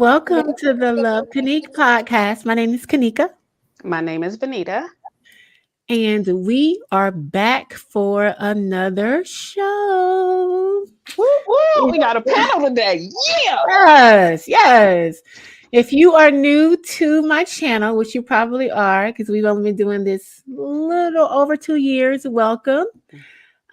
Welcome to the Love Kanique podcast. My name is Kanika, My name is Vanita. and we are back for another show. Woo woo! We got a panel today. Yeah. Yes, yes. If you are new to my channel, which you probably are, because we've only been doing this little over 2 years, welcome.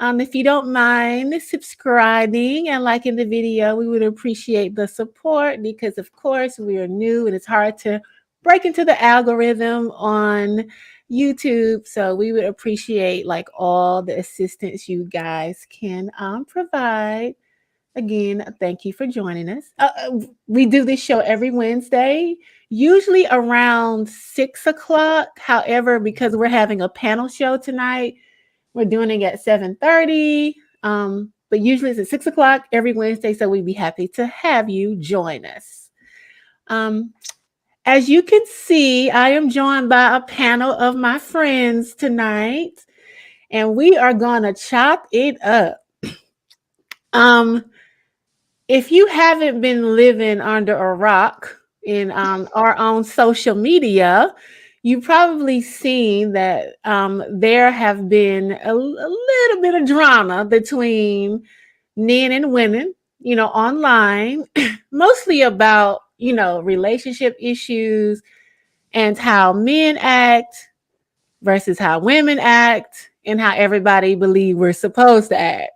If you don't mind subscribing and liking the video, we would appreciate the support because, of course, we are new and it's hard to break into the algorithm on YouTube. So we would appreciate like all the assistance you guys can provide. Again, thank you for joining us. We do this show every Wednesday, usually around 6 o'clock. However, because we're having a panel show tonight, we're doing it at 7:30. But usually it's at 6 o'clock every Wednesday. So we'd be happy to have you join us. Um, as you can see, I am joined by a panel of my friends tonight, and we are gonna chop it up. Um, if you haven't been living under a rock in our own social media, you've probably seen that there have been a little bit of drama between men and women, online, mostly about, relationship issues and how men act versus how women act and how everybody believe we're supposed to act.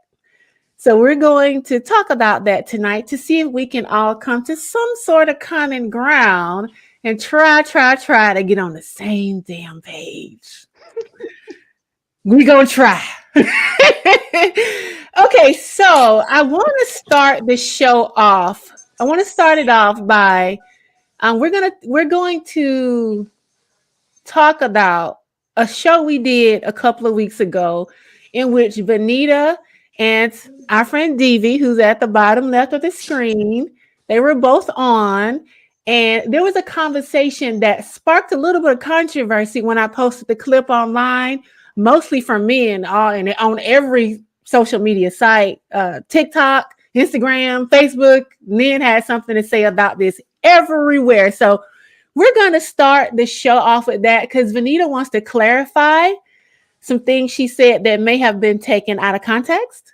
So we're going to talk about that tonight to see if we can all come to some sort of common ground and try to get on the same damn page. We're going to try. Okay, so I want to start the show off. I want to start it off by we're going to talk about a show we did a couple of weeks ago in which Vanita and our friend Devi, who's at the bottom left of the screen, they were both on. And there was a conversation that sparked a little bit of controversy when I posted the clip online, mostly from men and on every social media site, TikTok, Instagram, Facebook. Men had something to say about this everywhere. So we're going to start the show off with that because Vanita wants to clarify some things she said that may have been taken out of context.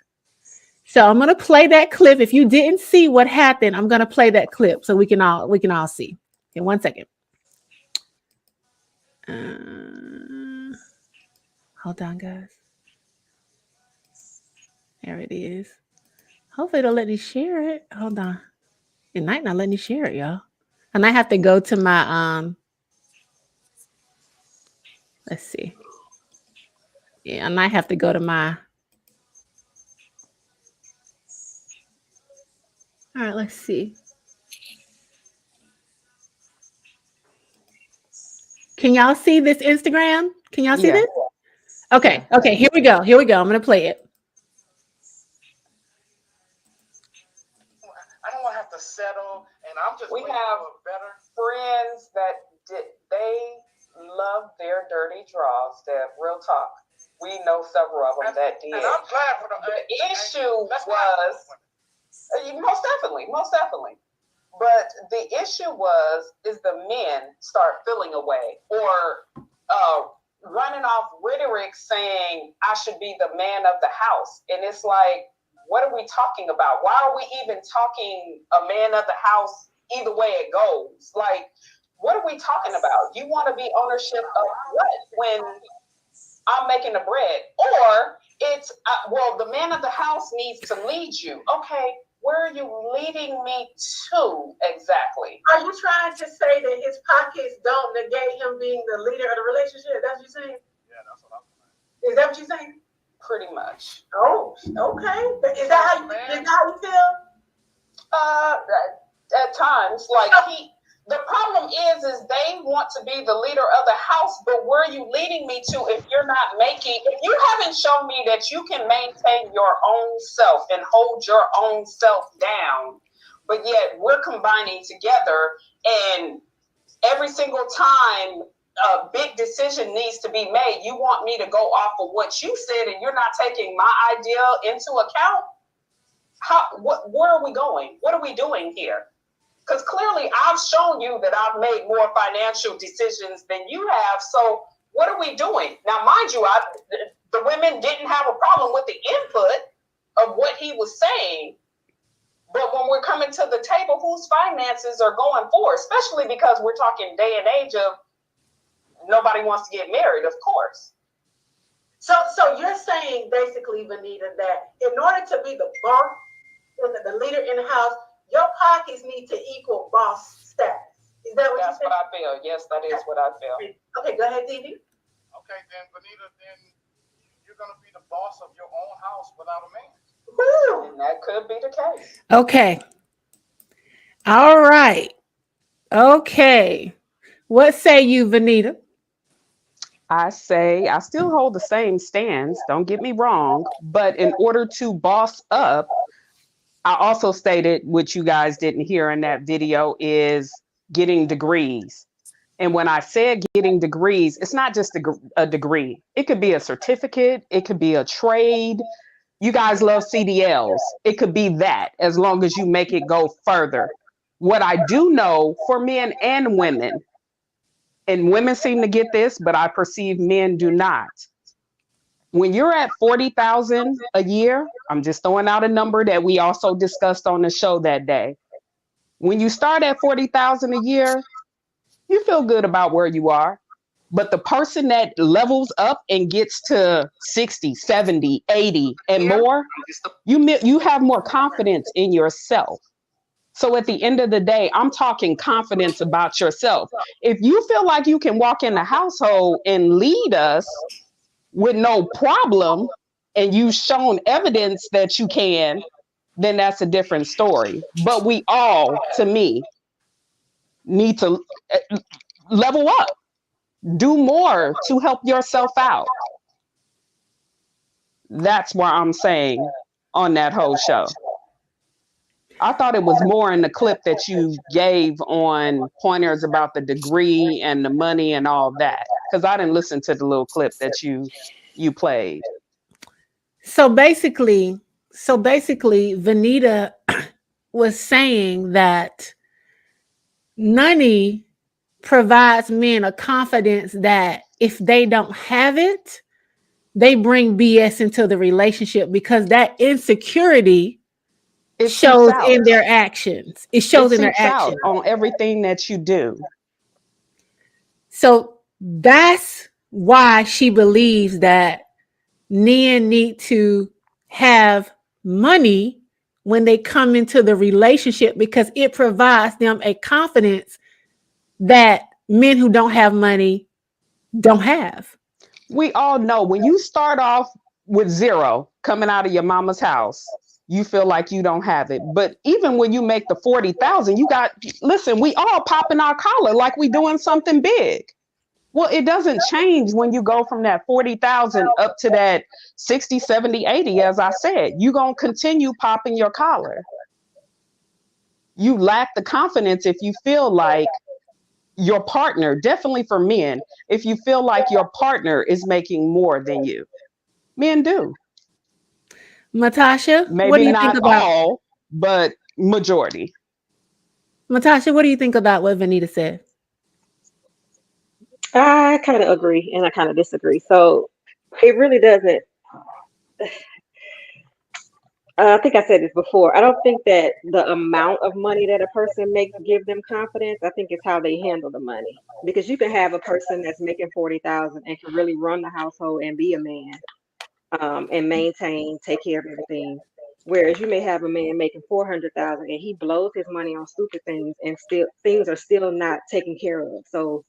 So I'm going to play that clip. If you didn't see what happened, I'm going to play that clip so we can all see. In 1 second. Hold on, guys. There it is. Hopefully it'll let me share it. Hold on. It might not let me share it, y'all. And I have to go to my let's see. Yeah, I might have to go to my. All right, let's see. Can y'all see this Instagram? Can y'all see Yeah. this? Okay, okay, here we go. Here we go. I'm gonna play it. I don't want to have to settle, and I'm just We waiting have for better. friends that they love their dirty draws. That real talk. We know several of them that did. And I'm glad for The issue let's was most definitely. But the issue is the men start feeling away or running off rhetoric saying I should be the man of the house, and it's like, what are we talking about? Why are we even talking a man of the house? Either way it goes, like, what are we talking about? You want to be ownership of what when I'm making the bread? Or it's, well, the man of the house needs to lead you. Okay, where are you leading me to exactly? Are you trying to say that his pockets don't negate him being the leader of the relationship? That's what you're saying? Yeah, that's what I'm saying. Is that what you're saying? Pretty much. Oh, okay. Is that how you feel? At times, like the problem is they want to be the leader of the house, but where are you leading me to if you haven't shown me that you can maintain your own self and hold your own self down, but yet we're combining together, and every single time a big decision needs to be made, you want me to go off of what you said and you're not taking my idea into account? Where are we going? What are we doing here? Because clearly I've shown you that I've made more financial decisions than you have. So what are we doing? Now, mind you, the women didn't have a problem with the input of what he was saying. But when we're coming to the table, whose finances are going forward, especially because we're talking day and age of nobody wants to get married, of course. So you're saying basically, Vanita, that in order to be the boss, the leader in the house, your pockets need to equal boss status. Is that what That's you're what I feel. Yes, that is what I feel. saying? Okay, go ahead, Didi. Okay, then, Vanita, then you're going to be the boss of your own house without a man. Woo! And that could be the case. Okay. All right. Okay. What say you, Vanita? I say I still hold the same stance. Don't get me wrong. But in order to boss up, I also stated, which you guys didn't hear in that video, is getting degrees. And when I said getting degrees, it's not just a degree. It could be a certificate. It could be a trade. You guys love CDLs. It could be that, as long as you make it go further. What I do know for men and women, and women seem to get this, but I perceive men do not. When you're at 40,000 a year, I'm just throwing out a number that we also discussed on the show that day. When you start at 40,000 a year, you feel good about where you are. But the person that levels up and gets to 60, 70, 80 and more, you have more confidence in yourself. So at the end of the day, I'm talking confidence about yourself. If you feel like you can walk in the household and lead us with no problem, and you've shown evidence that you can, then that's a different story. But we all, to me, need to level up, do more to help yourself out. That's what I'm saying on that whole show. I thought it was more in the clip that you gave on pointers about the degree and the money and all that, because I didn't listen to the little clip that you played. So basically, Vanita was saying that money provides men a confidence that if they don't have it, they bring BS into the relationship because that insecurity It shows seeps out. in their actions. It shows in their seeps out actions. on everything that you do. So that's why she believes that men need to have money when they come into the relationship because it provides them a confidence that men who don't have money don't have. We all know when you start off with zero coming out of your mama's house, you feel like you don't have it. But even when you make the 40,000, listen, we all popping our collar like we doing something big. Well, it doesn't change when you go from that 40,000 up to that 60, 70, 80, as I said. You're going to continue popping your collar. You lack the confidence if you feel like your partner, definitely for men, if you feel like your partner is making more than you. Men do. Natasha, Maybe what do you not think about all, but majority. Natasha, what do you think about what Vanita said? I kind of agree and I kind of disagree. So it really doesn't. I think I said this before. I don't think that the amount of money that a person makes give them confidence. I think it's how they handle the money. Because you can have a person that's making 40,000 and can really run the household and be a man, and maintain, take care of everything. Whereas you may have a man making 400,000 and he blows his money on stupid things and still things are still not taken care of. So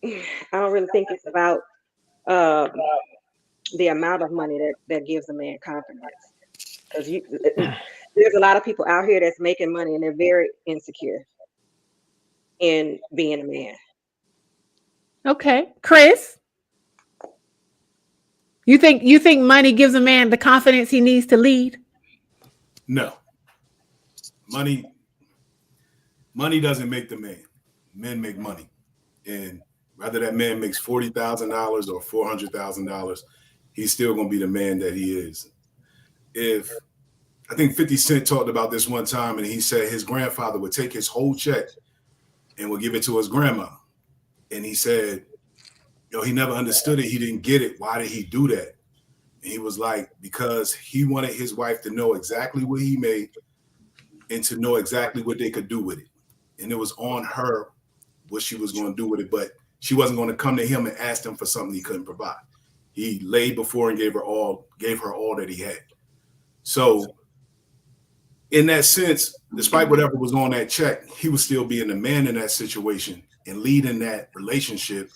I don't really think it's about the amount of money that gives a man confidence. Because there's a lot of people out here that's making money and they're very insecure in being a man. Okay. Chris? You think money gives a man the confidence he needs to lead? No. Money doesn't make the man. Men make money. And whether that man makes $40,000 or $400,000, he's still going to be the man that he is. If I think 50 Cent talked about this one time, and he said his grandfather would take his whole check and would give it to his grandma. And he said, he never understood it. He didn't get it. Why did he do that? And he was like, because he wanted his wife to know exactly what he made and to know exactly what they could do with it. And it was on her what she was going to do with it, but she wasn't going to come to him and ask him for something he couldn't provide. He laid before and gave her all that he had. So in that sense, despite whatever was on that check, he was still being the man in that situation and leading that relationship,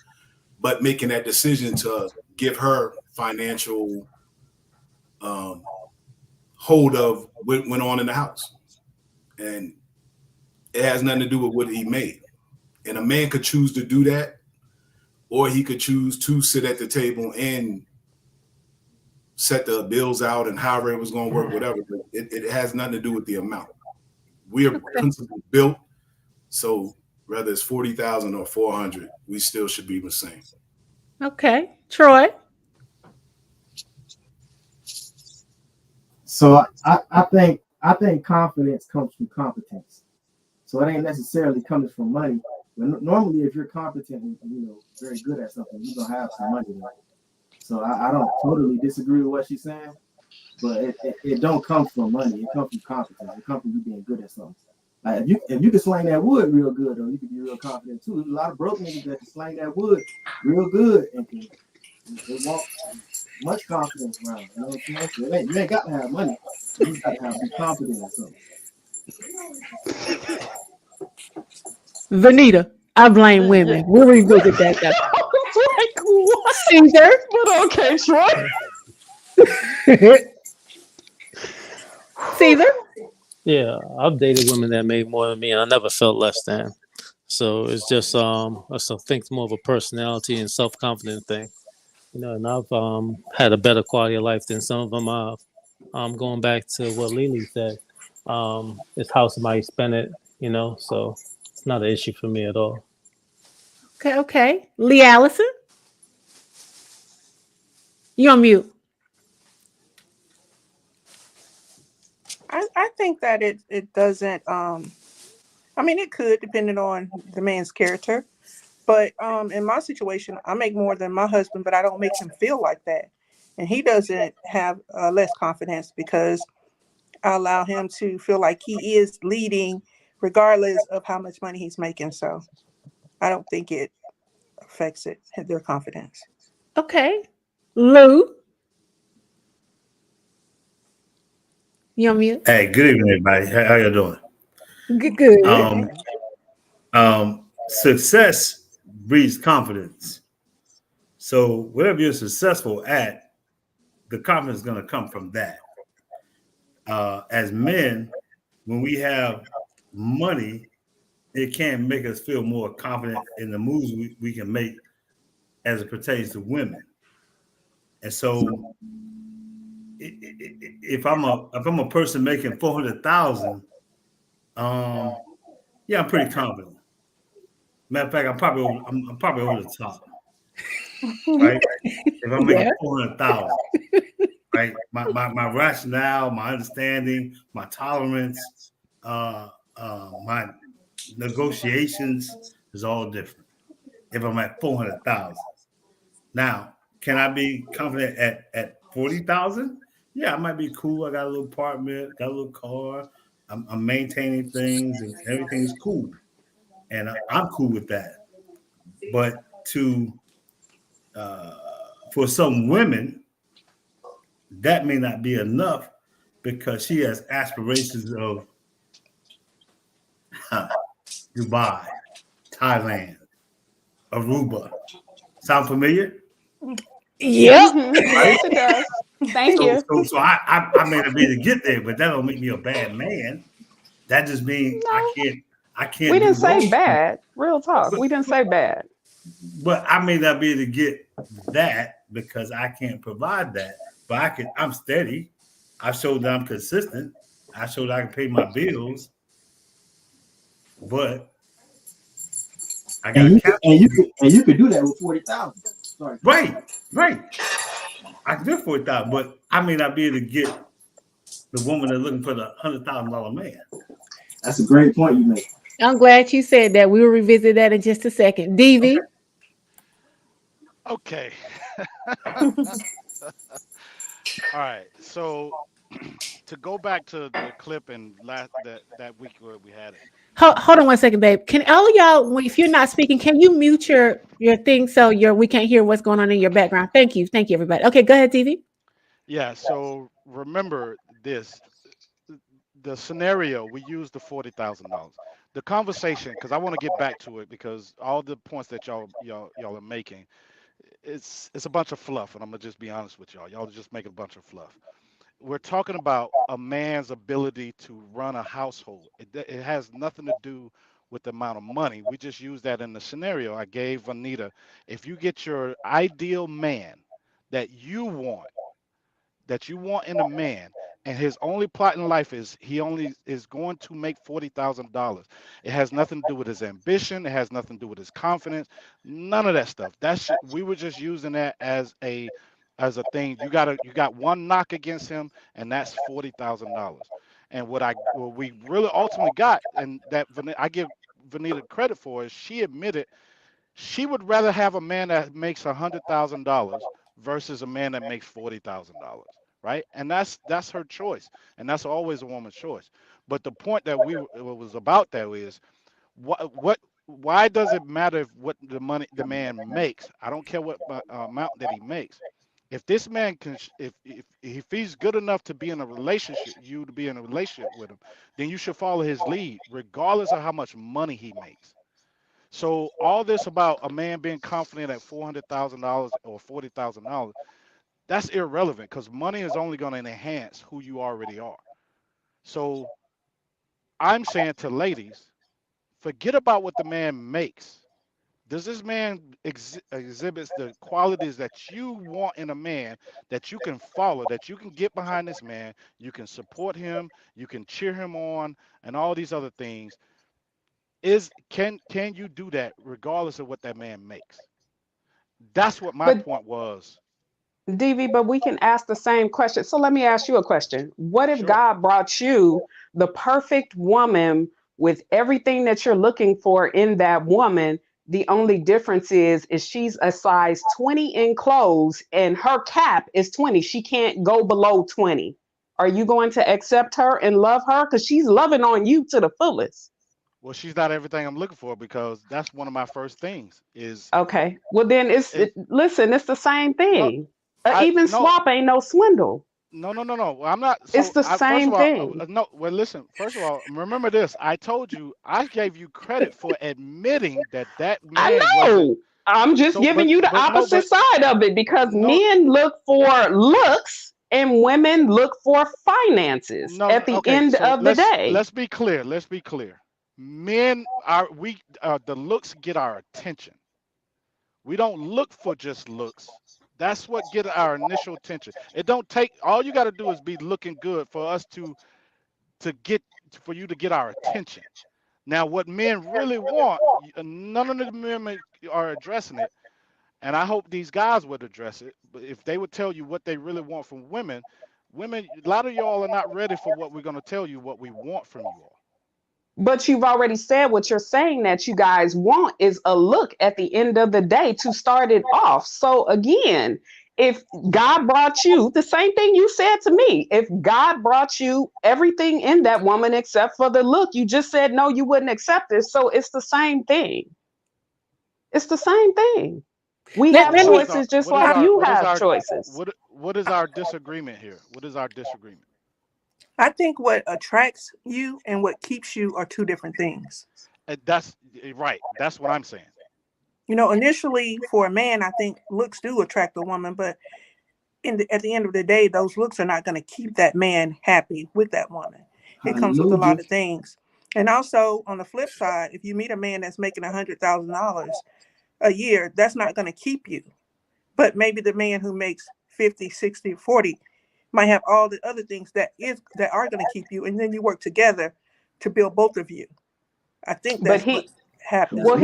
but making that decision to give her financial hold of what went on in the house. And it has nothing to do with what he made. And a man could choose to do that, or he could choose to sit at the table and set the bills out and however it was going to work, whatever. But it has nothing to do with the amount. We are principally built, so whether it's 40,000 or 400, we still should be the same. Okay, Troy. So I think confidence comes from competence. So it ain't necessarily coming from money. But normally, if you're competent and very good at something, you're gonna have some money. Right? So I don't totally disagree with what she's saying, but it don't come from money. It comes from competence. It comes from you being good at something. Like if you can slang that wood real good, though, you can be real confident too. There's a lot of broke niggas that can slang that wood real good and they walk much confidence around. You know what I'm saying? So you ain't got to have money. You just got to be confident in something. Vanita, I blame women. We'll revisit that. Like, what? Caesar. But okay, Troy. Caesar. Yeah, I've dated women that made more than me, and I never felt less than. So it's just I think it's more of a personality and self-confidence thing, And I've had a better quality of life than some of them have. Going back to what Lily said, it's how somebody spent it, So it's not an issue for me at all. Okay. Lee Allison, you on mute. I think that it doesn't it could, depending on the man's character, but in my situation I make more than my husband, but I don't make him feel like that, and he doesn't have less confidence because I allow him to feel like he is leading regardless of how much money he's making. So I don't think it affects their confidence. Okay. Lou, you on mute? Hey, good evening, everybody. How you doing? Good. Success breeds confidence. So whatever you're successful at, the confidence is going to come from that. As men, when we have money, it can make us feel more confident in the moves we can make as it pertains to women. And so if I'm a person making 400,000, yeah, I'm pretty confident. Matter of fact, I'm probably over the top, right? If I'm making 400,000, right? My rationale, my understanding, my tolerance, my negotiations is all different. If I'm at 400,000, now can I be confident at 40,000? Yeah, I might be cool. I got a little apartment, got a little car. I'm maintaining things, and everything's cool, and I'm cool with that. But for some women, that may not be enough because she has aspirations of Dubai, Thailand, Aruba. Sound familiar? Yeah. Yes, it does. Thank you. So I may not be able to get there, but that don't make me a bad man. That just means I can't. We didn't say bad. Real talk. We didn't say bad. But I may not be able to get that because I can't provide that. But I'm steady. I showed that I'm consistent. I showed I can pay my bills. But I got and you could do that with 40,000. Sorry. Right. I can do 40,000, but I may not be able to get the woman that's looking for the $100,000 man. That's a great point you make. I'm glad you said that. We will revisit that in just a second. DV. Okay. All right. So to go back to the clip and that week where we had it. Hold on one second, babe. Can all of y'all, if you're not speaking, can you mute your thing so we can't hear what's going on in your background? Thank you, everybody. Okay, go ahead, DV. Yeah. So remember this. The scenario, we used the $40,000. The conversation, because I want to get back to it, because all the points that y'all are making, it's a bunch of fluff, and I'm gonna just be honest with y'all. Y'all are just making a bunch of fluff. We're talking about a man's ability to run a household. It has nothing to do with the amount of money. We just use that in the scenario I gave Anita. If you get your ideal man that you want in a man, and his only plot in life is he only is going to make $40,000. It has nothing to do with his ambition. It has nothing to do with his confidence. None of that stuff. We were just using that as a thing. You got one knock against him, and that's $40,000. And what we really ultimately got, and that I give Vanita credit for, is she admitted she would rather have a man that makes $100,000 versus a man that makes $40,000. Right, and that's her choice, and that's always a woman's choice. But the point that was about that is, why does it matter what the man makes? I don't care what amount that he makes. If this man can, if he's good enough to be in a relationship, you to be in a relationship with him, then you should follow his lead, regardless of how much money he makes. So all this about a man being confident at $400,000 or $40,000. That's irrelevant, because money is only going to enhance who you already are. So I'm saying to ladies, forget about what the man makes. Does this man exhibits the qualities that you want in a man, that you can follow, that you can get behind this man, you can support him, you can cheer him on, and all these other things? Can you do that regardless of what that man makes? That's what my point was. DV, but we can ask the same question. So let me ask you a question. What if God brought you the perfect woman with everything that you're looking for in that woman? The only difference is she's a size 20 in clothes and her cap is 20. She can't go below 20. Are you going to accept her and love her? Because she's loving on you to the fullest. Well, she's not everything I'm looking for, because that's one of my first things is. Okay. Well, then listen, it's the same thing. Even swap ain't no swindle. No. I'm not. So it's the same thing. No, well, listen. First of all, remember this. I told you, I gave you credit for admitting that man. I know. I'm just giving you the opposite side of it, because men look for looks and women look for finances at the end of the day. Let's be clear. Men the looks get our attention. We don't look for just looks. That's what get our initial attention. It don't take, all you got to do is be looking good for us for you to get our attention. Now, what men really want, none of the men are addressing it, and I hope these guys would address it. But if they would tell you what they really want from women, a lot of y'all are not ready for what we're going to tell you what we want from you all. But you've already said what you're saying that you guys want is a look at the end of the day to start it off. So again, if God brought you the same thing you said to me, if God brought you everything in that woman except for the look, you just said, no, you wouldn't accept it. So it's the same thing. It's the same thing. We have choices just like you have choices. What is our disagreement here? What is our disagreement? I think what attracts you and what keeps you are two different things. That's right. That's what I'm saying. You know, initially for a man, I think looks do attract a woman, but at the end of the day, those looks are not going to keep that man happy with that woman. It comes with a lot of things. And also on the flip side, if you meet a man that's making $100,000 a year, that's not going to keep you. But maybe the man who makes 50, 60, 40 might have all the other things that are going to keep you, and then you work together to build both of you. I think that's what happens. Well,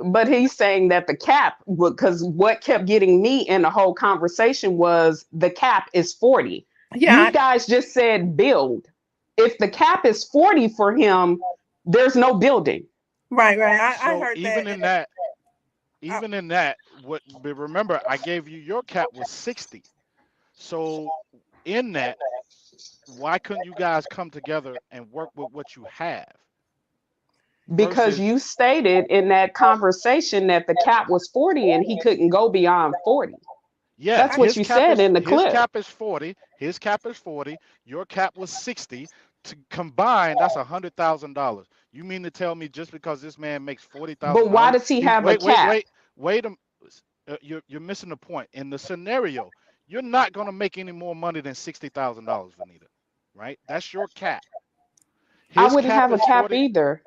but he's saying that the cap, because what kept getting me in the whole conversation was the cap is 40. Yeah, You guys just said build. If the cap is 40 for him, there's no building. right. I So heard even that. in that, I, but remember, I gave you your cap was 60. So in that, why couldn't you guys come together and work with what you have Because versus you stated in that conversation that the cap was 40 and he couldn't go beyond 40. yeah, That's what you said in the clip. his cap is 40, your cap was 60. To combine, that's $100,000. You mean to tell me just because this man makes But why $40,000, does he have a wait, wait, cap? wait, wait you're missing the point. In the scenario, you're not going to make any more money than $60,000, Vanita, right? That's your cap. I His wouldn't cap have a is cap 40. either,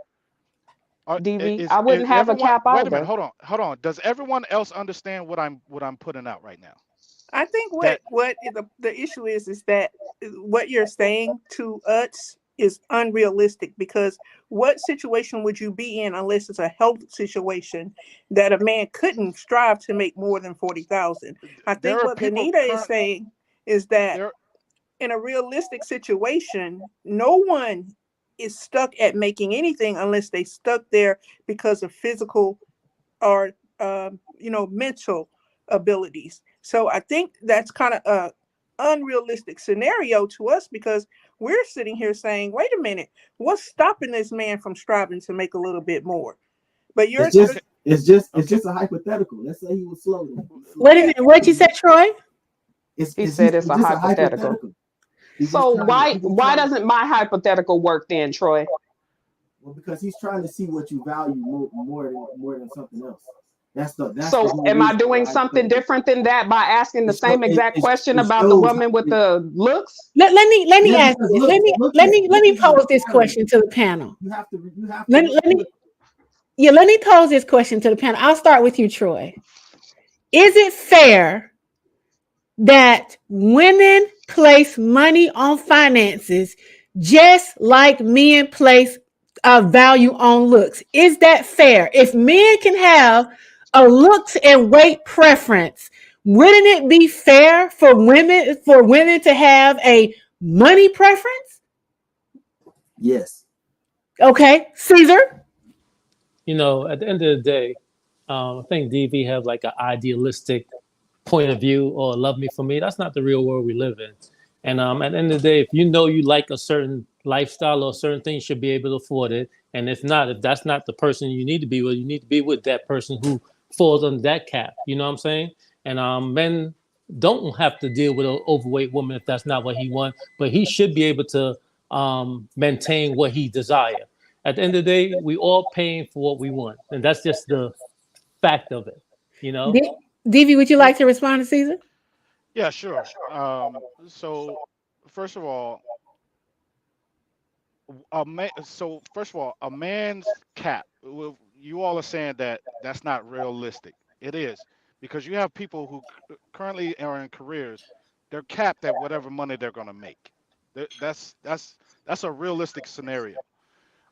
Are, DV. is I is wouldn't have a everyone? cap Wait a minute. either. Hold on. Does everyone else understand what I'm putting out right now? I think That what the issue is that what you're saying to us is unrealistic, because what situation would you be in unless it's a health situation that a man couldn't strive to make more than 40,000? I there think are what people Vanita is saying is that there. in a realistic situation, no one is stuck at making anything unless they stuck there because of physical or mental abilities. So I think that's kind of a unrealistic scenario to us, because we're sitting here saying, wait a minute, what's stopping this man from striving to make a little bit more? But It's Okay. just a hypothetical. Let's say he was slow. Wait a minute. What you said, Troy? He said it's a just hypothetical. He's So just trying why doesn't my hypothetical work then, Troy? well, because he's trying to see what you value more than something else. That's the So whole am I reason doing why something different than that by asking the same exact question it about the shows woman with the looks? Let me Yeah, ask because you. look Let is me pose a this requirement. question to the panel. You have to Let, look let to me let me pose this question to the panel. I'll start with you, Troy. Is it fair that women place money on finances just like men place value on looks? Is that fair? If men can have a looks and weight preference, wouldn't it be fair for women to have a money preference? Yes. Okay, Caesar. At the end of the day, I think DV have like an idealistic point of view or love me for me. That's not the real world we live in. And at the end of the day, if you know you like a certain lifestyle or a certain thing, you should be able to afford it. And if that's not the person you need to be with, you need to be with that person who falls under that cap. You know what I'm saying? And men don't have to deal with an overweight woman if that's not what he wants, but he should be able to maintain what he desires. At the end of the day, we all paying for what we want, and that's just the fact of it. Divvy, would you like to respond to Caesar? Yeah, sure. So first of all, a man's cap. Well, you all are saying that that's not realistic. It is, because you have people who currently are in careers. They're capped at whatever money they're going to make. That's a realistic scenario.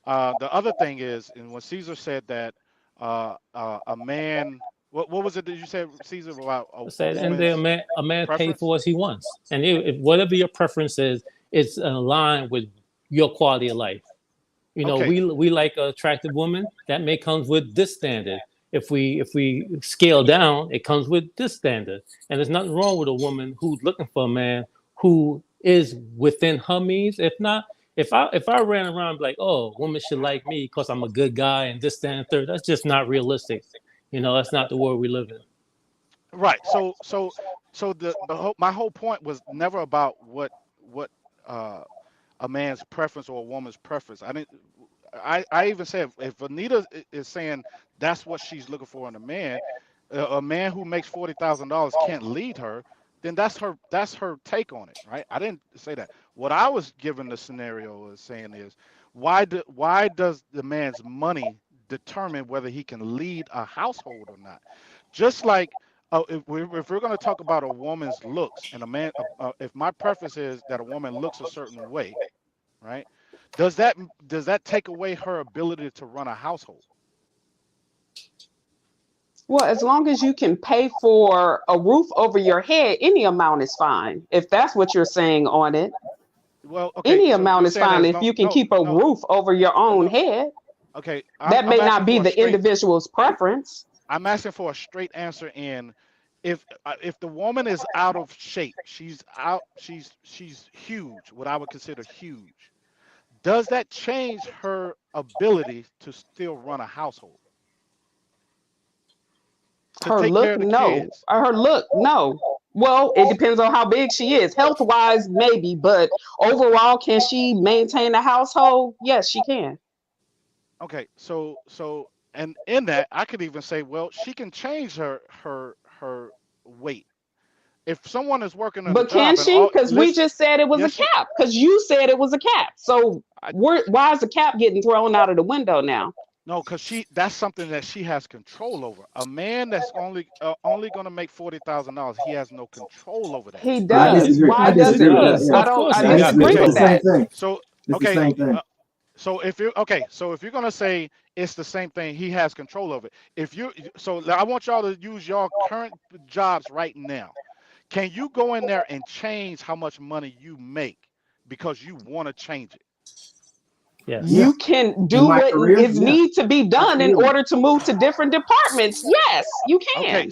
The other thing is, and when Caesar said that a man, what was it that you said, Caesar, about a Said, and then woman's a man pay preference? for what he wants, and if whatever your preference is, it's in line with your quality of life. Okay. We like an attractive woman that may comes with this standard. If we scale down, it comes with this standard, and there's nothing wrong with a woman who's looking for a man who is within her means. If not, if I ran around like, oh, women should like me because I'm a good guy and this, that, and third, that's just not realistic. That's not the world we live in. Right. So my whole point was never about what a man's preference or a woman's preference. I even said, if Anita is saying that's what she's looking for in a man, a man who makes $40,000 can't lead her, then that's her take on it, right? I didn't say that. What I was given the scenario is saying is, why does the man's money determine whether he can lead a household or not? Just like if we're going to talk about a woman's looks and a man, if my preference is that a woman looks a certain way, right? Does that take away her ability to run a household? Well, as long as you can pay for a roof over your head, any amount is fine. If that's what you're saying on it, Well, okay. any So amount you're is saying fine as if long you can keep a roof over your own head. okay. That may I'm not asking be for a the straight. individual's preference. I'm asking for a straight answer. In if the woman is out of shape, she's out. She's huge. What I would consider huge. Does that change her ability to still run a household? To Her take care look, of the no. kids? Her look, no. Well, it depends on how big she is. Health wise, maybe, but overall, can she maintain a household? Yes, she can. Okay, and in that, I could even say, well, she can change her weight. If someone is working on a But can job and she? all Because we listen, just said it was a yes, she. cap. Because you said it was a cap. So I, why is the cap getting thrown out of the window now? no, because that's something that she has control over. A man that's only going to make $40,000, he has no control over that. He I does. disagree. Why I He doesn't disagree with he? that. does. Yeah, Of course, I he I got disagree. disagree It's with the control. same that. thing. So It's the okay, same thing. so if you're okay, so if you're gonna say it's the same thing, he has control over it. I want y'all to use your current jobs right now. Can you go in there and change how much money you make because you want to change it? Yeah, Yes. You can in do my what career, is yeah, need to be done in absolutely. order to move to different departments. Yes, you Okay, can.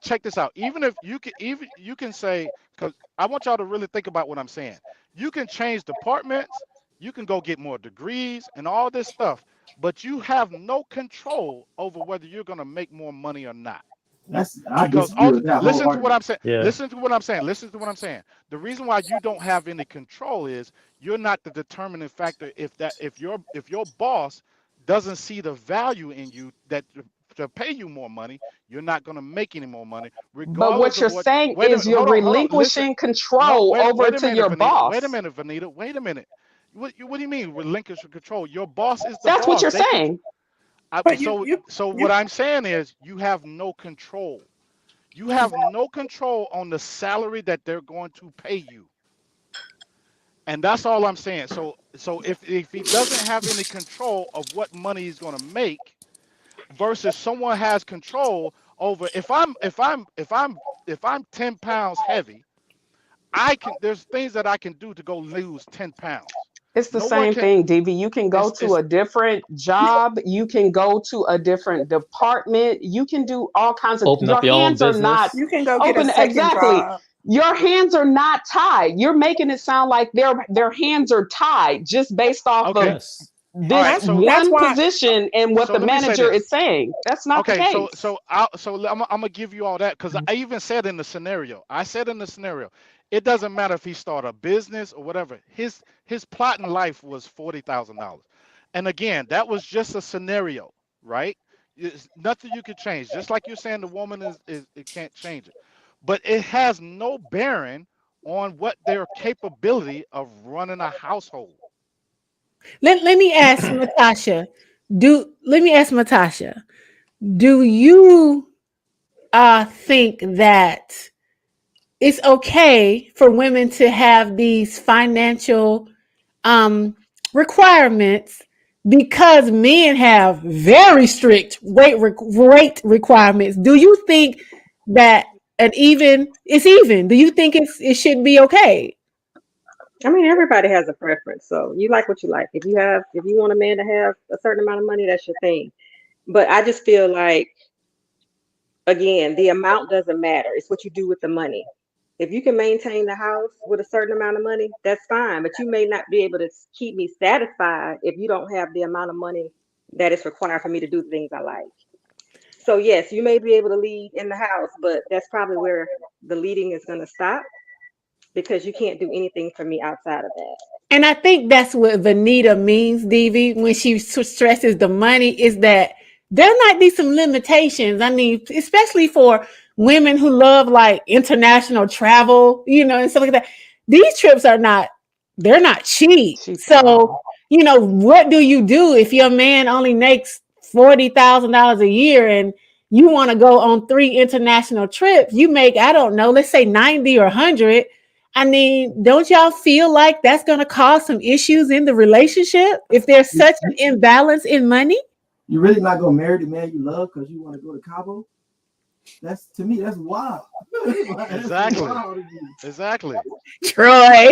check this out. Even you can say, because I want y'all to really think about what I'm saying. You can change departments, you can go get more degrees and all this stuff, but you have no control over whether you're gonna make more money or not. I Because disagree with that listen to what wholeheartedly. I'm saying. Yeah. Listen to what I'm saying. Listen to what I'm saying. The reason why you don't have any control is you're not the determining factor. If your boss doesn't see the value in you that to pay you more money, you're not going to make any more money, But regardless what of you're what. saying Wait a is minute. you're Hold on. Listen. relinquishing No. control Wait. over Wait a to minute, your Vanita. Wait a boss. minute, Vanita. Wait a minute. What do you mean relinquish control? Your boss is the That's what boss. you're They can. saying. But So what I'm saying is you have no control. You have no control on the salary that they're going to pay you. And that's all I'm saying. So if he doesn't have any control of what money he's going to make versus someone has control over if I'm 10 pounds heavy, there's things that I can do to go lose 10 pounds. It's the No one same can thing, DV. You can go to it's a different job. You can go to a different department. You can do all kinds of, Open your up your own hands are not business. you can go get a open. second Exactly. job. Your hands are not tied. You're making it sound like their hands are tied just based off okay. of Yes. All this right. That's one why. position and what So the let me say manager this. is saying. That's not the Okay, case. I'm gonna give you all that because I even said in the scenario. I said in the scenario, it doesn't matter if he started a business or whatever. His plot in life was $40,000, and again, that was just a scenario, right? It's nothing you could change. Just like you're saying, the woman is it can't change it, but it has no bearing on what their capability of running a household. Let me ask Natasha. Let me ask Natasha. Do you think that it's okay for women to have these financial requirements because men have very strict weight requirements? Do you think that it's even? Do you think it should be okay? I mean, everybody has a preference, so you like what you like. If you want a man to have a certain amount of money, that's your thing. But I just feel like, again, the amount doesn't matter. It's what you do with the money. If you can maintain the house with a certain amount of money, that's fine. But you may not be able to keep me satisfied if you don't have the amount of money that is required for me to do the things I like. So yes, you may be able to lead in the house, but that's probably where the leading is going to stop, because you can't do anything for me outside of that. And I think that's what Vanita means, Devi, when she stresses the money, is that there might be some limitations. I mean, especially for women who love like international travel, and stuff like that. These trips they're not cheap. Cheap at So, all. what do you do if your man only makes $40,000 a year and you want to go on 3 international trips? You make, I don't know, let's say 90 or 100. I mean, don't y'all feel like that's going to cause some issues in the relationship if there's such an imbalance in money? You really not gonna marry the man you love because you want to go to Cabo? That's, to me, that's wild. Like, that's Exactly. wild to me. Exactly. Troy.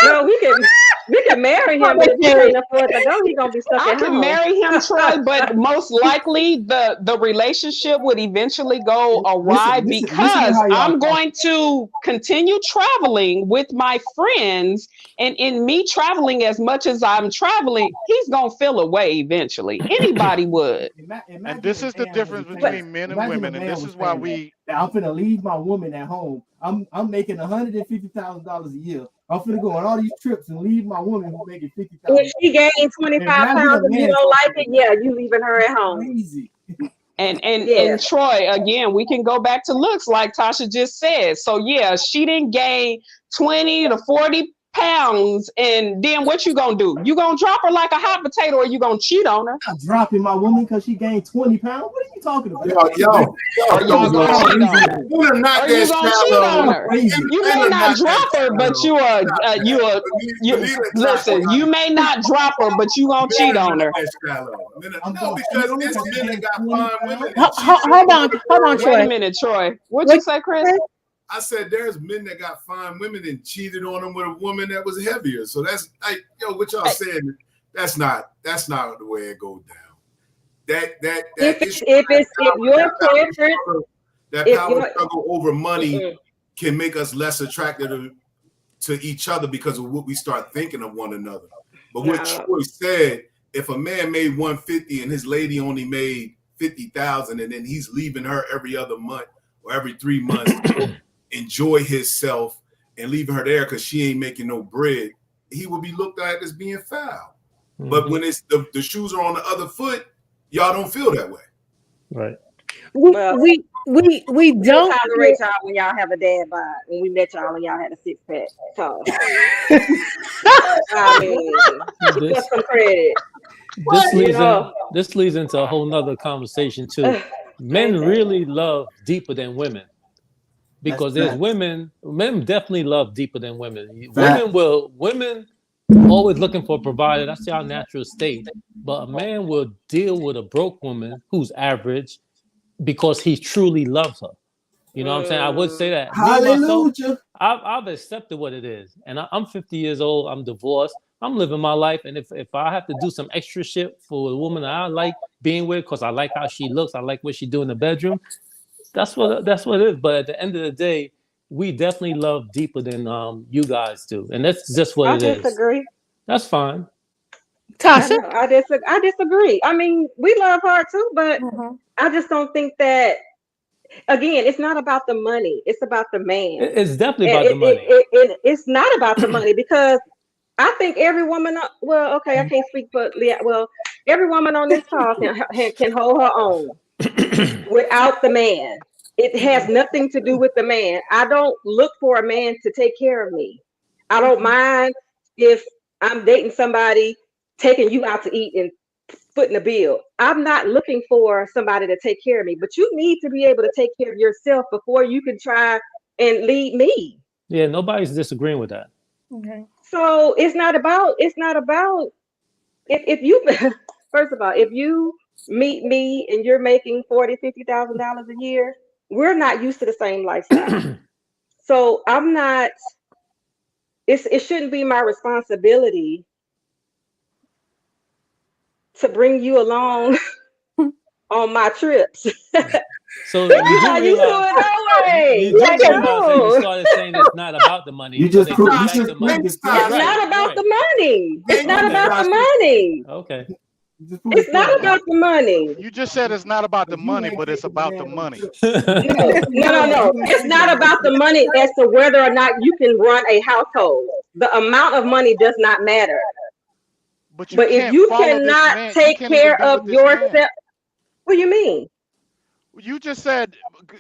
No, we can marry him, but if he can't afford to go, he gonna be stuck I at can home. marry him, Troy, but most likely the relationship would eventually go awry Listen to because how y'all I'm talk. going to continue traveling with my friends, and in me traveling as much as I'm traveling, he's gonna feel away eventually. Anybody would. And Imagine this a is the man difference was saying- between men and imagine a women, and man this was is why saying we. that I'm finna leave my woman at home. I'm making $150,000 a year. I'm finna go on all these trips and leave my woman who's making $50,000. If she gained 25 Imagine a pounds and you man don't like talking it, yeah, you leaving her at home. crazy. And Troy, again, we can go back to looks like Tasha just said. So yeah, she didn't gain 20 to 40 pounds, and then what you gonna do? You gonna drop her like a hot potato, or you gonna cheat on her? I'm not dropping my woman because she gained 20 pounds. What are you talking about? Yo, Or y'all gonna cheat on her? you are not Or you that gonna cheat shallow. on her? Crazy. You Men may are not drop that her, but shallow. listen. You may not drop her, but you gonna cheat on her. I'm No, gonna because cheat on her it's 'cause she men that gained got 20 fine women. pounds. Hold on, Wait Troy. a minute, Troy. What'd you say, Chris? I said there's men that got fine women and cheated on them with a woman that was heavier. So that's like, yo, what y'all saying? That's not the way it goes down. If your preference, that if power your- struggle over money can make us less attractive to each other because of what we start thinking of one another. But what Troy said, if a man made 150 and his lady only made 50,000, and then he's leaving her every other month or every 3 months to enjoy himself and leaving her there because she ain't making no bread, he will be looked at as being foul. But when it's the shoes are on the other foot, y'all don't feel that way. Right. We we don't tolerate y'all when y'all have a dad bod. When we met y'all and y'all had a six pack. So I mean, give us some credit. This leads into a whole nother conversation too. Men really love deeper than women. Because there's men definitely love deeper than women. Women always looking for a provider. That's our natural state. But a man will deal with a broke woman who's average because he truly loves her. You know what I'm saying? I would say that. Hallelujah. I've accepted what it is. And I'm 50 years old. I'm divorced. I'm living my life. And if I have to do some extra shit for a woman that I like being with because I like how she looks, I like what she do in the bedroom, that's what it is. But at the end of the day, we definitely love deeper than you guys do. And that's just what it is. I disagree. That's fine. Tasha? I disagree. I mean, we love her too, but I just don't think that, again, it's not about the money. It's about the man. It's definitely about the money. It's not about the money because I think every woman, well, okay, I can't speak for Leah. Well, every woman on this call can hold her own without the man. It has nothing to do with the man. I don't look for a man to take care of me. I don't mind if I'm dating somebody, taking you out to eat and footing the bill. I'm not looking for somebody to take care of me, but you need to be able to take care of yourself before you can try and lead me. Yeah, nobody's disagreeing with that. Okay. So it's not about if you first of all, if you meet me and you're making $40,000-$50,000 a year, we're not used to the same lifestyle. So I'm not, it shouldn't be my responsibility to bring you along on my trips. So you not used to it no way. You started saying it's not about the money. It's not about the money. It's not about the money. Okay. It's not about the money. You just said it's not about the money, but it's about the money. No. It's not about the money as to whether or not you can run a household. The amount of money does not matter. But if you cannot take care of yourself, what do you mean? You just said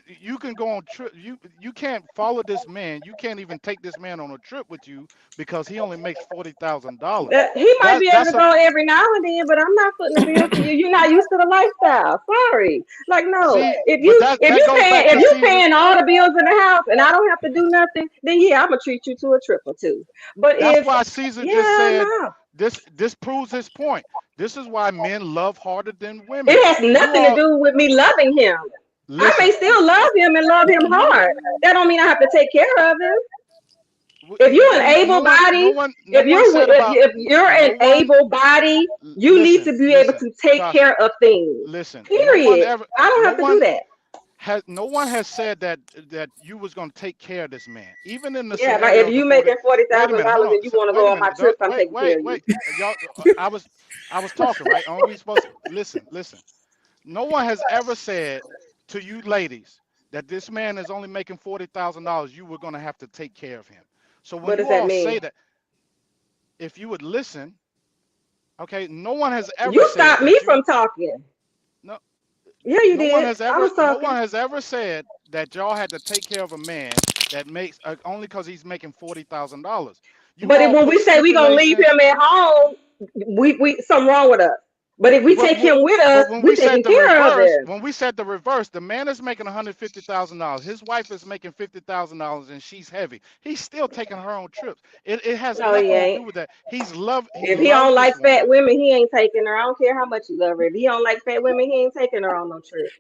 you can go on trip. You can't follow this man. You can't even take this man on a trip with you because he only makes $40,000. He might be able to go every now and then, but I'm not putting the bill for you. You're not used to the lifestyle. Sorry. Like no. If you paying all the bills in the house and I don't have to do nothing, then yeah, I'm gonna treat you to a trip or two. But that's why Caesar just said this proves his point. This is why men love harder than women. It has nothing to do with me loving him. I may still love him and love him hard. That don't mean I have to take care of him. If you're an able body, if you're an able body, you need to be able to take care of things. Listen. Period. I don't have to do that. No one has said that you was going to take care of this man, even in the like if you making $40,000 and you want to go on my trip, I'm taking care of you. Y'all, I was talking, right? Aren't we supposed to listen? No one has ever said to you ladies that this man is only making $40,000. You were going to have to take care of him. So when you all say that, if you would listen, okay, no one has ever. You stopped me from talking. No. Yeah, you did. No one has ever said that y'all had to take care of a man that makes only because he's making $40,000. But when we say we gonna leave him at home, we something wrong with us. But if we take him with us, we taking care of him. When we said the reverse, the man is making $150,000. His wife is making $50,000, and she's heavy. He's still taking her on trips. It has nothing to do with that. If he don't like fat women, he ain't taking her. I don't care how much you love her. If he don't like fat women, he ain't taking her on no trip.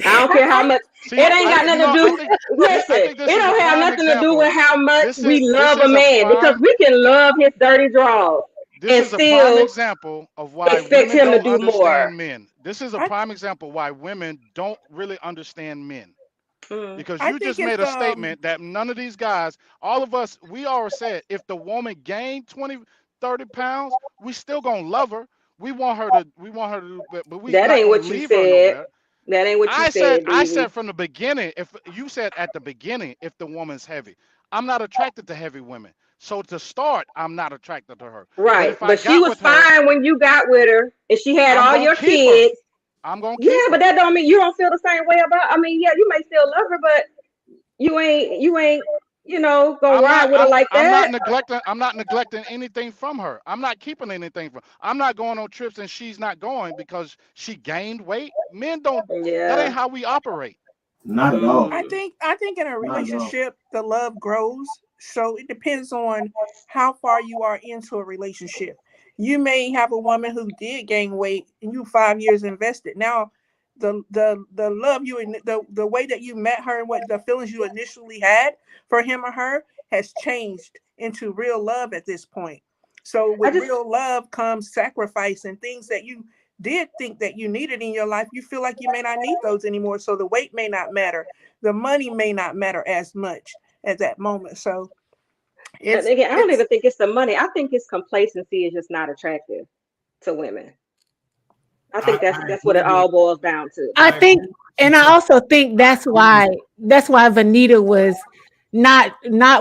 I don't care how much. It ain't got nothing to do. Listen, it don't have nothing to do with how much we love a man, because we can love his dirty draws and still a prime example of why expect him to do more. Men. This is a prime example why women don't really understand men. Because you just made a statement that none of these guys, all of us, we already said if the woman gained 20, 30 pounds, we still gonna love her. We want her to do, but we that ain't what you said. That ain't what you said. I said from the beginning, if you said at the beginning, if the woman's heavy, I'm not attracted to heavy women. So to start, I'm not attracted to her. Right. But she was fine when you got with her and she had all your kids. I'm going to keep her. But that don't mean you don't feel the same way about, you may still love her, but you ain't, gonna ride with her like that. I'm not neglecting anything from her. I'm not keeping anything from her. I'm not going on trips and she's not going because she gained weight. Men don't. That ain't how we operate. Not at all. I think in a relationship, the love grows. So it depends on how far you are into a relationship. You may have a woman who did gain weight and you 5 years invested. Now, the love you and the way that you met her and what the feelings you initially had for him or her has changed into real love at this point. So with real love comes sacrifice and things that you did think that you needed in your life. You feel like you may not need those anymore. So the weight may not matter. The money may not matter as much at that moment. So I don't even think it's the money. I think his complacency is just not attractive to women. I think that's what it all boils down to. I think, and I also think that's why Vanita was not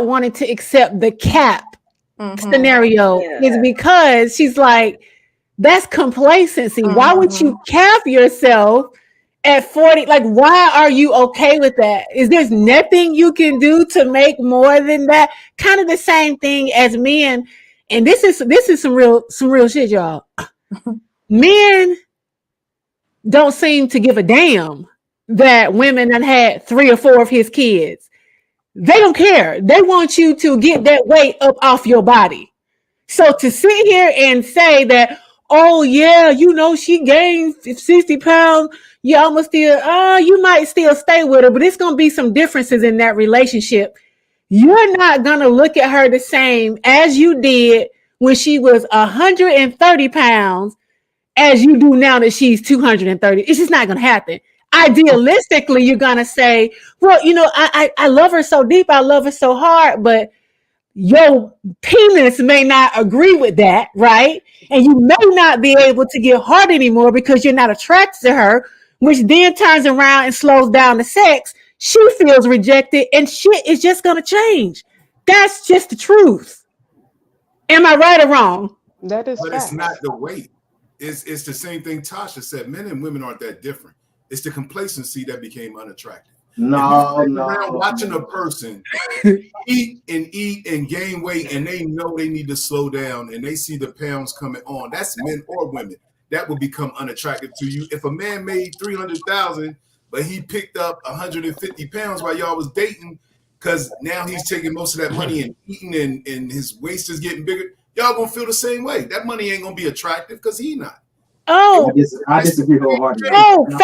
wanting to accept the cap scenario is because she's like, that's complacency. Why would you cap yourself at 40? Like, why are you okay with that? Is there's nothing you can do to make more than that? Kind of the same thing as men. And this is some real shit, y'all. Men don't seem to give a damn that women done had 3 or 4 of his kids. They don't care. They want you to get that weight up off your body. So to sit here and say that, oh yeah, she gained 60 pounds. You almost still, you might still stay with her, but it's going to be some differences in that relationship. You're not going to look at her the same as you did when she was 130 pounds as you do now that she's 230. It's just not going to happen. Idealistically, you're going to say, well, I love her so deep. I love her so hard, but your penis may not agree with that, right? And you may not be able to get hard anymore because you're not attracted to her, which then turns around and slows down the sex. She feels rejected and shit is just going to change. That's just the truth. Am I right or wrong? That is But fact. it's not the weight. It's the same thing Tasha said. Men and women aren't that different. It's the complacency that became unattractive. No. Watching a person eat and gain weight, and they know they need to slow down, and they see the pounds coming on. That's men or women. That would become unattractive to you. If a man made 300,000, but he picked up 150 pounds while y'all was dating, because now he's taking most of that money and eating, and his waist is getting bigger. y'all gonna feel the same way. That money ain't gonna be attractive because he not. Oh, I disagree wholeheartedly. oh, Now,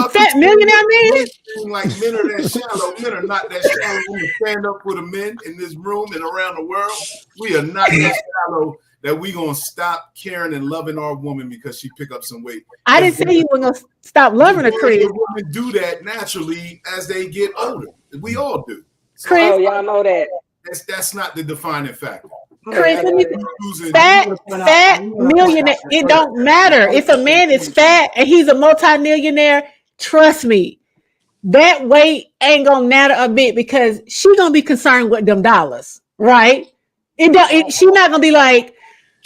fat millionaire men. Like men are that shallow. Men are not that shallow. We stand up for the men in this room and around the world. We are not that shallow that we gonna stop caring and loving our woman because she pick up some weight. I didn't say you were gonna stop loving her, Chris. Women do that naturally as they get older. We all do. So Chris, Oh, y'all know that. that's not the defining factor. Chris, let me Losing- fat millionaire. It don't matter if a man is fat and he's a multimillionaire. Trust me, that weight ain't gonna matter a bit because she gonna be concerned with them dollars, right? She not gonna be like,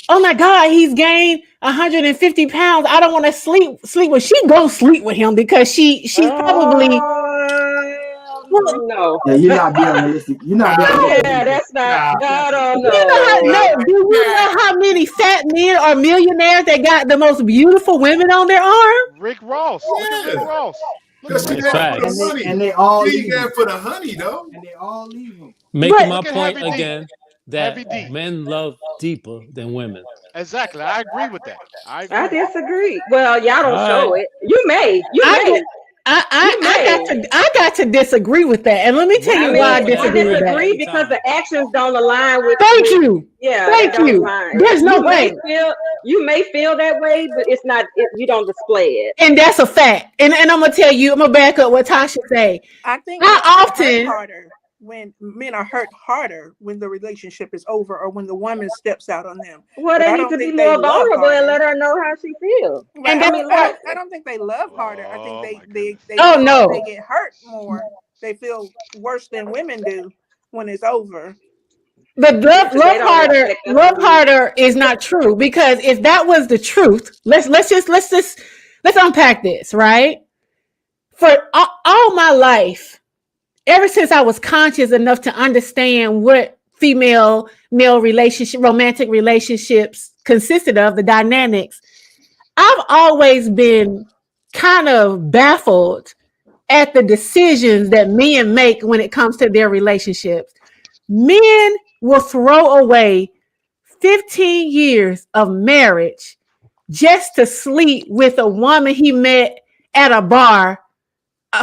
oh my God, he's gained 150 pounds. I don't want to sleep with. She gonna sleep with him because she's probably. No. Yeah, you're not being realistic. You're not being realistic. Yeah, that's not. I don't Do you know how many fat men are millionaires that got the most beautiful women on their arm? Rick Ross. Look at Rick Ross. Look Because at she Rick there Ross. for the money. And they all She leave there him. for the honey, though. And they all leave him. Making my Look at point Heavy D. again that Heavy D. men love deeper than women. Exactly. I agree with that. I I agree. disagree. Well, y'all don't All show right. it. You may. I got to disagree with that, and let me tell you why I disagree with that. disagree because the actions don't align with. Thank you. Yeah, Thank it don't you. align. There's no You way. You may feel that way, but it's not. You don't display it. And that's a fact. And I'm gonna tell you, I'm gonna back up what Tasha say. I think How men are hurt often- harder when men are hurt harder when the relationship is over or when the woman steps out on them. Well, But I they need don't to be think they more love vulnerable and harder. let her know how she feels. Right. And I, that's mean, like- I don't think they love harder. I think Oh, my they Oh, no. they get hurt more. They feel worse than women do when it's over. But They don't respect us love for harder is not true, because if that was the truth, let's unpack this, right? For all my life, ever since I was conscious enough to understand what female male romantic relationships consisted of, the dynamics, I've always been kind of baffled at the decisions that men make when it comes to their relationships. Men will throw away 15 years of marriage just to sleep with a woman he met at a bar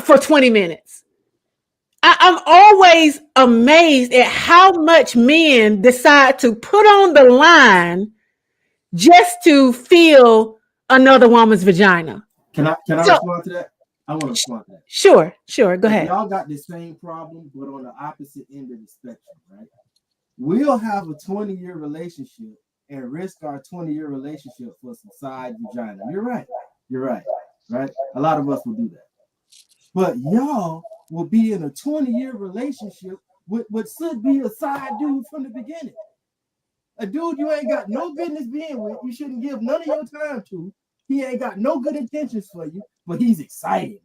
for 20 minutes. I'm always amazed at how much men decide to put on the line just to feel another woman's vagina. Can I So- respond to that? I want to respond to that. Sure, go ahead. Y'all got the same problem, but on the opposite end of the spectrum, right? We'll have a 20-year relationship and risk our 20-year relationship for some side vagina. You're right, right? A lot of us will do that. But y'all will be in a 20-year relationship with what should be a side dude from the beginning. A dude you ain't got no business being with, you shouldn't give none of your time to. He ain't got no good intentions for you, but he's exciting.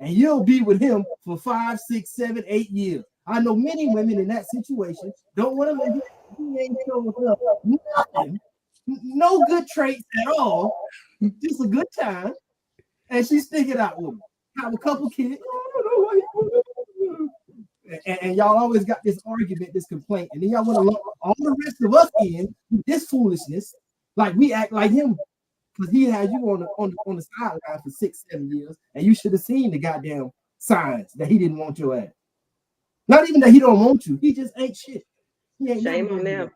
And you'll be with him for 5, 6, 7, 8 years. I know many women in that situation don't want to let him. He ain't showing up nothing, no good traits at all, just a good time. And she stick it out with him. Have a couple kids. And y'all always got this argument, this complaint, and then y'all want to lump all the rest of us in with this foolishness, like we act like him. Because he had you on the sideline for 6, 7 years, and you should have seen the goddamn signs that he didn't want your ass. Not even that he don't want you, he just ain't shit. He ain't Shame nothing on to them. do.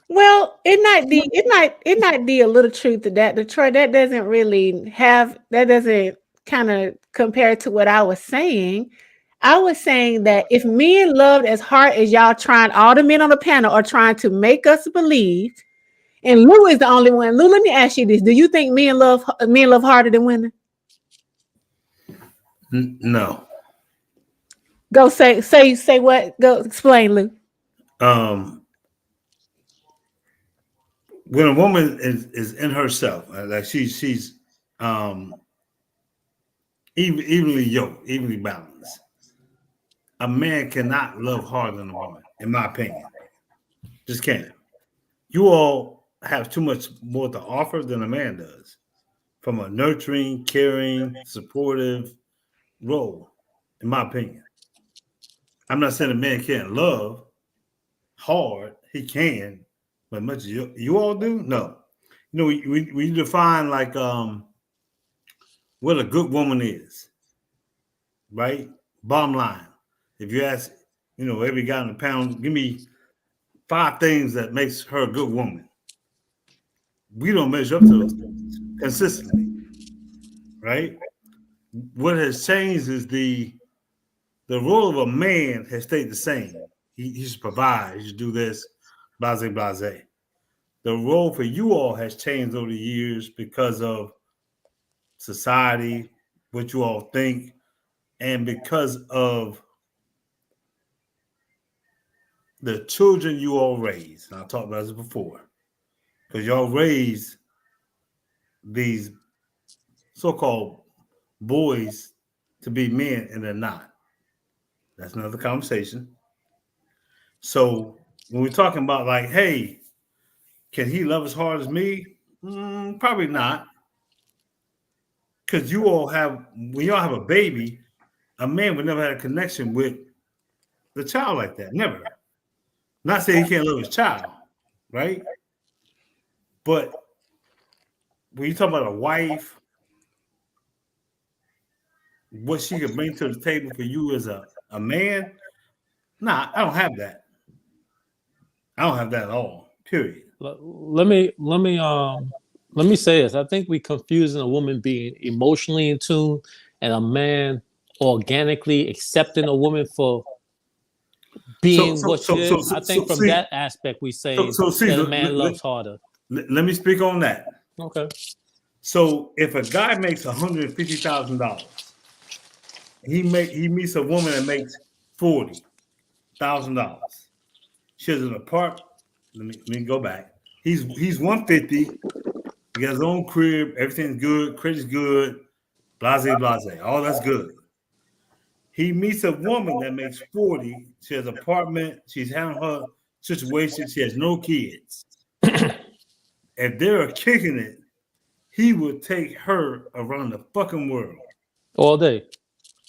Well, it might be a little truth to that. Detroit, that doesn't kind of compare to what I was saying. I was saying that if men loved as hard as y'all trying, all the men on the panel are trying to make us believe, and Lou is the only one. Lou, let me ask you this: do you think men love harder than women? No. Go say what? Go explain, Lou. When a woman is in herself, like she's evenly yoked, evenly balanced, a man cannot love harder than a woman, in my opinion. Just can't. You all have too much more to offer than a man does, from a nurturing, caring, supportive role, in my opinion. I'm not saying a man can't love hard. He can, but much as you all do, no. You know, we define like what a good woman is, right? Bottom line, if you ask, you know, every guy in the pound, give me 5 things that makes her a good woman. We don't measure up to those things consistently, right? What has changed is the role of a man has stayed the same. He should provide, he should do this, blase, blase. The role for you all has changed over the years because of society, what you all think, and because of the children you all raise. And I talked about this before. Because y'all raise these so-called boys to be men, and they're not. That's another conversation. So when we're talking about like, hey, can he love as hard as me? Probably not. Because you all have, when y'all have a baby, a man would never have a connection with the child like that. Never. Not saying he can't love his child, right? But when you talk about a wife, what she can bring to the table for you as a man, nah, I don't have that. I don't have that at all. Period. Let me say this. I think we confusing a woman being emotionally in tune and a man organically accepting a woman for being what she is. I think from that aspect we say that a man loves harder. Let me speak on that. Okay. So if a guy makes $150,000, he meets a woman that makes $40,000. She has an apartment. Let me go back. He's 150. He got his own crib. Everything's good. Credit's good. Blase, blase. All that's good. He meets a woman that makes 40. She has an apartment. She's having her situation. She has no kids. If they're kicking it, he would take her around the fucking world. All day.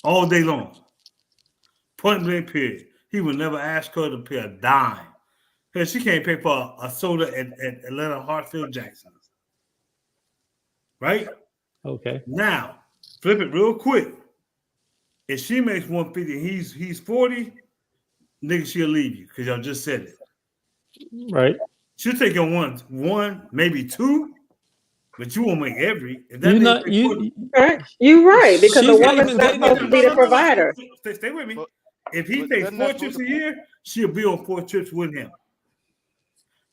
All day long. Point blank period. He would never ask her to pay a dime. Because she can't pay for a soda at Atlanta Hartsfield Jackson's. Right? Okay. Now, flip it real quick. If she makes 150 and he's 40, nigga, she'll leave you because y'all just said it. Right. She'll take your one, maybe 2, but you won't make every. If that you're right, because the woman's not supposed to be the provider. Stay with me. If he takes 4 trips a year, she'll be on 4 trips with him.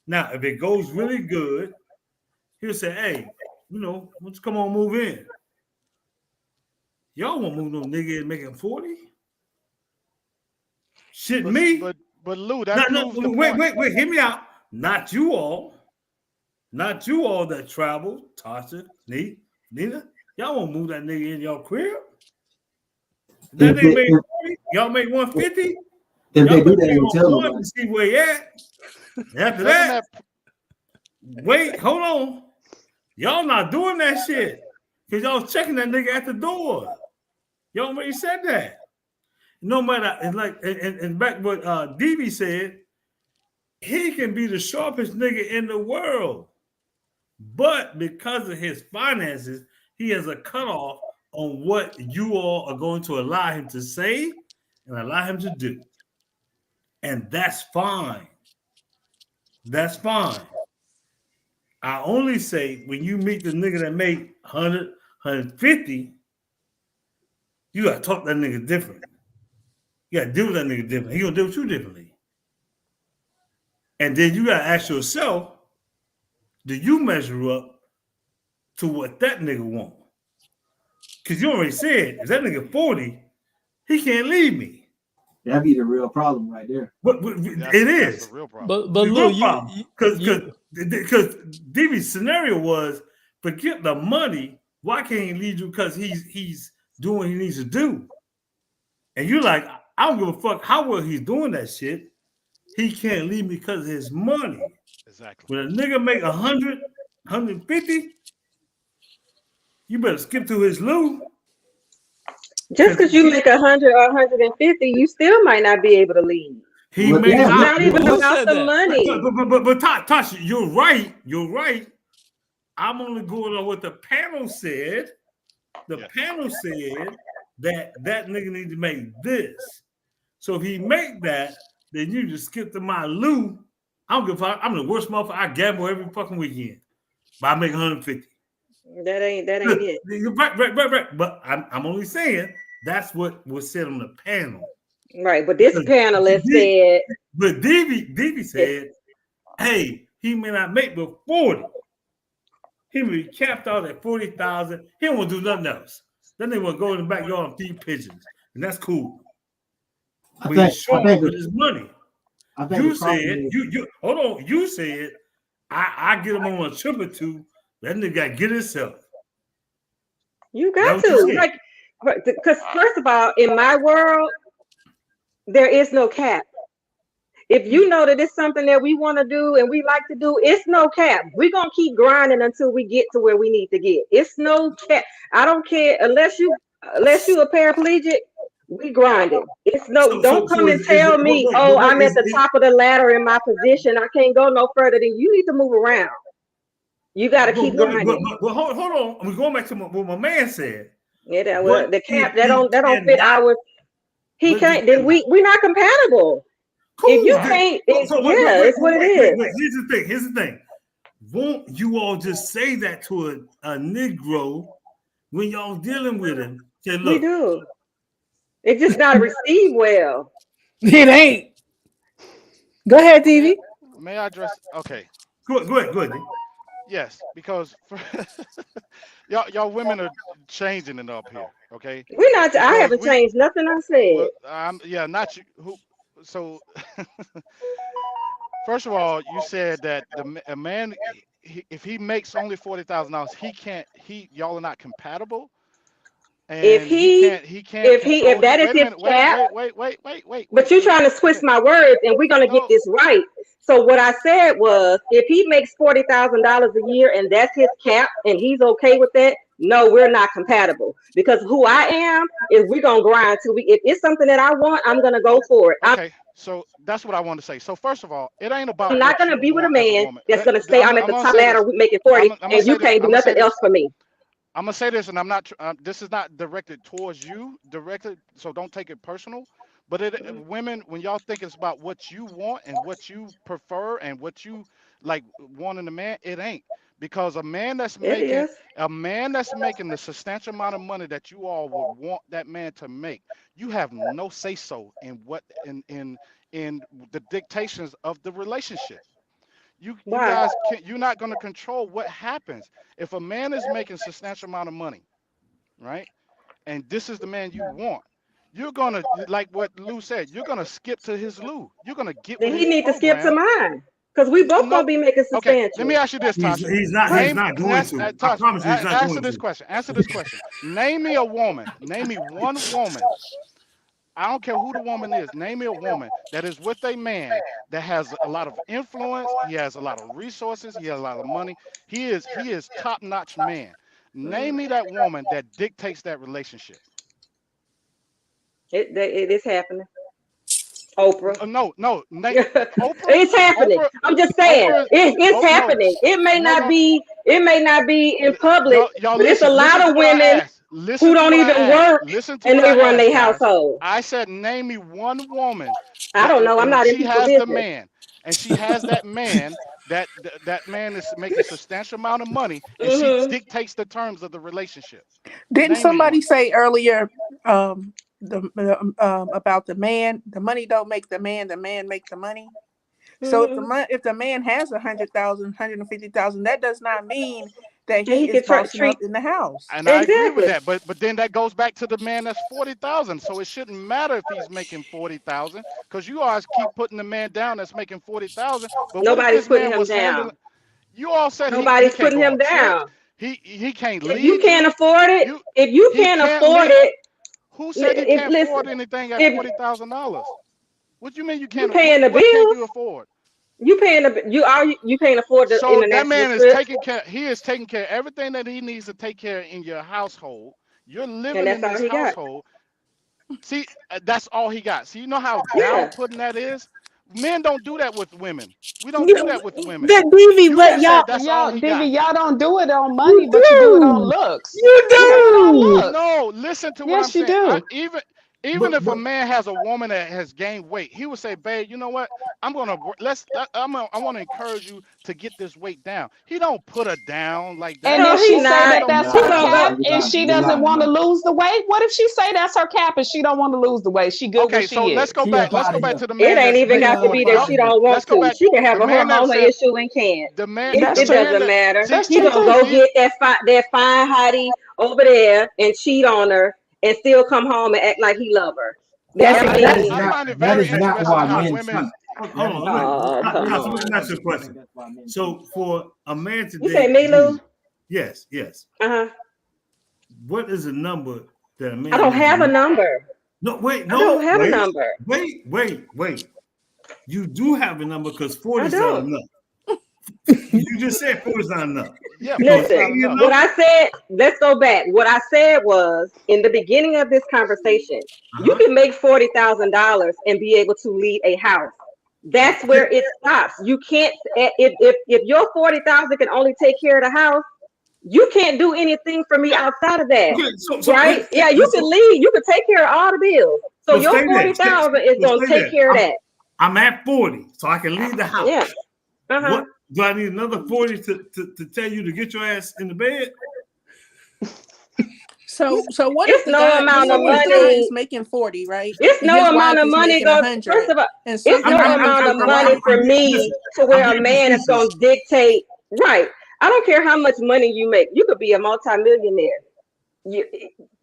Now, if it goes really good, he'll say, hey, you know, let's come on, move in. Y'all won't move no nigga in making 40? Shit, me. But Lou, that proves the point. Wait, hear me out. Not you all that travel, Tasha, Nina. Y'all won't move that nigga in your crib. That nigga make 40, y'all make 150. If they do that, you tell them. See where you at. After that, wait, hold on. Y'all not doing that shit because y'all checking that nigga at the door. Y'all already said that. No matter, and like, and back what DB said, he can be the sharpest nigga in the world, but because of his finances, he has a cutoff on what you all are going to allow him to say and allow him to do, and that's fine. That's fine. I only say when you meet the nigga that make 100, 150, you gotta talk that nigga different. You gotta deal with that nigga different. He gonna deal with you differently. And then you gotta ask yourself, do you measure up to what that nigga want? Because you already said, if that nigga 40, he can't leave me. That'd be the real problem right there. But it is. The real problem. But Lou, because DB's scenario was forget the money. Why can't he leave you? Because he's doing what he needs to do. And you're like, I don't give a fuck how well he's doing that shit. He can't leave me because of his money. Exactly. When a nigga make 100, 150, you better skip to his Lou. Just because you make 100 or 150, you still might not be able to leave. He Well, may damn, It's not. not even Who about said the that? money. But Tasha, you're right. You're right. I'm only going on what the panel said. The Yeah. panel said that nigga need to make this. So if he make that, then you just skip to my Lou. I don't give a fuck. I'm the worst motherfucker. I gamble every fucking weekend, but I make 150. That ain't it. Right. But I'm only saying that's what was said on the panel. Right, but this panelist said, But Davey said, hey, he may not make but 40. He may be capped out at 40,000. He won't do nothing else. Then they will go in the backyard and feed pigeons, and that's cool. But he's short with his money. You said you hold on. You said I get him on a trip or two. That nigga got to get himself. you got to. Like, because first of all, in my world, there is no cap. If you know that it's something that we want to do and we like to do, it's no cap. We're going to keep grinding until we get to where we need to get. It's no cap. I don't care unless you a paraplegic, we grinding. It's no, don't come and tell me, oh, I'm at the top of the ladder in my position. I can't go no further than you. Need to move around. You got to keep grinding. But hold on. We're going back to what my man said. Yeah, the cap that don't fit our. He can't. Then we're not compatible. Cool. If you can't, it's what it is. Here's the thing. Won't you all just say that to a Negro when y'all dealing with him? Say, look, we do. It's just not received well. It ain't. Go ahead, TV. May I address? Okay. Go ahead. Yes, because y'all women are changing it up here. Okay. We're not. I haven't changed nothing I said. Well, not you. Who? So, first of all, you said that a man, if he makes only $40,000, he can't. Y'all are not compatible. And if that is his cap. Wait. But you're trying to twist my words, and we're gonna get this right. So what I said was, if he makes $40,000 a year and that's his cap, and he's okay with that, no, we're not compatible. Because who I am is we're gonna grind till we. If it's something that I want, I'm gonna go for it. Okay, so that's what I want to say. So first of all, it ain't about. I'm not gonna be with a man that's gonna say I'm at the top ladder making 40, and you can't do nothing else for me. I'm gonna say this, and I'm not. This is not directed towards you, so don't take it personal. But women, when y'all think it's about what you want and what you prefer and what you like want in a man, it ain't. Because a man that's making the substantial amount of money that you all would want that man to make, you have no say so in what in the dictations of the relationship. You guys can't. You're not going to control what happens if a man is making substantial amount of money, right? And this is the man you want. You're gonna, like what Lou said, you're gonna skip to his Lou. You're gonna get. Then he needs to skip to mine, because we both gonna be making substantial. Okay, let me ask you this, Tasha. He's not going to. I promise you, he's not going to. Answer this question. Name me a woman. Name me one woman. I don't care who the woman is. Name me a woman that is with a man that has a lot of influence. He has a lot of resources. He has a lot of money. He is top-notch man. Name me that woman that dictates that relationship. It is happening. Oprah. No. Oprah. It's happening. Oprah, I'm just saying, it's happening. No. It may not be in public, but it's a lot of women who don't even work and they run their household. I said, name me one woman. I don't know. I'm not in people's business. The man, and she has that man. That man is making a substantial amount of money, and she dictates the terms of the relationship. Didn't somebody say earlier about the man? The money don't make the man make the money. So if the man has 100,000, 150,000, that does not mean that he is bossing up in the house. And I agree with that, but then that goes back to the man that's 40,000. So it shouldn't matter if he's making 40,000, because you always keep putting the man down that's making 40,000. But nobody's putting him down. You all said nobody's putting him down. He can't leave. If you can't afford it, if you can't afford it, who said he can't afford anything at $40,000? What do you mean you can't? Paying the bill? What can you afford? You paying you can't afford the so international that man trip. is taking care. He is taking care of everything that he needs to take care of in your household. You're living in this household. See, that's all he got. See, you know how down putting that is. Men don't do that with women. We don't do that with women. That DV, You but just y'all, said that's all Y'all, he Divvy, got. y'all don't do it on money, but you do it on looks. you You do it on do. looks. No, listen to what Yes, I'm you saying. do. Even if a but man has a woman that has gained weight, he would say, "Babe, you know what? I want to encourage you to get this weight down." He don't put her down like And that. No, if he she say not. that No, that's He her gonna no. cap go. and she You're doesn't lying. want to lose the weight, what if she say that's her cap and she don't want to lose the weight? She good where Okay, so she let's is. go She back. up Let's out go of back here. to the It man ain't that's even making got to be that she 40,000. don't want Let's go to. back. She can have The a man that hormonal said issue and can't. the man. It, That's it The true. man doesn't that matter. see That's He true gonna too. go see get that fine hottie over there and cheat on her and still come home and act like he love her. That's I That is mean, I not. find it That very is not interesting why how men women. cheat. hold That is on, not. oh, Men come Pastor, don't let me on. ask you a think question. that's why men So cheat. for a man You say today, me, Lou? yes, Uh-huh. what is the number that a I man don't needs to have a make? number. No, wait, I don't no, have a number. wait. You do have a number because 40 I is not don't. enough. You just said 40 is not enough. Yeah, You 40 can't is tell not Listen, me a enough. what number. I said, let's go back. What I said was in the beginning of this conversation, you Uh-huh. can make $40,000 and be able to lead a house. That's where it stops. You can't if your 40,000 can only take care of the house, you can't do anything for me outside of that. Okay, so Right? Yeah, you can lead, you can take care of all the bills. So so your stay there. 40,000 is So gonna stay take there. care of that. I'm at 40, so I can leave the house. Yeah. Uh-huh. What do I need another 40 to tell you to get your ass in the bed? So what It's if the no guy amount so of what if the guy money. is making 40, right? It's And no his amount wife of is money making going. 100, First of all, and it's something no happens amount with of the money wife. for me Listen, to where I'm a being man is going facetious. to dictate. Right. I don't care how much money you make. You could be a multimillionaire.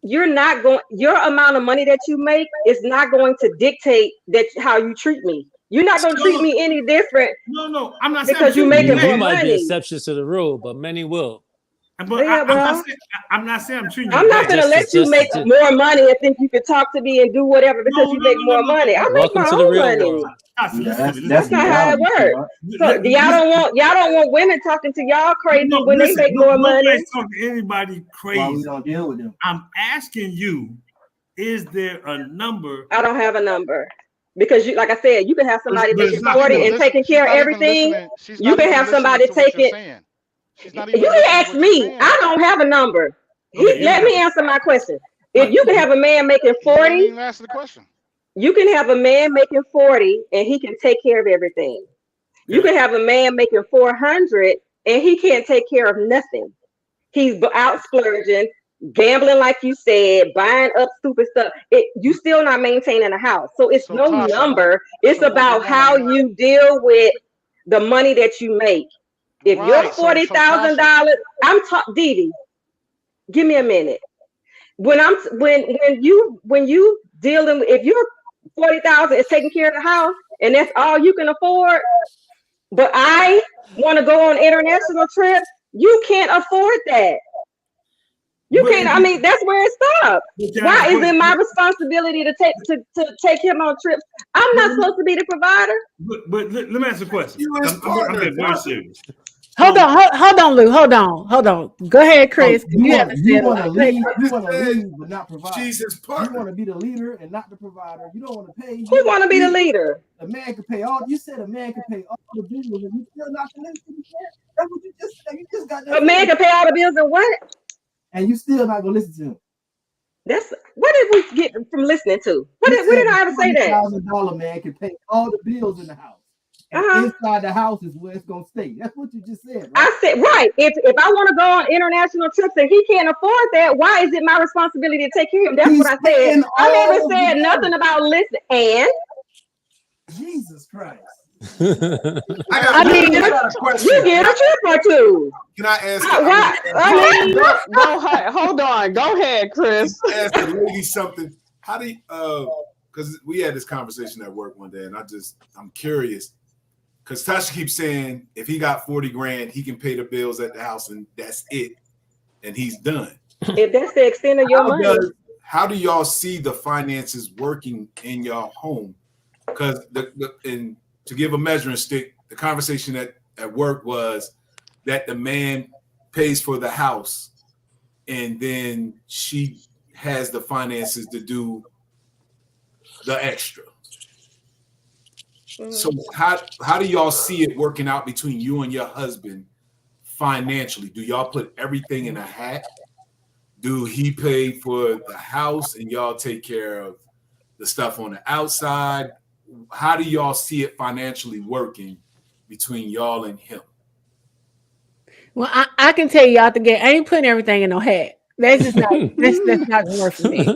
You're not going. Your amount of money that you make is not going to dictate that how you treat me. You're not going to treat No, me any different no. I'm not saying I'm because you're treating you making You more bad. might be money. exceptions to the rule, but many will. But Yeah, well, I'm not saying I'm treating you I'm not bad. gonna let you make more money and think you can talk to me and do whatever because No, you make more money. I make Welcome my to the own real money. world. Tasha, Yeah, listen to me. That's not how it works. So y'all don't want women talking to y'all crazy No, when listen, they make more money. nobody's talking to anybody Why we crazy. don't deal with them? I'm asking you, is there a number? I don't have a number because you, like I said, you can have somebody But it's making not 40 40. and taking care of everything. She's You not can even have listening somebody to what you're taking. saying. She's not You even can listening to ask what you're me. saying. I don't have a number. Okay, Let me answer my question. If right. you can have a man making He ain't 40, even answer the question. you can have a man making 40 and he can take care of everything. You Okay. can have a man making 400 and he can't take care of nothing. He's out splurging, gambling, like you said, buying up stupid stuff. You still not maintaining a house. So it's So no Tasha, number. It's so what we about want to how know, you deal with the money that you make. If you're right? So $40,000, Tasha, I'm Didi, give me a minute. When you dealing with, if you're 40,000 is taking care of the house and that's all you can afford, but I want to go on international trips, you can't afford that. You But can't. I mean, that's where it stops. can I Why ask is a it my question? responsibility to take him on trips? I'm not supposed to be the provider. But let me ask a question. You his I'm partner. being very serious. Hold So, on, Lou. Hold on. Go ahead, Chris. You You want haven't said a to lot. Go lead. ahead. You want to Said lead, but not provide. she's his You want partner. to be the leader and not the provider. You don't want to pay. Who want to be the leader? A man can pay all. You said a man can pay all the bills, and you still not gonna listen to me. That's what you just said. You just got that. A man can pay all the bills and what? And you still not gonna listen to him. That's what did we get from listening to? Where did I ever say that? $40,000 man can pay all the bills in the house. And inside the house is where it's gonna stay. That's what you just said, right? I said, right. If I want to go on international trips and he can't afford that, why is it my responsibility to take care of him? That's He's what I said. paying I all never of said the nothing about listen. And Jesus Christ. I got a question. you get a trip or two. Can I ask? Hold on. Go ahead, Chris. Ask the lady something. How do you, because we had this conversation at work one day, and I'm curious. Because Tasha keeps saying if he got 40 grand, he can pay the bills at the house, and that's it, and he's done. If that's the extent of your money. How do y'all see the finances working in your home? Because and to give a measuring stick, the conversation at work was that the man pays for the house, and then she has the finances to do the extra. So how do y'all see it working out between you and your husband financially? Do y'all put everything in a hat? Do he pay for the house and y'all take care of the stuff on the outside? How do y'all see it financially working between y'all and him? Well, I can tell you out the gate, I ain't putting everything in no hat. That's just not that's not gonna work for me.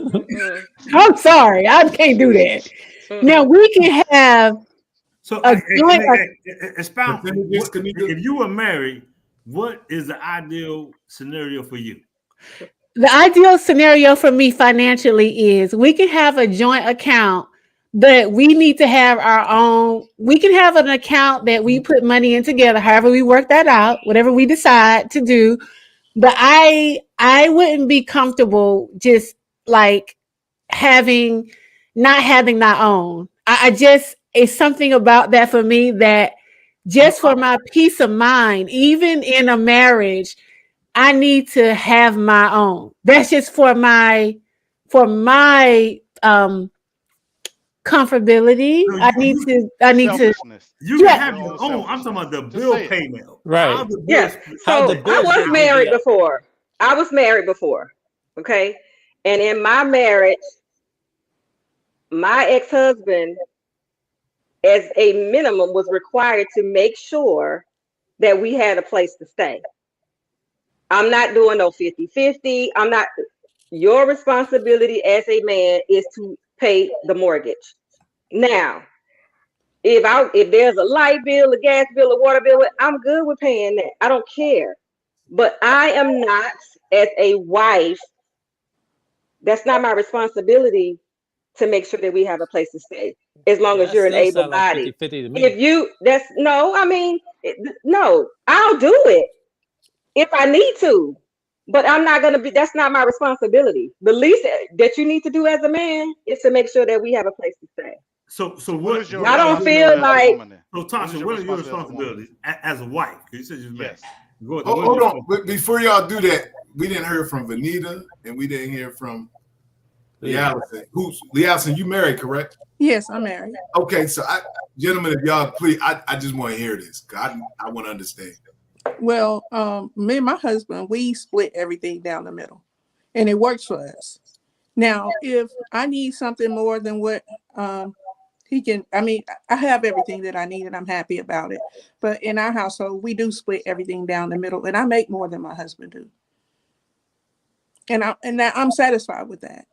I'm sorry, I can't do that. Now we can have So a joint. expound. Percentages, If you were married, what is the ideal scenario for you? The ideal scenario for me financially is we can have a joint account, but we need to have our own. We can have an account that we put money in together, however we work that out, whatever we decide to do. But I wouldn't be comfortable just like not having my own. I just, it's something about that for me that just for my peace of mind, even in a marriage, I need to have my own. That's just for my comfortability. No, I need to. You Yeah. can have your own. I'm talking about the Just bill say it. payment. Right. How the Yeah. bills- How So the I bills was get married divvied up. before. I was married before. Okay. And in my marriage, my ex-husband, as a minimum, was required to make sure that we had a place to stay. I'm not doing no 50-50. I'm not. Your responsibility as a man is to pay the mortgage. Now, if there's a light bill, a gas bill, a water bill, I'm good with paying that. I don't care. But I am not, as a wife, that's not my responsibility to make sure that we have a place to stay, as long as That you're an still sound like able-bodied. 50-50 to me. If you, that's no, I mean, no, I'll do it if I need to, but I'm not gonna be. That's not my responsibility. The least that you need to do as a man is to make sure that we have a place to stay. So What what? is your I don't responsibility feel as a like. woman then? So What is Tasha, your what are your responsibility responsibilities as a wife? You said you're married. Yes. Go ahead. Hold on, but before y'all do that, we didn't hear from Vanita and we didn't hear from Lee Allison. Lee Allison? You married, correct? Yes, I'm married. Okay, so gentlemen, if y'all please, I just want to hear this. 'Cause I want to understand. Well, me and my husband, we split everything down the middle, and it works for us. Now, if I need something more than what he can, I mean, I have everything that I need, and I'm happy about it. But in our household, we do split everything down the middle, and I make more than my husband do, and I'm satisfied with that.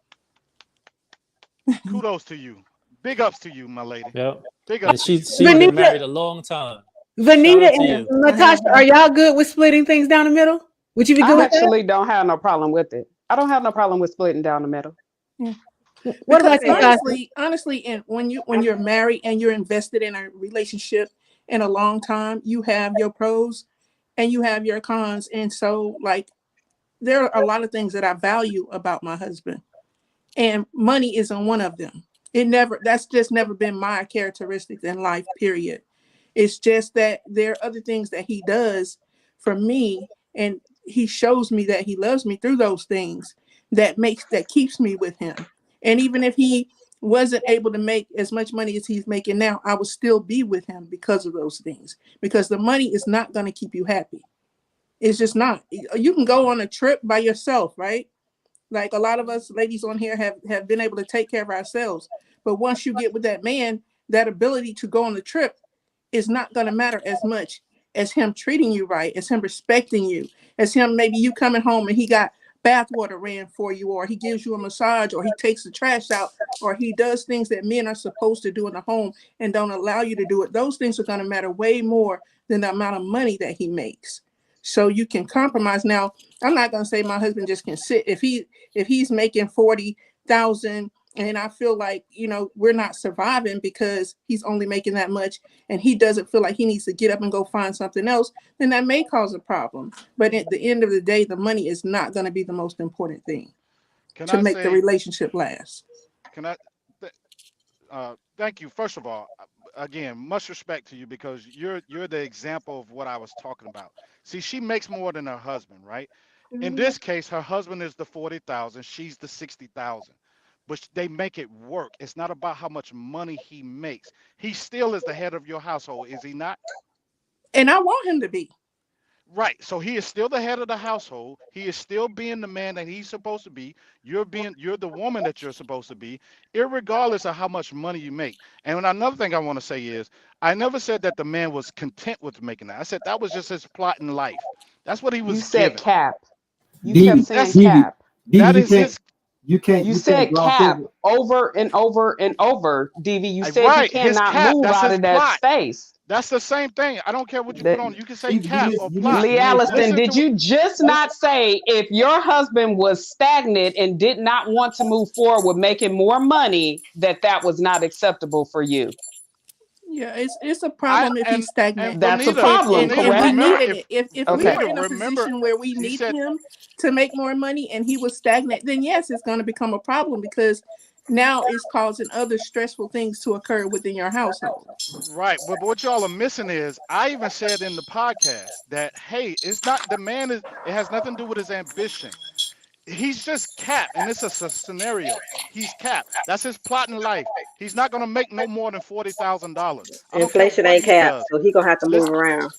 Kudos to you. Big ups to you, my lady. Yep. Big And ups to you. she's been Vanita, married a long time. Vanita Shout out to and you. Natasha, are y'all good with splitting things down the middle? Would you be good I with that? actually don't have no problem with it. I don't have no problem with splitting down the middle. Yeah. What Because about you, Tasha? honestly, and when you're married and you're invested in a relationship in a long time, you have your pros and you have your cons. And so, like, there are a lot of things that I value about my husband, and money isn't one of them. That's just never been my characteristics in life, period. It's just that there are other things that he does for me, and he shows me that he loves me through those things that keeps me with him. And even if he wasn't able to make as much money as he's making now, I would still be with him because of those things. Because the money is not going to keep you happy. It's just not. You can go on a trip by yourself, right? Like a lot of us ladies on here have been able to take care of ourselves. But once you get with that man, that ability to go on the trip is not going to matter as much as him treating you right, as him respecting you, as him maybe you coming home and he got bath water ran for you, or he gives you a massage, or he takes the trash out, or he does things that men are supposed to do in the home and don't allow you to do it. Those things are going to matter way more than the amount of money that he makes. So you can compromise. Now, I'm not going to say my husband just can sit if he's making 40,000 and I feel like, we're not surviving because he's only making that much and he doesn't feel like he needs to get up and go find something else, then that may cause a problem. But at the end of the day, the money is not going to be the most important thing to make the relationship last. Can I? Thank you. First of all, again, much respect to you because you're the example of what I was talking about. See, she makes more than her husband, right? In this case, her husband is the 40,000, she's the 60,000. but they make it work. It's not about how much money he makes. He still is the head of your household, is he not? And I want him to be. Right. So he is still the head of the household. He is still being the man that he's supposed to be. You're the woman that you're supposed to be, irregardless of how much money you make. And another thing I want to say is, I never said that the man was content with making that. I said that was just his plot in life. That's what he was You said given. cap. You Dee, kept saying Dee, cap. Dee, That you is can't, his you can't, You you said can't gloss cap over. over and over and over, DV. You said he right. His cannot cap. move That's out his of that plot. space. That's the same thing. I don't care what you That put on. You can say You cap miss, or you plot. miss Lee the main Alliston, Listen point. did to you just not say if your husband was stagnant and did not want to move forward with making more money, that was not acceptable for you? Yeah, it's a problem if he's And stagnant. That's a Bonita, problem, And we correct? remember needed it. If we Okay. were in a remember position where we he need said him to make more money and he was stagnant, then yes, it's going to become a problem because now it's causing other stressful things to occur within your household. right, but what y'all are missing is I even said in the podcast that hey, it's not the man is it has nothing to do with his ambition. He's just capped, and it's a scenario. He's capped. That's his plot in life. He's not gonna make no more than $40,000. I don't care Inflation what ain't he capped, does. so he gonna have to move Listen, around.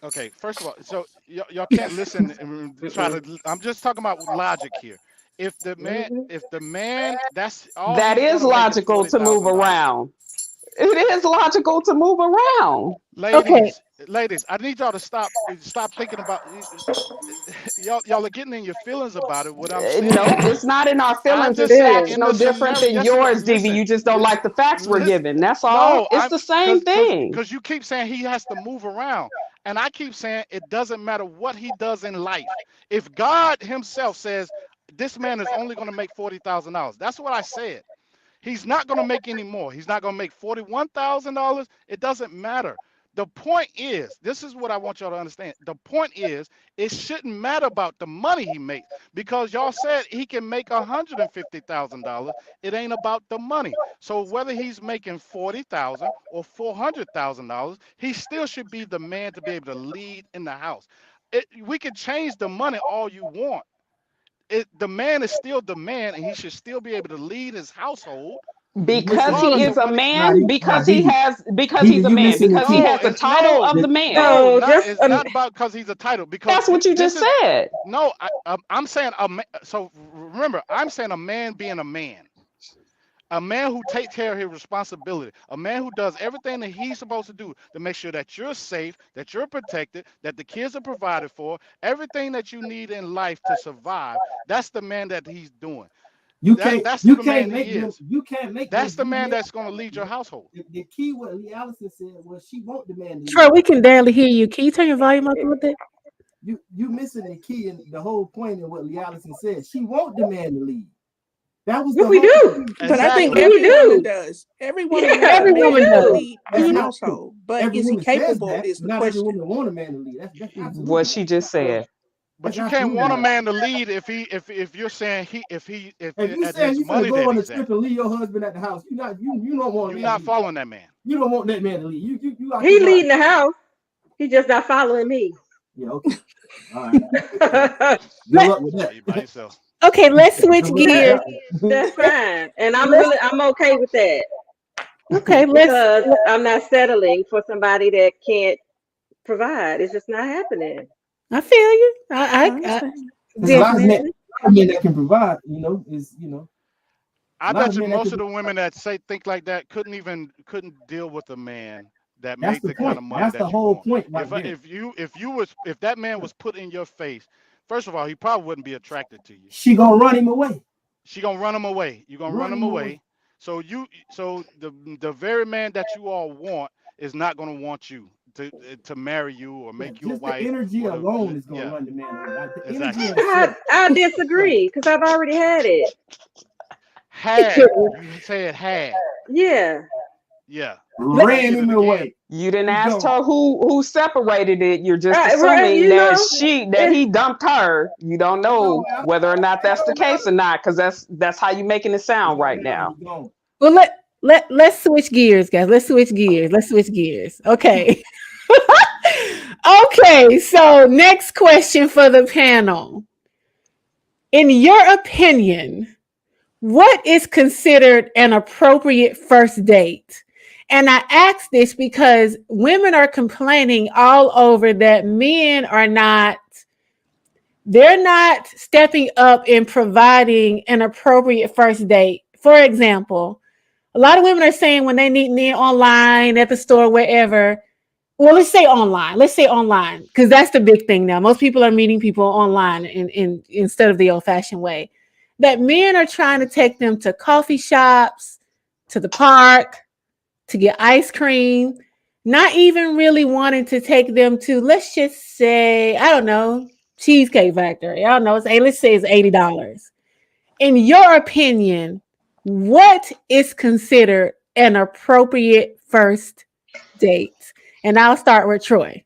okay. First of all, so y'all can't listen and try Mm-mm. to. I'm just talking about logic here. Mhm. If the man, that's all That he's is gonna make is logical to move $40,000. around. It is logical to move around. Okay. Ladies, I need y'all to stop thinking about y'all are getting in your feelings about it. What I'm saying Nope, is, it's not in our I'm feelings. just It's saying facts in no the different scenario. than Yes, it is. yours, DV. You just don't like the facts we're Listen. given. That's all. No, It's the same thing. because you keep saying he has to move around, and I keep saying it doesn't matter what he does in life. If God Himself says this man is only going to make $40,000, that's what I said. He's not going to make any more. He's not going to make $41,000. It doesn't matter. The point is, this is what I want y'all to understand. The point is, it shouldn't matter about the money he makes because y'all said he can make $150,000. It ain't about the money. So whether he's making $40,000 or $400,000, he still should be the man to be able to lead in the house. We can change the money all you want. The man is still the man, and he should still be able to lead his household, You missing Because the he regardless key. is of a what he. Nah, man, because he Didi, has, because he's Didi, a you man, missing the because he key. No, has the it's title of no, the man. no, No, not. just It's not about because he's a title. Because That's what you this just is said. no. I'm saying a man. So remember, I'm saying a man being a man. A man who takes care of his responsibility, a man who does everything that he's supposed to do to make sure that you're safe, that you're protected, that the kids are provided for, everything that you need in life to survive. That's the man that he's doing. That's who You the can't man he make them, is. you can't make them That's the man deviate. that's going to lead your household. The key what Lee Allison said was she won't demand the Troy, lead. we can barely hear you. Can you turn your volume up a little bit? You missing the key and the whole point in what Lee Allison said. She won't demand the lead. That was Yeah, the we whole do. thing. But I think Exactly. Yeah, we every woman do. does. Every woman Yeah, wants a Every we man woman to does. do. lead That's their not true. household. But Every is he woman says capable that, is but the not every question. woman want a man to lead. That's absolutely What she just said. But that's you can't absolutely want a right. man to lead if you're saying if If you at saying his you finna money go that on a he's at, trip and leave your husband at the house, you don't want a you're man to not lead. following that man. You don't want that man to lead. You out He your leading mind. the house. He just not following me. Yeah, okay. All right. Good Let, luck with Yeah, that. you by yourself. okay, let's Good switch luck with gears. that one. That's fine. And Let's I'm okay with that okay, because I'm not settling for somebody that can't provide. It's just not happening. I feel you. I I understand. There's a lot of men, definitely. that can provide, I a lot bet of you men that most can of the provide. women that think like that couldn't deal with a man that That's make the the kind point. of money That's the that you whole want. point right there. If that man was put in your face, first of all, he probably wouldn't be attracted to you. She gonna run him away. She gonna run him away. You're gonna run him away. So the very man that you all want is not gonna want you to marry you or make you a Just the wife. energy Or alone is gonna yeah, run the man away. Like the exactly. energy of I disagree because I've already had it. Had you said had Yeah. yeah. ran Get him it away. again. You didn't He's ask gone. her who separated it. You're just Right, assuming you know, that he dumped her. You don't know No, whether or not it that's the don't case or matter. not, because that's how you making it It sound don't right matter. now. He's gone. Well, let's switch gears, guys. Let's switch gears. Okay. Okay, so next question for the panel. In your opinion, what is considered an appropriate first date? And I ask this because women are complaining all over that men are not, they're not stepping up and providing an appropriate first date. For example, a lot of women are saying when they meet men online, at the store, wherever, well, let's say online, because that's the big thing now. Most people are meeting people online instead of the old-fashioned way. That men are trying to take them to coffee shops, to the park, to get ice cream, not even really wanting to take them to, let's just say, I don't know, Cheesecake Factory. I don't know. Let's say it's $80. In your opinion, what is considered an appropriate first date? And I'll start with Troy.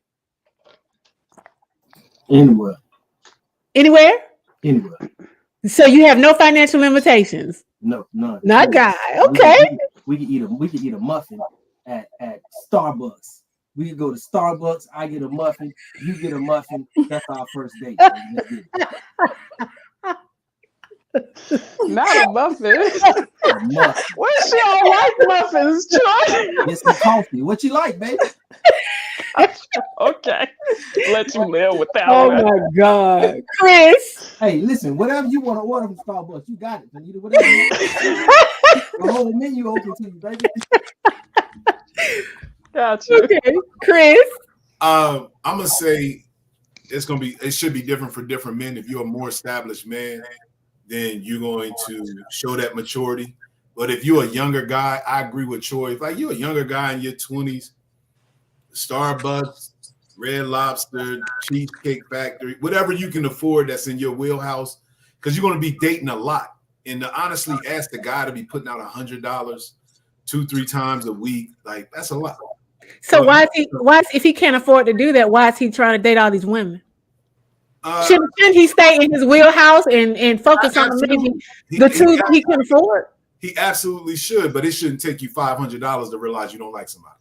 Anywhere. Anywhere? Anywhere. So you have no financial limitations? No, none. Not guy. Okay. We could eat a muffin at Starbucks. We could go to Starbucks. I get a muffin. You get a muffin. That's our first date. Not a muffin. A muffin. What she don't like muffins, Troy? Get some coffee. What you like, baby? Okay. Let you live with that Oh one. my God. Chris. Hey, listen, whatever you want to order from Starbucks, you got it. Anita. Whatever you want. The whole menu open to you, baby. Gotcha. Okay. Chris. I'm gonna say it should be different for different men. If you're a more established man, then you're going to show that maturity. But if you're a younger guy, I agree with Troy. If like you're a younger guy in your 20s, Starbucks, Red Lobster, Cheesecake Factory, whatever you can afford that's in your wheelhouse, because you're going to be dating a lot. And to honestly ask the guy to be putting out $100 2-3 times a week, like that's a lot. So if he can't afford to do that, why is he trying to date all these women? Shouldn't he stay in his wheelhouse and focus on maybe the two he can afford? He absolutely should, but it shouldn't take you $500 to realize you don't like somebody.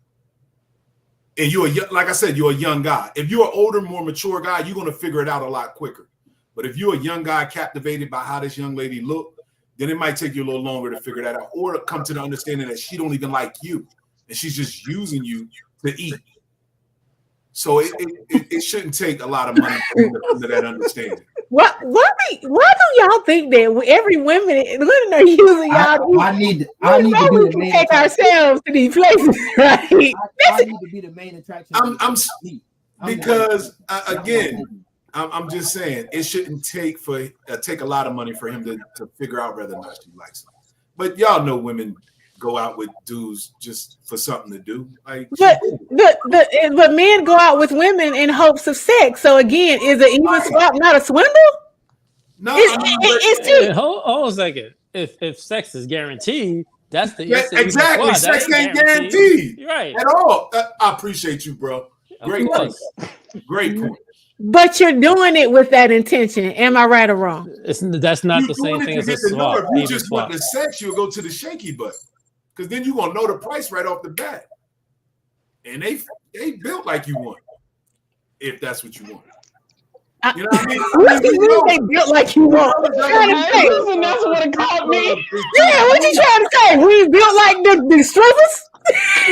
And like I said, you're a young guy. If you're an older, more mature guy, you're going to figure it out a lot quicker. But if you're a young guy captivated by how this young lady looked, then it might take you a little longer to figure that out, or to come to the understanding that she don't even like you, and she's just using you to eat. So it shouldn't take a lot of money to come to that understanding. Why do y'all think that every women are using y'all? I need to be the main take ourselves to these places, right? I need to be the main attraction. I'm just saying it shouldn't take a lot of money for him to figure out whether or not she likes him. But y'all know women go out with dudes just for something to do. Like, but men go out with women in hopes of sex. So again, is an even swap not a swindle? No, hold on a second. If sex is guaranteed, that's the exactly. Sex ain't guaranteed, right? At all. I appreciate you, bro. Great point. Great point. But you're doing it with that intention. Am I right or wrong? That's not the same thing as a swap. If you just want the sex, you'll go to the shaky butt, because then you're gonna know the price right off the bat. And they built like you want, if that's what you want. You know what I mean? They built like you want. That's what it called me. Yeah, what you trying to say? We built like the strippers?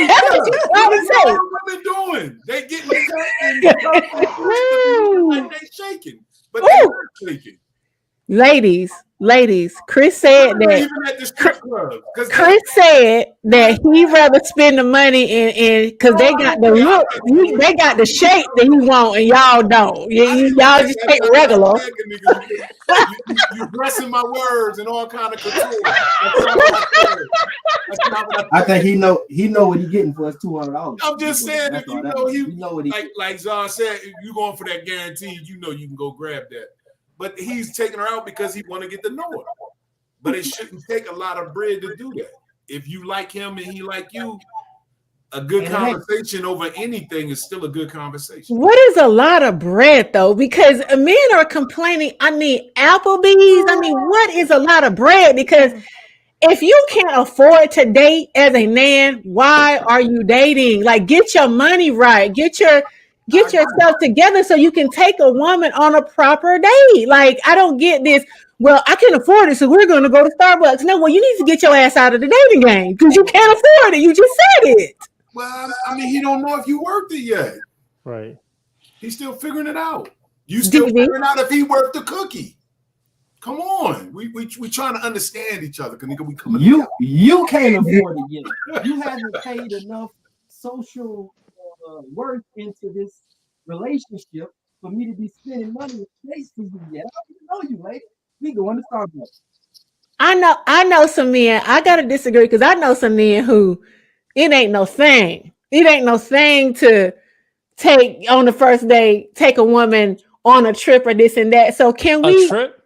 That's what you trying to say. What are women doing? They get like they shaking, but they're not shaking. Ladies, Chris said that. Even at the strip club, Chris said that he'd rather spend the money in because they got the look, they got the shape that he want, and y'all don't. Y'all just take regular. You dressing my words and all kind of couture. I think he know what he getting for his $200. I'm just saying, if you know what like Zahn said, if you going for that guarantee, you know you can go grab that. But he's taking her out because he want to get to know her. But it shouldn't take a lot of bread to do that. If you like him and he like you, a good conversation over anything is still a good conversation. What is a lot of bread though? Because men are complaining, I need Applebee's. I mean, what is a lot of bread? Because if you can't afford to date as a man, why are you dating? Like, get your money right. Get yourself together so you can take a woman on a proper date. Like, I don't get this. well, I can't afford it, so we're going to go to Starbucks. No, well, you need to get your ass out of the dating game because you can't afford it. You just said it. Well, I mean, he don't know if you worked it yet. Right. He's still figuring it out. You still DV? figuring out if he worked the cookie. Come on, we trying to understand each other because we coming. You can't afford it yet. You haven't paid enough social worth into this relationship for me to be spending money in place for you yet. I don't even know you, lady. We going to Starbucks. I know some men. I gotta disagree because I know some men who it ain't no thing. It ain't no thing to take on the first day, take a woman on a trip or this and that. So can we? A trip?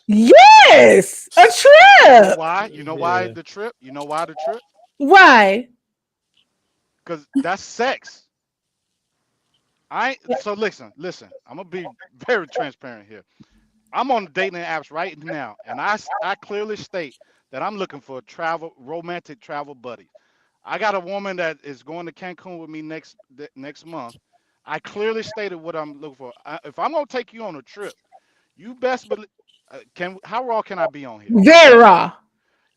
Yes, a You know trip. why? You know why Yeah. the trip? You know why the trip? Why? Because that's sex. So listen. I'm gonna be very transparent here. I'm on dating apps right now, and I clearly state that I'm looking for a romantic travel buddy. I got a woman that is going to Cancun with me next month. I clearly stated what I'm looking for. If I'm gonna take you on a trip, you best believe. How raw can I be on here? Very raw.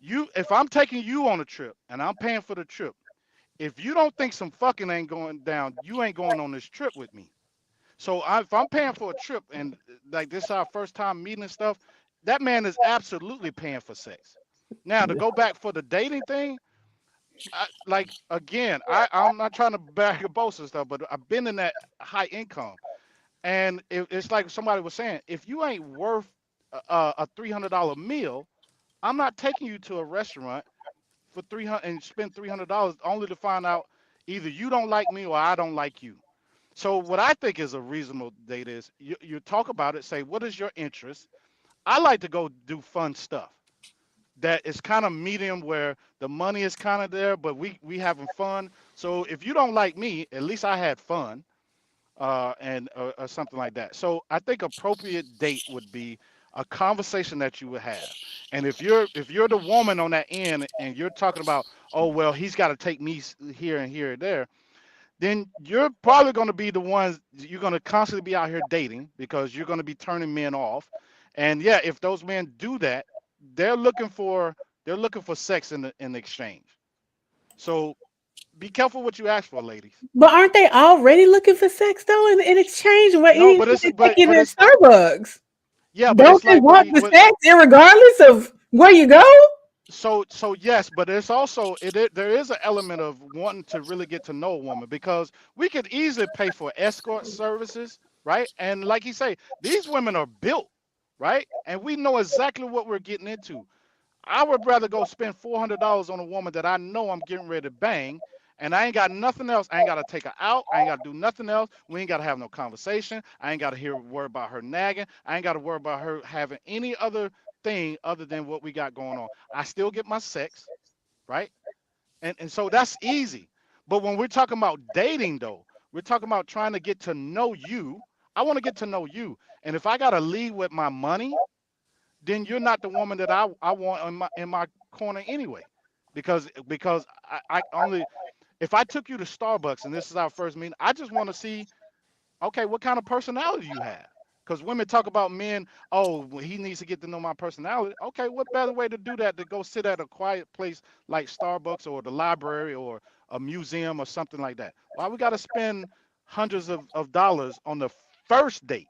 If I'm taking you on a trip and I'm paying for the trip, if you don't think some fucking ain't going down, you ain't going on this trip with me. So if I'm paying for a trip and like this is our first time meeting and stuff, that man is absolutely paying for sex. Now to go back for the dating thing, I'm not trying to brag or boast and stuff, but I've been in that high income, and it's like somebody was saying, if you ain't worth a $300 meal, I'm not taking you to a restaurant for $300 and spend $300 only to find out either you don't like me or I don't like you. So what I think is a reasonable date is you talk about it, say, what is your interest? I like to go do fun stuff that is kind of medium where the money is kind of there, but we having fun. So if you don't like me, at least I had fun and or something like that. So I think appropriate date would be a conversation that you would have. And if you're the woman on that end and you're talking about, oh, well, he's got to take me here and here and there, then you're probably going to be the ones you're going to constantly be out here dating because you're going to be turning men off. And yeah, if those men do that, they're looking for sex in the exchange. So be careful what you ask for, ladies. But aren't they already looking for sex though in exchange? What No, but it's taking in Starbucks? Yeah, but Don't it's they like want the sex regardless of where you go? So yes, but it's also there is an element of wanting to really get to know a woman because we could easily pay for escort services, right? And like you say, these women are built, right? And we know exactly what we're getting into. I would rather go spend $400 on a woman that I know I'm getting ready to bang, and I ain't got nothing else. I ain't got to take her out. I ain't got to do nothing else. We ain't got to have no conversation. I ain't got to worry about her nagging. I ain't got to worry about her having any other thing other than what we got going on. I still get my sex, right? And so that's easy. But when we're talking about dating, though, we're talking about trying to get to know you. I want to get to know you. And if I got to lead with my money, then you're not the woman that I want in my corner anyway. Because I only, if I took you to Starbucks and this is our first meeting, I just want to see, okay, what kind of personality you have. Because women talk about men, oh, well, he needs to get to know my personality. Okay, what better way to do that to go sit at a quiet place like Starbucks or the library or a museum or something like that? Why we got to spend hundreds of dollars on the first date?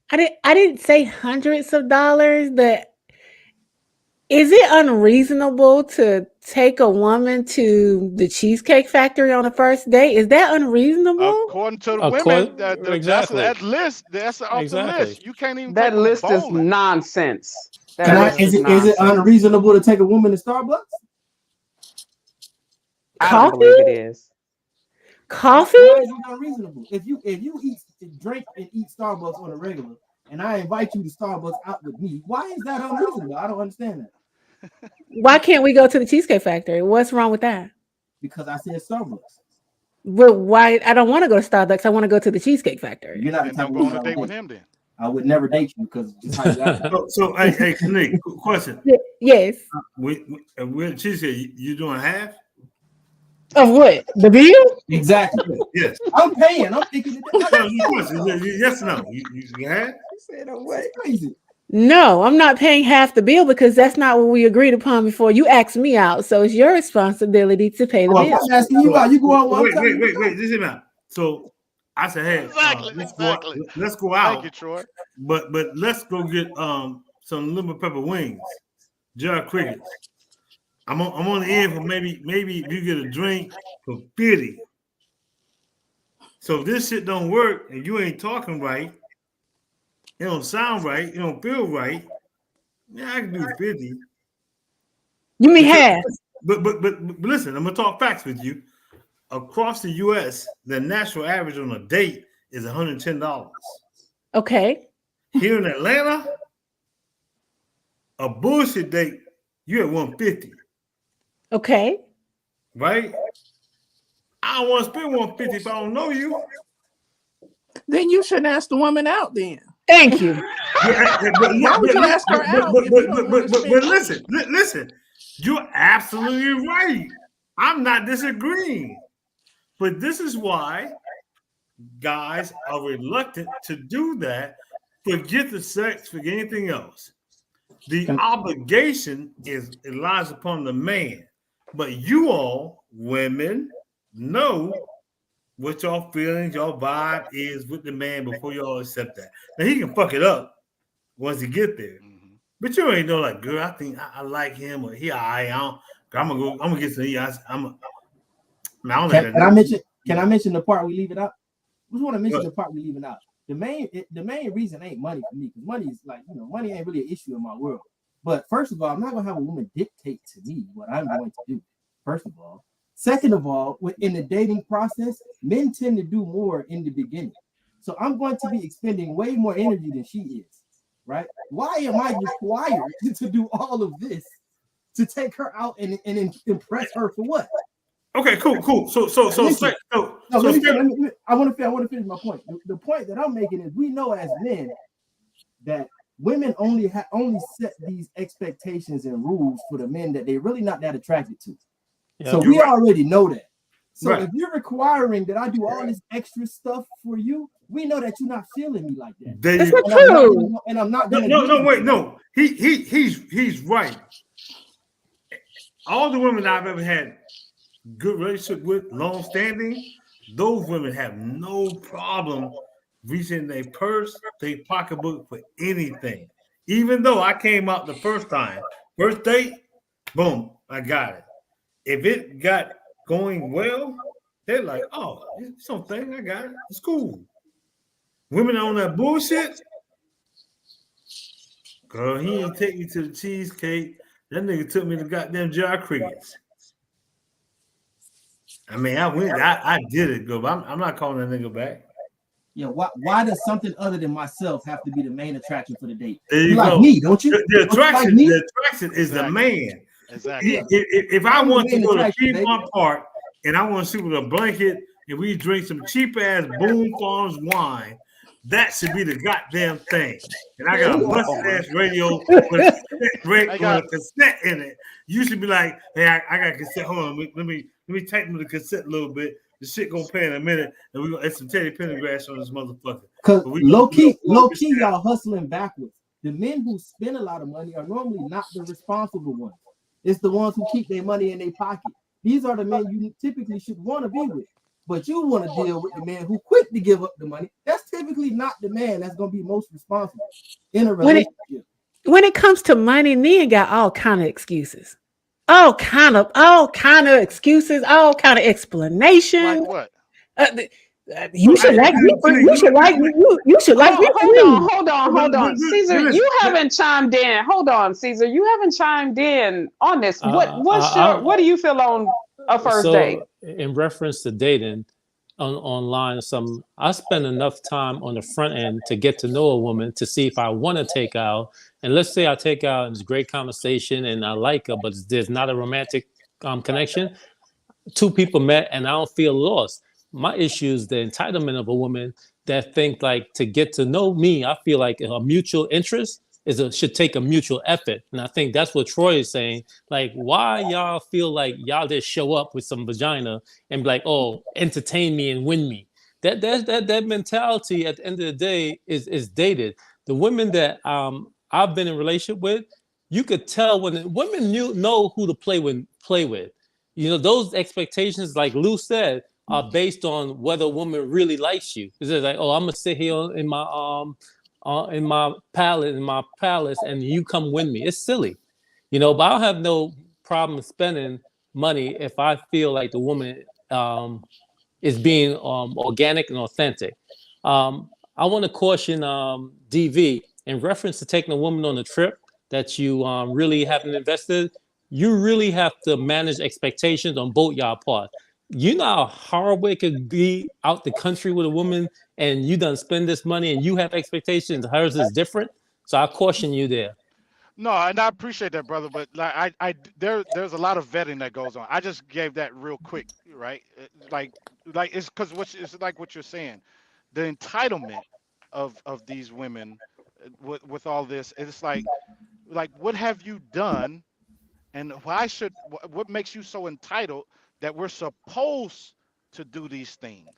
I didn't say hundreds of dollars. But is it unreasonable to take a woman to the Cheesecake Factory on a first date? Is that unreasonable? According to the women, exactly. that list, that's off Exactly. the list. You can't even That take them list is bowling. nonsense. Is it unreasonable to take a woman to Starbucks? I don't believe it is. Coffee? Why is it unreasonable? If you drink and eat Starbucks on a regular, and I invite you to Starbucks out with me, why is that unreasonable? I don't understand that. Why can't we go to the Cheesecake Factory? What's wrong with that? Because I said Starbucks. But why? I don't want to go to Starbucks. I want to go to the Cheesecake Factory. You're not the type of woman on a date with him then. I would never date you because just how you act. So hey, Nick, question. Yes. With Cheesecake, you doing half? Of what? The bill? Exactly. Yes. I'm paying. I'm thinking Yes or no? You had? He said, "Oh wait." crazy. No, I'm not paying half the bill because that's not what we agreed upon before you asked me out. So it's your responsibility to pay the Oh, if bill. I'm asking you out, you go out. Wait. This is out. So I said, hey, Exactly. let's go Thank out. you, Troy. But let's go get some lemon pepper wings, jar crickets. I'm on the end for maybe if you get a drink for 50. So if this shit don't work and you ain't talking right, it don't sound right, it don't feel right. Yeah, I can do 50. You mean half? But listen, I'm gonna talk facts with you. Across the U.S., the national average on a date is $110. Okay. Here in Atlanta, a bullshit date, you at 150. Okay. Right? I don't want to spend 150 if I don't know you. Then you shouldn't ask the woman out then. Thank you. Why would you ask her out if you don't want to spend money? Listen, you're absolutely right. I'm not disagreeing. But this is why guys are reluctant to do that. Forget the sex, forget anything else. The obligation it lies upon the man. But you all, women, know what y'all feelings, y'all vibe is with the man before y'all accept that. Now he can fuck it up once he get there. Mm-hmm. But you ain't know, like, girl, I think I like him, or I'm gonna get some. Can I mention the part we leaving out? We want to mention the part we leaving out. The main reason ain't money for me, because money is like, money ain't really an issue in my world. But first of all, I'm not gonna have a woman dictate to me what I'm going to do. First of all. Second of all, in the dating process, men tend to do more in the beginning. So I'm going to be expending way more energy than she is, right? Why am I required to do all of this to take her out and impress her for what? Okay, cool. I want to finish my point. The point that I'm making is, we know as men that women only set these expectations and rules for the men that they're really not that attracted to. Yeah, so we already know that. So if you're requiring that I do all this extra stuff for you, we know that you're not feeling me like that. That's not true. And I'm not gonna No. He's right. All the women I've ever had good relationship with, long standing, those women have no problem reaching their purse, their pocketbook for anything. Even though I came out the first date, boom, I got it. If it got going well, they're like, oh, it's something, I got it. It's cool. Women on that bullshit, girl, he ain't take me to the cheesecake. That nigga took me to goddamn jar crickets. I mean, I did it, girl, but I'm not calling that nigga back. Yeah, why does something other than myself have to be the main attraction for the date? There you You go. like me, don't you? The attraction is the man. Exactly. If I want to go to Piedmont Park and I want to sit with a blanket and we drink some cheap ass Boone Farms wine, that should be the goddamn thing. And I got a busted ass radio with a cassette in it. You should be like, hey, I got a cassette. Hold on, let me tighten the cassette a little bit. The shit gonna play in a minute, and we're gonna add some Teddy Pendergrass on this motherfucker. Because low key, y'all hustling backwards. The men who spend a lot of money are normally not the responsible ones. It's the ones who keep their money in their pocket. These are the men you typically should want to be with. But you want to deal with the man who quick to give up the money. That's typically not the man that's going to be most responsible in a relationship. When it comes to money, men got all kind of excuses. All kind of excuses, all kind of explanations. Like what? You should like me. You should like me. You should like me. Hold on. Caesar, you haven't chimed in. Hold on, Caesar. You haven't chimed in on this. What do you feel on a first date? In reference to dating online, I spend enough time on the front end to get to know a woman to see if I want to take out. And let's say I take out and it's great conversation and I like her, but there's not a romantic connection. Two people met and I don't feel lost. My issue is the entitlement of a woman that think like to get to know me, I feel like a mutual interest should take a mutual effort. And I think that's what Troy is saying. Like, why y'all feel like y'all just show up with some vagina and be like, oh, entertain me and win me? That mentality at the end of the day is dated. The women that I've been in a relationship with, you could tell when women know who to play with. You know, those expectations, like Lou said, are based on whether a woman really likes you. It's like, oh, I'm gonna sit here in my palace, and you come win me. It's silly, you know. But I don't have no problem spending money if I feel like the woman is being organic and authentic. I want to caution DV in reference to taking a woman on a trip that you really haven't invested. You really have to manage expectations on both y'all part. You know how horrible it could be out the country with a woman and you done spend this money and you have expectations, hers is different. So I caution you there. No, and I appreciate that, brother. But like there's a lot of vetting that goes on. I just gave that real quick, right? Like it's because it's like what you're saying, the entitlement of these women with all this. It's like what have you done, and what makes you so entitled that we're supposed to do these things,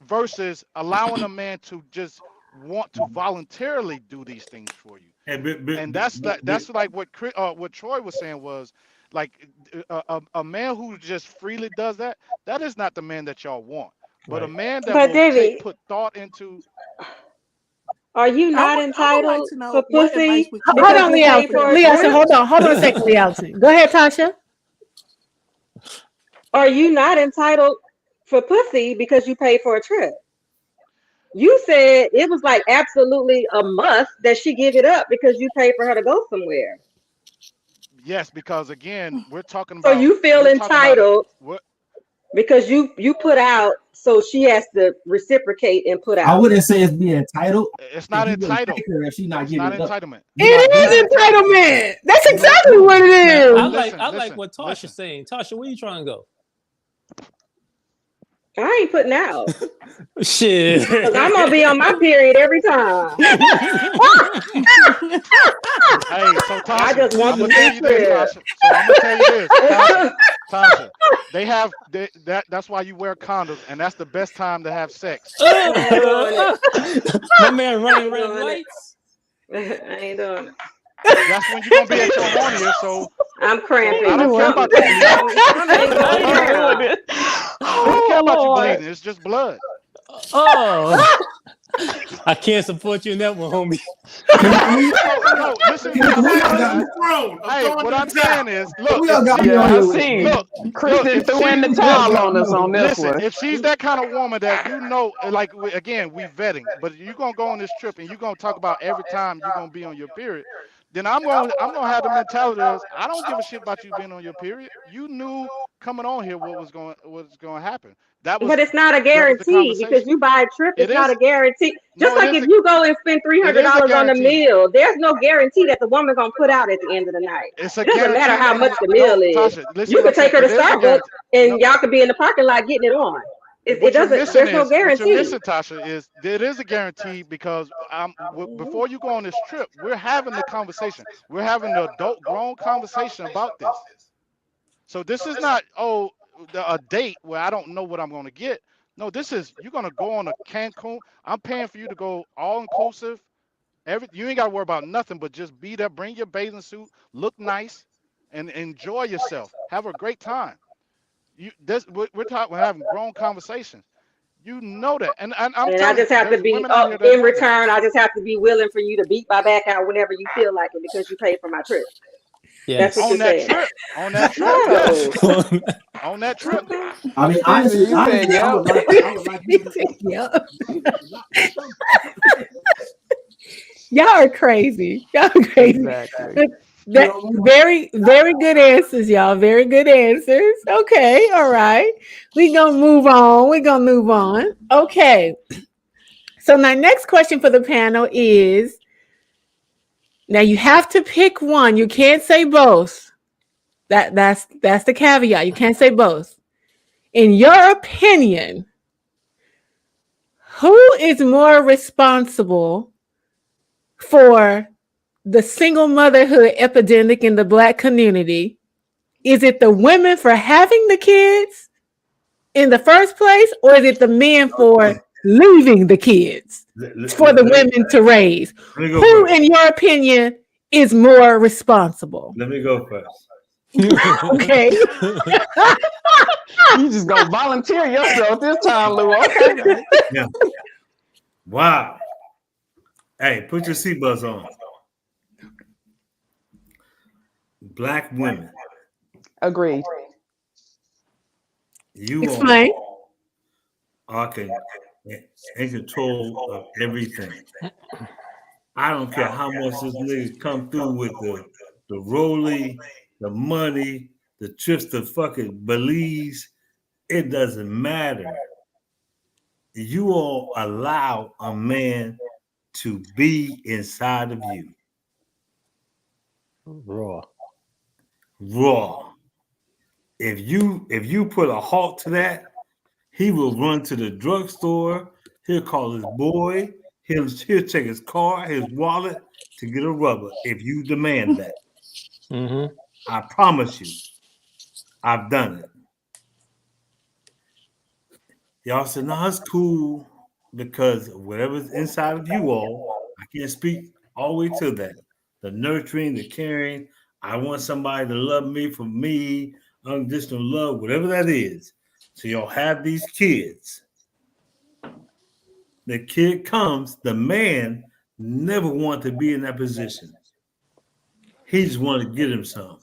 versus allowing a man to just want to voluntarily do these things for you. And that's like what Troy was saying was like a man who just freely does that is not the man that y'all want. But a man that will put thought into. Are you not entitled for pussy? Hold on, Lealton. Hold on a second, Lealton. Go ahead, Tasha. Are you not entitled for pussy because you paid for a trip? You said it was like absolutely a must that she give it up because you paid for her to go somewhere. Yes, because again, we're talking about. So you feel entitled because you put out, so she has to reciprocate and put out. I wouldn't say it's being entitled. It's not entitled. If she's not giving it up. Entitlement. It is entitlement. That's exactly what it is. I like what Tasha's saying. Tasha, where you trying to go? I ain't putting out. Shit. Because I'm gonna be on my period every time. Hey, so Tasha, I just want I'm gonna tell you this, Tasha. So I'm gonna tell you this, Tasha. They have that's why you wear condoms, and that's the best time to have sex. My man running red lights. I ain't doing it. That's when you're gonna be at your horniest. So I'm cramping. I don't care about you bleeding. I don't care about you bleeding. It's just blood. Oh. I can't support you in that one, homie. No, listen. Hey, what I'm saying is, look, Kristen threw in the towel on us on this one. If she's that kind of woman that like again, we vetting, but you're gonna go on this trip and you're gonna talk about every time you're gonna be on your period, then I'm gonna have the mentality of I don't give a shit about you being on your period. You knew coming on here what was going to happen. But it's not a guarantee because you buy a trip. It's not a guarantee. Just like if you go and spend $300 on a meal, there's no guarantee that the woman's gonna put out at the end of the night. It doesn't matter how much the meal is. Tasha, you can take her to Starbucks and y'all could be in the parking lot getting it on. It doesn't. There's no guarantee. What you're missing, Tasha, is there is a guarantee because before you go on this trip, we're having the conversation. We're having the adult, grown conversation about this. So this is not a date where I don't know what I'm going to get. No, this is you're going to go on a Cancun. I'm paying for you to go all inclusive. You ain't got to worry about nothing, but just be there. Bring your bathing suit, look nice, and enjoy yourself. Have a great time. We're having grown conversations. You know that, and I just have to be in return. I just have to be willing for you to beat my back out whenever you feel like it because you paid for my trip. Yes. That's what on that trip. On that trip. On that trip. I mean, honestly, I would like Y'all are crazy. Y'all are crazy. Exactly. Very, very good answers, y'all. Very good answers. Okay, all right. We're gonna move on. Okay. So my next question for the panel is, now you have to pick one. You can't say both. That's the caveat. You can't say both. In your opinion, who is more responsible for the single motherhood epidemic in the Black community? Is it the women for having the kids in the first place, or is it the men for leaving the kids for the women to raise? Who, in your opinion, is more responsible? Let me go first. Okay. You just gonna volunteer yourself this time, Lou. Okay. Yeah. Wow. Hey, put your seatbelts on. Black women. Agreed. You Explain. are in control of everything. I don't care how much this nigga come through with the rollie, the money, the trips to fucking Belize. It doesn't matter. You all allow a man to be inside of you. Raw. If you put a halt to that, he will run to the drugstore. He'll call his boy. He'll check his car, his wallet to get a rubber. If you demand that, I promise you, I've done it. Y'all said, no, it's cool because whatever's inside of you all, I can't speak all the way to that. The nurturing, the caring. I want somebody to love me for me, unconditional love, whatever that is. So y'all have these kids. The kid comes, the man never wanted to be in that position. He just wanted to get him some.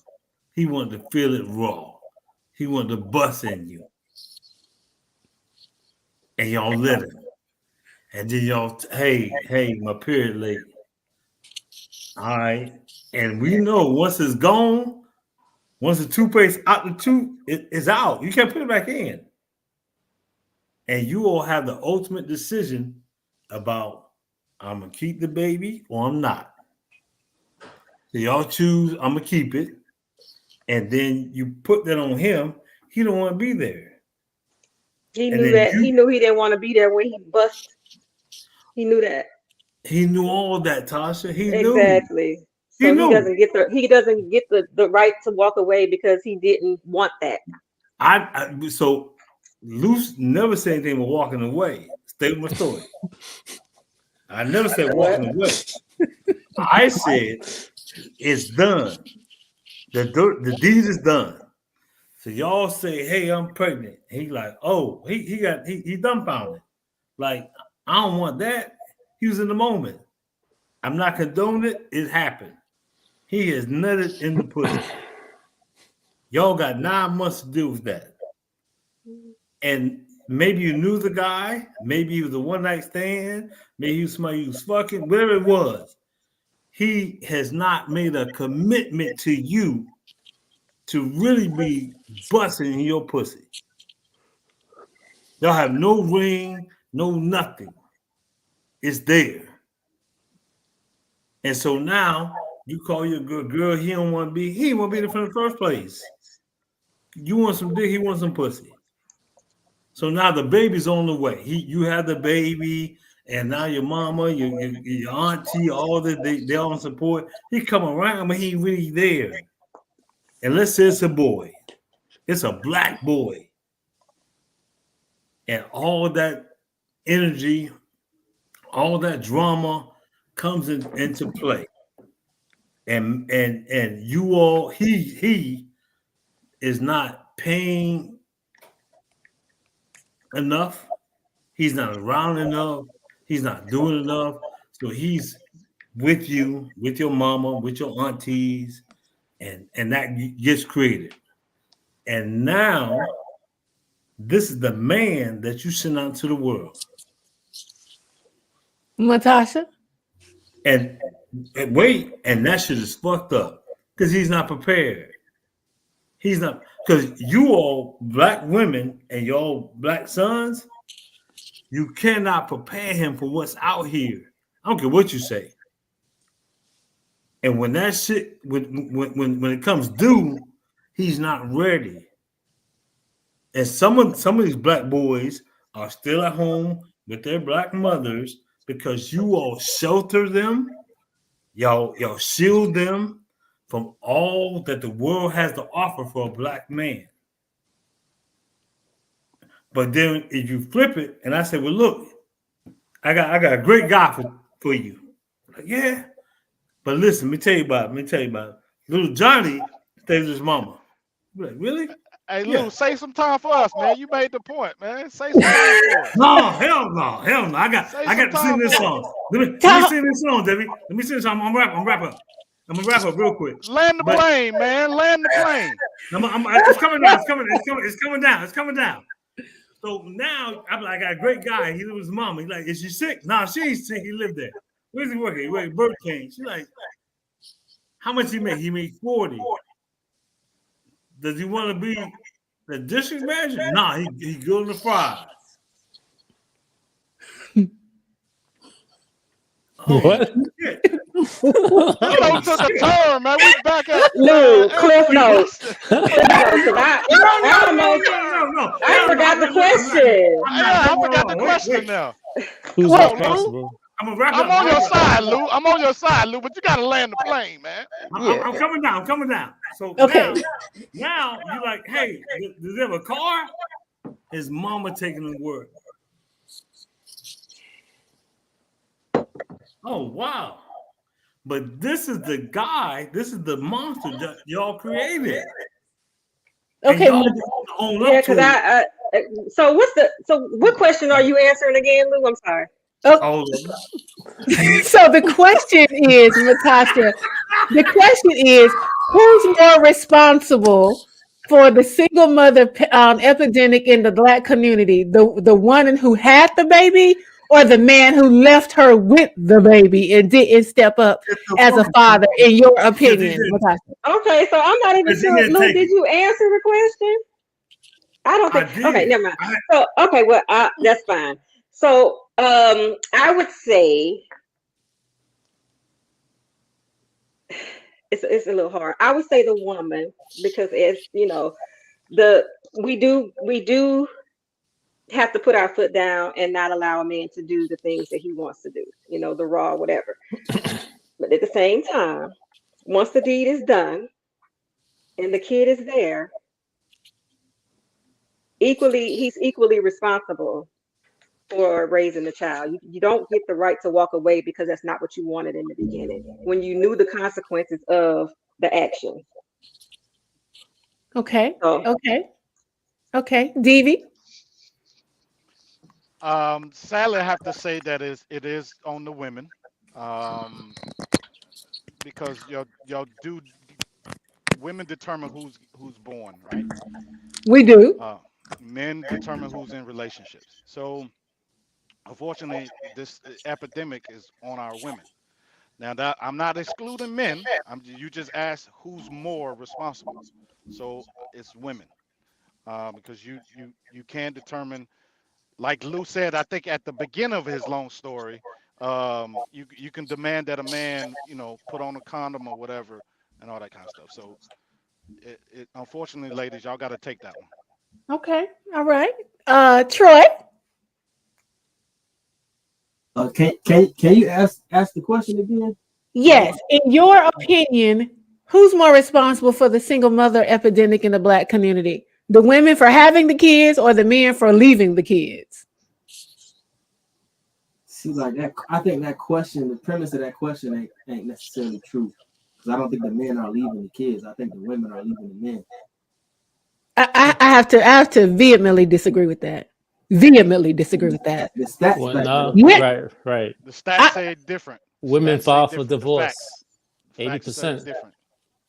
He wanted to feel it raw. He wanted to bust in you. And y'all let him. And then y'all, hey, my period lady. All right. And we know once it's gone, once the toothpaste out the tooth, it's out. You can't put it back in. And you all have the ultimate decision about I'm going to keep the baby or I'm not. So y'all choose, I'm going to keep it. And then you put that on him. He don't want to be there. He knew that. He knew he didn't want to be there when he bust. He knew that. He knew all that, Tasha. He exactly. Knew. So he doesn't get the right to walk away because he didn't want that. So Luce never said anything about walking away. Stay with my story. I never said walking away. I said it's done. The deed is done. So y'all say, hey, I'm pregnant. He like, oh, he dumbfounded. Like, I don't want that. He was in the moment. I'm not condoning it. It happened. He has nutted in the pussy. Y'all got 9 months to deal with that. And maybe you knew the guy. Maybe he was a one-night stand. Maybe he was somebody you was fucking. Whatever it was. He has not made a commitment to you to really be busting in your pussy. Y'all have no ring, no nothing. It's there. And so now you call your good girl, he don't want to be, he won't be there from the first place. You want some dick, he wants some pussy. So now the baby's on the way. You have the baby, and now your mama, your auntie, all that they all support. He come around, but he ain't really there. And let's say it's a boy. It's a black boy. And all that energy, all that drama comes into play. And you all, he is not paying enough. He's not around enough. He's not doing enough. So he's with you, with your mama, with your aunties, and that gets created. And now this is the man that you send out to the world. Natasha? And wait, and that shit is fucked up because he's not prepared. He's not, because you all black women and y'all black sons, you cannot prepare him for what's out here. I don't care what you say. And when that shit, when it comes due, he's not ready. And some of these black boys are still at home with their black mothers because you all shelter them Y'all shield them from all that the world has to offer for a black man. But then if you flip it, and I say, well, look, I got a great guy for you. Like, yeah. But listen, let me tell you about it. Little Johnny stays with his mama. You're like, really? Hey, Yeah. Lou, save some time for us, man. You made the point, man. Save some time for us. No, hell no. I got to sing this song. Let me sing this song, Debbie. Let me sing this song. I'm gonna wrap up. I'm gonna wrap up real quick. Land the plane, man. Land the plane. It's coming down. It's coming down. So now I'm like, I got a great guy. He lives with his mama. He's like, is she sick? Nah, she ain't sick. He lived there. Where's he working? He working at Burger King. She's like, how much he make? He made 40. Does he want to be the district manager? Nah, he good on the fries. What? Shit. You took a turn, man. We back at Lou, Cliff Notes. No. I forgot the question. I forgot the question now. Who's Come on, responsible? I'm on your side, Lou. I'm on your side, Lou, but you got to land the plane, man. I'm coming down. So Okay. now you're like, hey, does he have a car? His mama taking him to work. Oh, wow. But this is the guy, this is the monster that y'all created. Okay. Yeah, because so what question are you answering again, Lou? I'm sorry. Oh. So the question is, Natasha, who's more responsible for the single mother epidemic in the Black community? The one who had the baby, or the man who left her with the baby and didn't step up as a father, in your opinion, Natasha? Okay, so I'm not even sure. Lou, did you answer the question? I don't think. Okay, never mind. So okay, well, that's fine. So I would say it's a little hard. I would say the woman, because it's, you know, we do have to put our foot down and not allow a man to do the things that he wants to do, you know, the raw, whatever. But at the same time, once the deed is done and the kid is there, he's equally responsible for raising the child. You don't get the right to walk away because that's not what you wanted in the beginning, when you knew the consequences of the action. Okay. Okay. Devi? Sadly, I have to say that it is on the women, because y'all do, women determine who's born, right? We do. Men determine who's in relationships. So unfortunately, this epidemic is on our women. Now, that I'm not excluding men. You just asked who's more responsible. So it's women, because you can determine. Like Lou said, I think at the beginning of his long story, you can demand that a man, you know, put on a condom or whatever and all that kind of stuff. So, it unfortunately, ladies, y'all got to take that one. Okay. All right. Troy? Can you ask the question again? Yes. In your opinion, who's more responsible for the single mother epidemic in the Black community? The women for having the kids, or the men for leaving the kids? See, like that, I think that question, the premise of that question ain't necessarily true. Because I don't think the men are leaving the kids. I think the women are leaving the men. I have to vehemently disagree with that. The stats. Well, no, Yeah. right. The stats say different. Women Stats say file for different. divorce. The facts say 80%. different.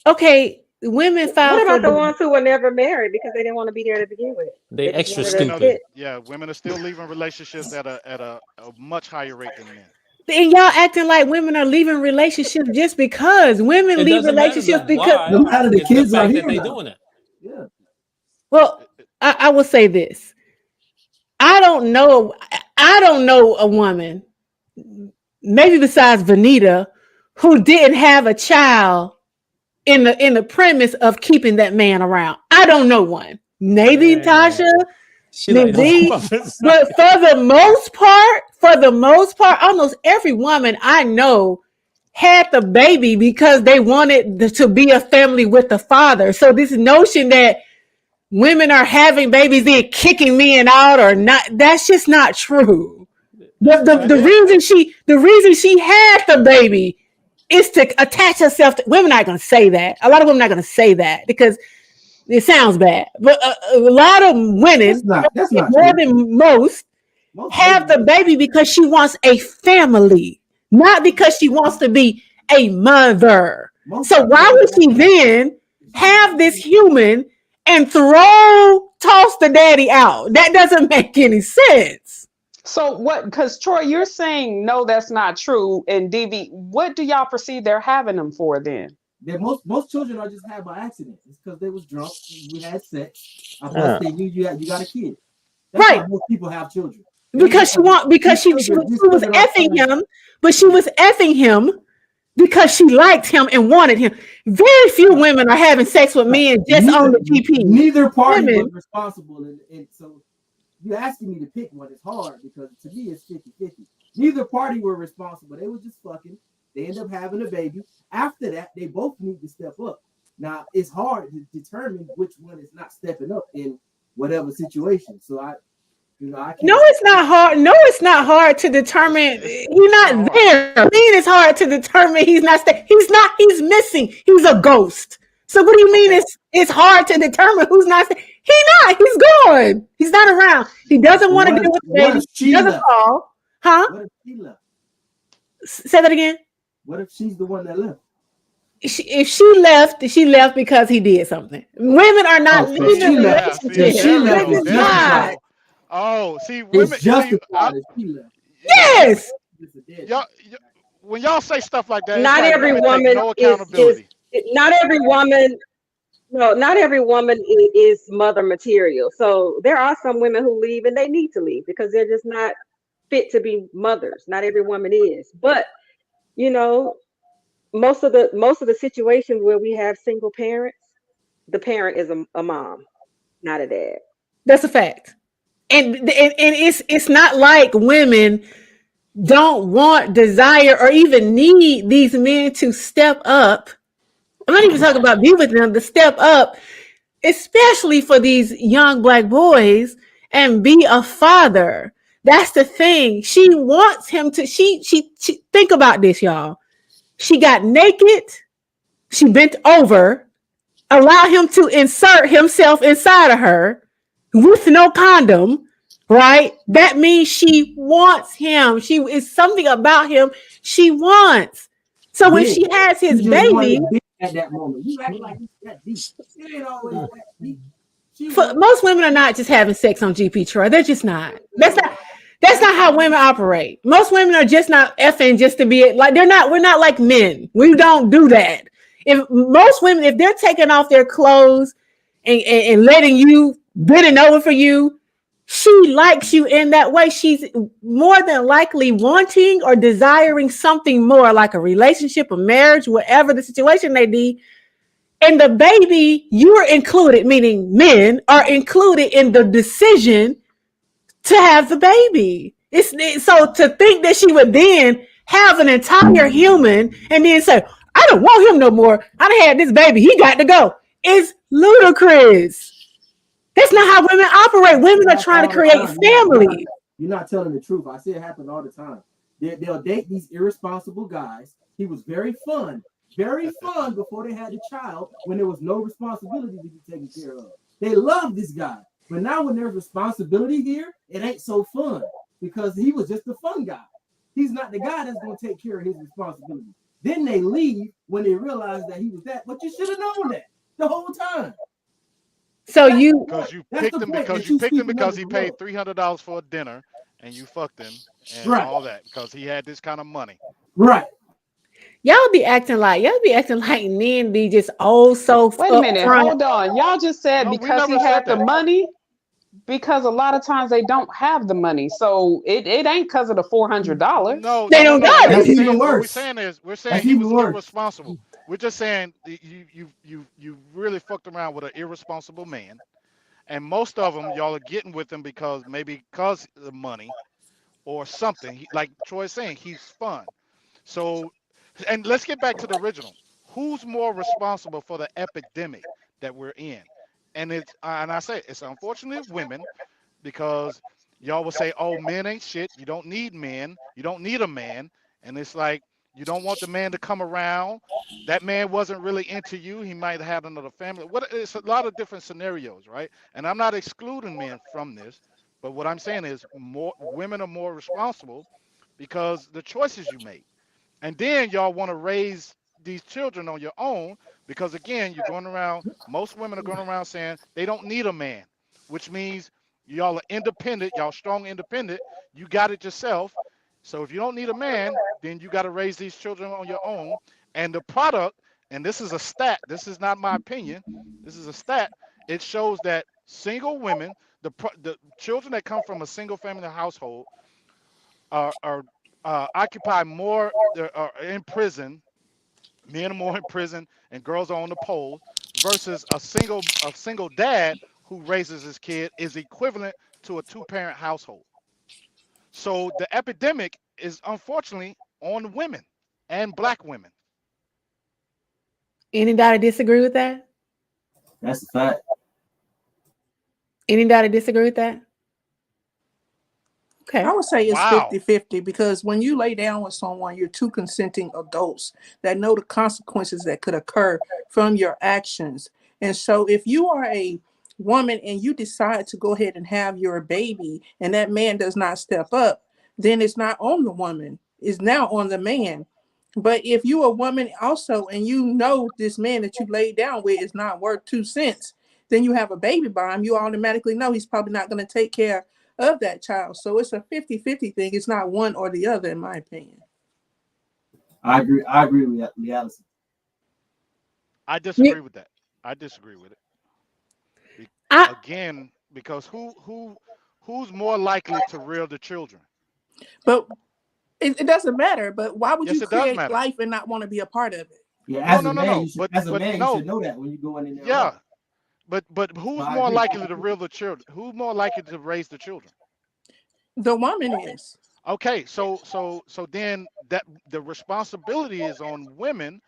Okay. Women file What about for the ones who were never married because they didn't want to be there to begin with? They just extra wanted to stupid. sit. Yeah, women are still leaving relationships at a much higher rate than men. And y'all acting like women are leaving relationships just because women It leave doesn't matter relationships the because. why. No matter the It's kids the are fact here that they now. doing it. Yeah. Well, I will say this. I don't know a woman, maybe besides Vanita, who didn't have a child in the premise of keeping that man around. I don't know one. Maybe Man. Tasha, She like, maybe, but for the most part, almost every woman I know had the baby because they wanted to be a family with the father. So this notion that women are having babies then kicking men out or not, that's just not true. The reason she had the baby is to attach herself to women. Not going to say that. A lot of women are not going to say that because it sounds bad, but a lot of women, that's not more true. than most have the baby because she wants a family, not because she wants to be a mother. So why would she then have this human and toss the daddy out? That doesn't make any sense. So what, because Troy, you're saying no, that's not true. And DV, what do y'all perceive they're having them for then? That most children are just had by accident. It's because they was drunk, we had sex. Plus they knew you got a kid. That's Right. why most people have children. Because she was effing him, but she was effing him because she liked him and wanted him. Very few women are having sex with men just on the GP. Neither party was responsible. And so you're asking me to pick one. It's hard because to me it's 50-50. Neither party were responsible. They were just fucking. They end up having a baby. After that, they both need to step up. Now, it's hard to determine which one is not stepping up in whatever situation. So I can't. No, it's not hard. No, it's not hard to determine. He's not there. I mean, it's hard to determine he's not. He's missing. He's a ghost. So what do you mean? It's hard to determine who's not. He's not. He's gone. He's not around. He doesn't want to deal with the baby. He doesn't call. Huh? What if she left? Say that again. What if she's the one that left? If she left because he did something. Women are not leaving relationships. She left. Oh, see, women. Yes. Y'all, when y'all say stuff like that, Not every woman no accountability. Not every woman is mother material. So there are some women who leave and they need to leave because they're just not fit to be mothers. Not every woman is, but most of the situations where we have single parents, the parent is a mom, not a dad. That's a fact. And it's not like women don't want, desire, or even need these men to step up. I'm not even talking about be with them, to step up, especially for these young Black boys, and be a father. That's the thing. She wants him to, she think about this, y'all. She got naked, she bent over, allow him to insert himself inside of her with no condom, right? That means she wants him. She is something about him she wants. So when she has his baby, at that moment, you act like it's that deep. It ain't always that deep. Most women are not just having sex on GP, Troy. They're just not. That's not how women operate. Most women are just not effing just to be like, we're not like men. We don't do that. If most women, if they're taking off their clothes and letting you bending over for you, she likes you in that way. She's more than likely wanting or desiring something more, like a relationship, a marriage, whatever the situation may be. And the baby, you are included, meaning men are included in the decision to have the baby. So to think that she would then have an entire human and then say, I don't want him no more. I done had this baby. He got to go. It's ludicrous. That's not how women operate. Women are trying to create family. You're not telling the truth. I see it happen all the time. They'll date these irresponsible guys. He was very fun before they had a child when there was no responsibility to be taken care of. They love this guy. But now when there's responsibility here, it ain't so fun because he was just a fun guy. He's not the guy that's going to take care of his responsibility. Then they leave when they realize that he was that. But you should have known that the whole time. So you picked him because he paid $300 for a dinner and you fucked him and all that because he had this kind of money. Right. Y'all be acting like men be just so. Wait a minute, hold on. Y'all just said because he had the money, because a lot of times they don't have the money, so it ain't because of the $400. No, they don't got it. That's even worse. We're saying he was irresponsible. We're just saying you really fucked around with an irresponsible man, and most of them y'all are getting with him because of the money or something. Like Troy's saying, he's fun. So And let's get back to the original. Who's more responsible for the epidemic that we're in? And I say it's unfortunately women, because y'all will say, "Oh, men ain't shit. You don't need men. You don't need a man." And it's like, you don't want the man to come around. That man wasn't really into you. He might have had another family. It's a lot of different scenarios, right? And I'm not excluding men from this, but what I'm saying is more women are more responsible because the choices you make. And then y'all want to raise these children on your own because, again, you're going around, most women are going around saying they don't need a man, which means y'all are independent, y'all strong independent, you got it yourself. So if you don't need a man, then you got to raise these children on your own. And the product, and this is a stat, this is not my opinion, this is a stat, it shows that single women, the children that come from a single family household are occupy more, are in prison, men are more in prison and girls are on the pole, versus a single dad who raises his kid is equivalent to a two-parent household. So the epidemic is unfortunately on women and black women. Anybody disagree with that? That's a fact. Anybody disagree with that? Okay. I would say it's Wow. 50-50 because when you lay down with someone, you're two consenting adults that know the consequences that could occur from your actions. And so if you are a woman and you decide to go ahead and have your baby and that man does not step up, then it's not on the woman, it's now on the man. But if you a woman also and you know this man that you laid down with is not worth 2 cents, then you have a baby by him, you automatically know he's probably not going to take care of that child. So it's a 50-50 thing. It's not one or the other, in my opinion. I agree with Allison. I disagree with that. I disagree with it. Again, because who's more likely to rear the children? But it doesn't matter. But why would Yes, you it does create matter. life and not want to be a part of it? Yeah, as No. a man, you But should know that when you go in there. Yeah. But who's I more agree. likely to rear the children? Who's more likely to raise the children? The woman is. Okay, so then that the responsibility is on women.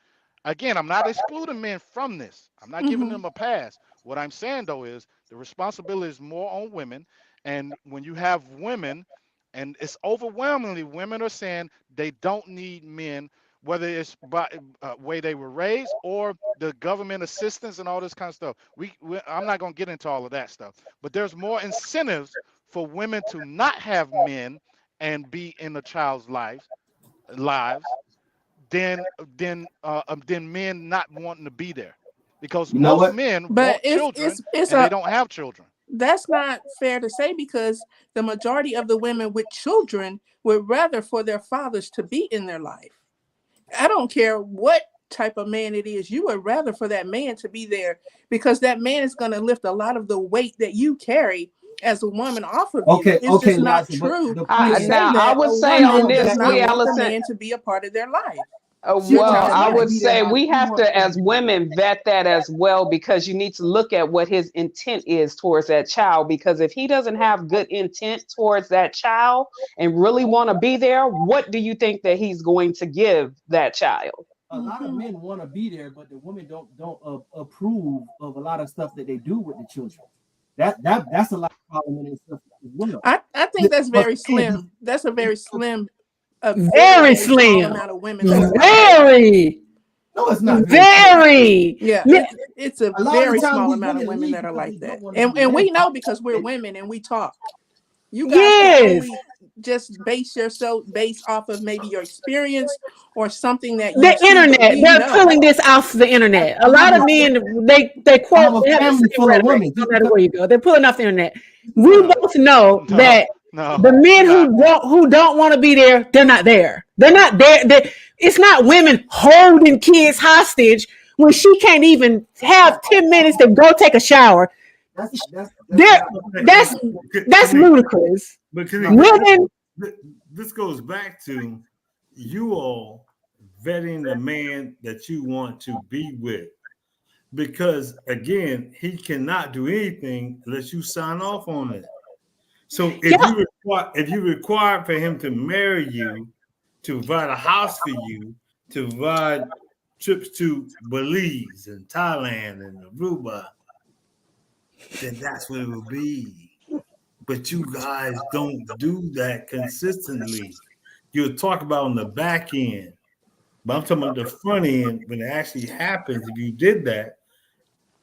Again, I'm not excluding men from this. I'm not giving them a pass. What I'm saying though is the responsibility is more on women. And when you have women, and it's overwhelmingly women are saying they don't need men, whether it's by way they were raised or the government assistance and all this kind of stuff. I'm not going to get into all of that stuff, but there's more incentives for women to not have men and be in the child's lives than men not wanting to be there, because You know most what? men But want children it's and they don't have children. That's not fair to say because the majority of the women with children would rather for their fathers to be in their life. I don't care what type of man it is. You would rather for that man to be there because that man is going to lift a lot of the weight that you carry as a woman off of you. It's just not Liza, but true. the to point say is- Now, I that would a say on woman this, does not we, want the Allison, man to be a part of their life. well, I would be say there. we have to, as women, vet that as well, because you need to look at what his intent is towards that child. Because if he doesn't have good intent towards that child and really want to be there, what do you think that he's going to give that child? A lot of men want to be there, but the women don't approve of a lot of stuff that they do with the children. That's a lot of problem in itself as well. I think that's very slim. That's a very slim, a Very small slim. amount of women. That Very. No, it's not. Very. Yeah, Yeah. it's a A lot of very the time small these amount of women women leave that are because like they that. don't wanna be And we led. know because we're women and we talk. You guys Yes. can only just base yourself based off of maybe your experience or something that you The see, but internet. we They're know. pulling this off the internet. A lot of men, they I quote, have a they have the family same full of rhetoric, women. no matter where you go. They're pulling off the internet. We No. both know No. that No. the men we're not. who don't want to be there, they're not there. They're not there. It's not women holding kids hostage when she can't even have 10 minutes to go take a shower. That's ludicrous. But Women, this goes back to you all vetting the man that you want to be with. Because again, he cannot do anything unless you sign off on it. So if you require for him to marry you, to provide a house for you, to ride trips to Belize and Thailand and Aruba, then that's what it will be. But you guys don't do that consistently. You'll talk about on the back end, but I'm talking about the front end. When it actually happens, if you did that,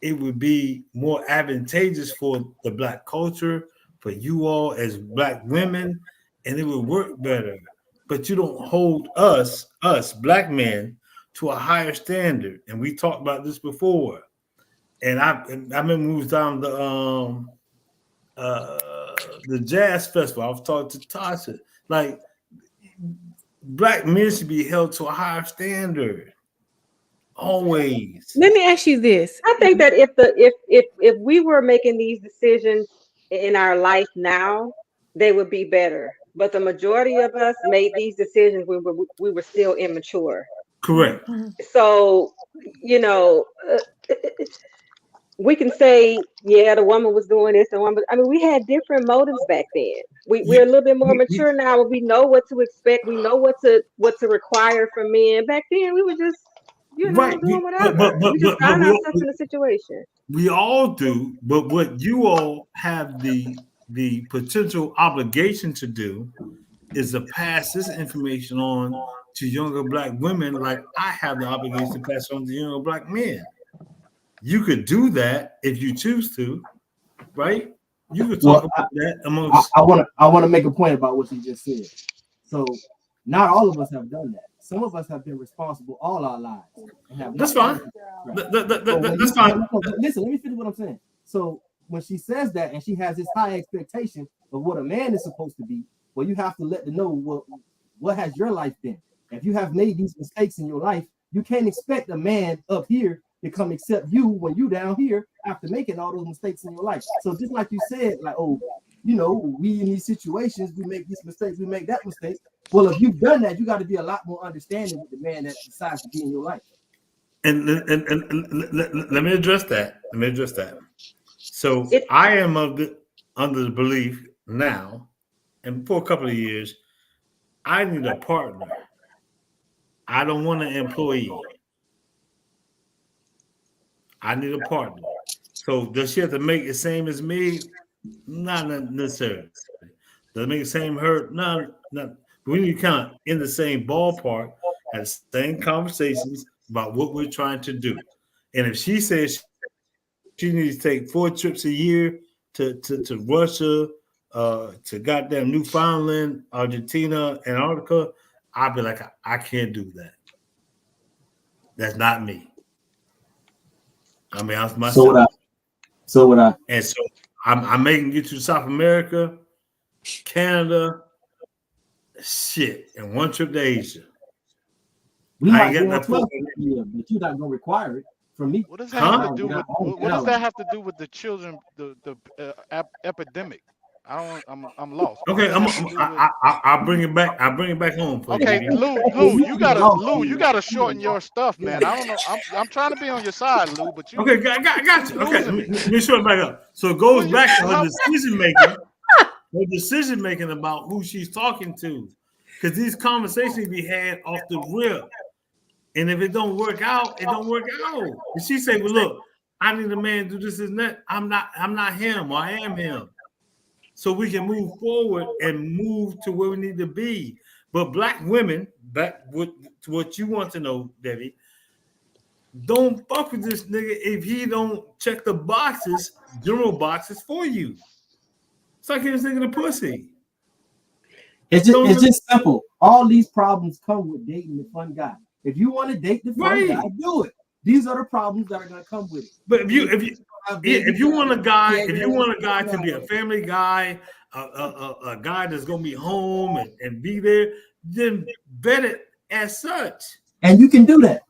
it would be more advantageous for the Black culture, for you all as Black women, and it would work better. But you don't hold us Black men, to a higher standard. And we talked about this before. And I remember we was down the jazz festival. I was talking to Tasha. Like, Black men should be held to a higher standard. Always. Let me ask you this. I think that if we were making these decisions in our life now, they would be better. But the majority of us made these decisions when we were still immature. Correct. So, you know, we can say, yeah, the woman was doing this, I mean, we had different motives back then. We're a little bit more mature now. We know what to expect. We know what to require from men. Back then, we were just, you know, doing whatever. We just found ourselves in a situation. We all do, but what you all have the potential obligation to do is to pass this information on to younger Black women, like I have the obligation to pass on to younger Black men. You could do that if you choose to, right? You could talk about that amongst. I want to make a point about what you just said. So, not all of us have done that. Some of us have been responsible all our lives. And have that's fine. That's fine. Listen, let me finish what I'm saying. So, when she says that and she has this high expectation of what a man is supposed to be, well, you have to let them know what has your life been. If you have made these mistakes in your life, you can't expect a man up here to come accept you when you down here after making all those mistakes in your life. So just like you said, like, oh, you know, we in these situations, we make these mistakes, we make that mistake. Well, if you've done that, you got to be a lot more understanding with the man that decides to be in your life. And let me address that. So I am under the belief now, and for a couple of years, I need a partner. I don't want an employee. I need a partner. So does she have to make the same as me? Not necessarily. Does it make the same her? No. We need to kind of in the same ballpark, have the same conversations about what we're trying to do. And if she says she needs to take 4 trips a year to Russia, to goddamn Newfoundland, Argentina, Antarctica, I'll be like, I can't do that. That's not me. I mean, I was myself. So would I. And so I'm making you to South America, Canada, shit, and 1 trip to Asia. We might get on 12 year, but you're not gonna require it from me. What does that have to do with? What does that have to do with the children, the epidemic? I'm lost. Okay, I'll bring it back. I'll bring it back home. Okay, Lou, you gotta shorten your stuff, man. I don't know. I'm trying to be on your side, Lou, but you. Okay, got you. Okay, let me shorten back up. So it goes back to her decision making. Her decision making about who she's talking to, because these conversations be had off the rip, and if it don't work out, it don't work out. And she say, "Well, look, I need a man to do this and that. I'm not him, or I am him." So we can move forward and move to where we need to be. But Black women, back to what you want to know, Debbie, don't fuck with this nigga if he don't check the boxes, general boxes for you. It's like this nigga the pussy. It's just simple. All these problems come with dating the fun guy. If you want to date the fun guy, do it. These are the problems that are going to come with it. But if you want a guy to be a family guy, a guy that's going to be home and be there, then bet it as such. And you can do that.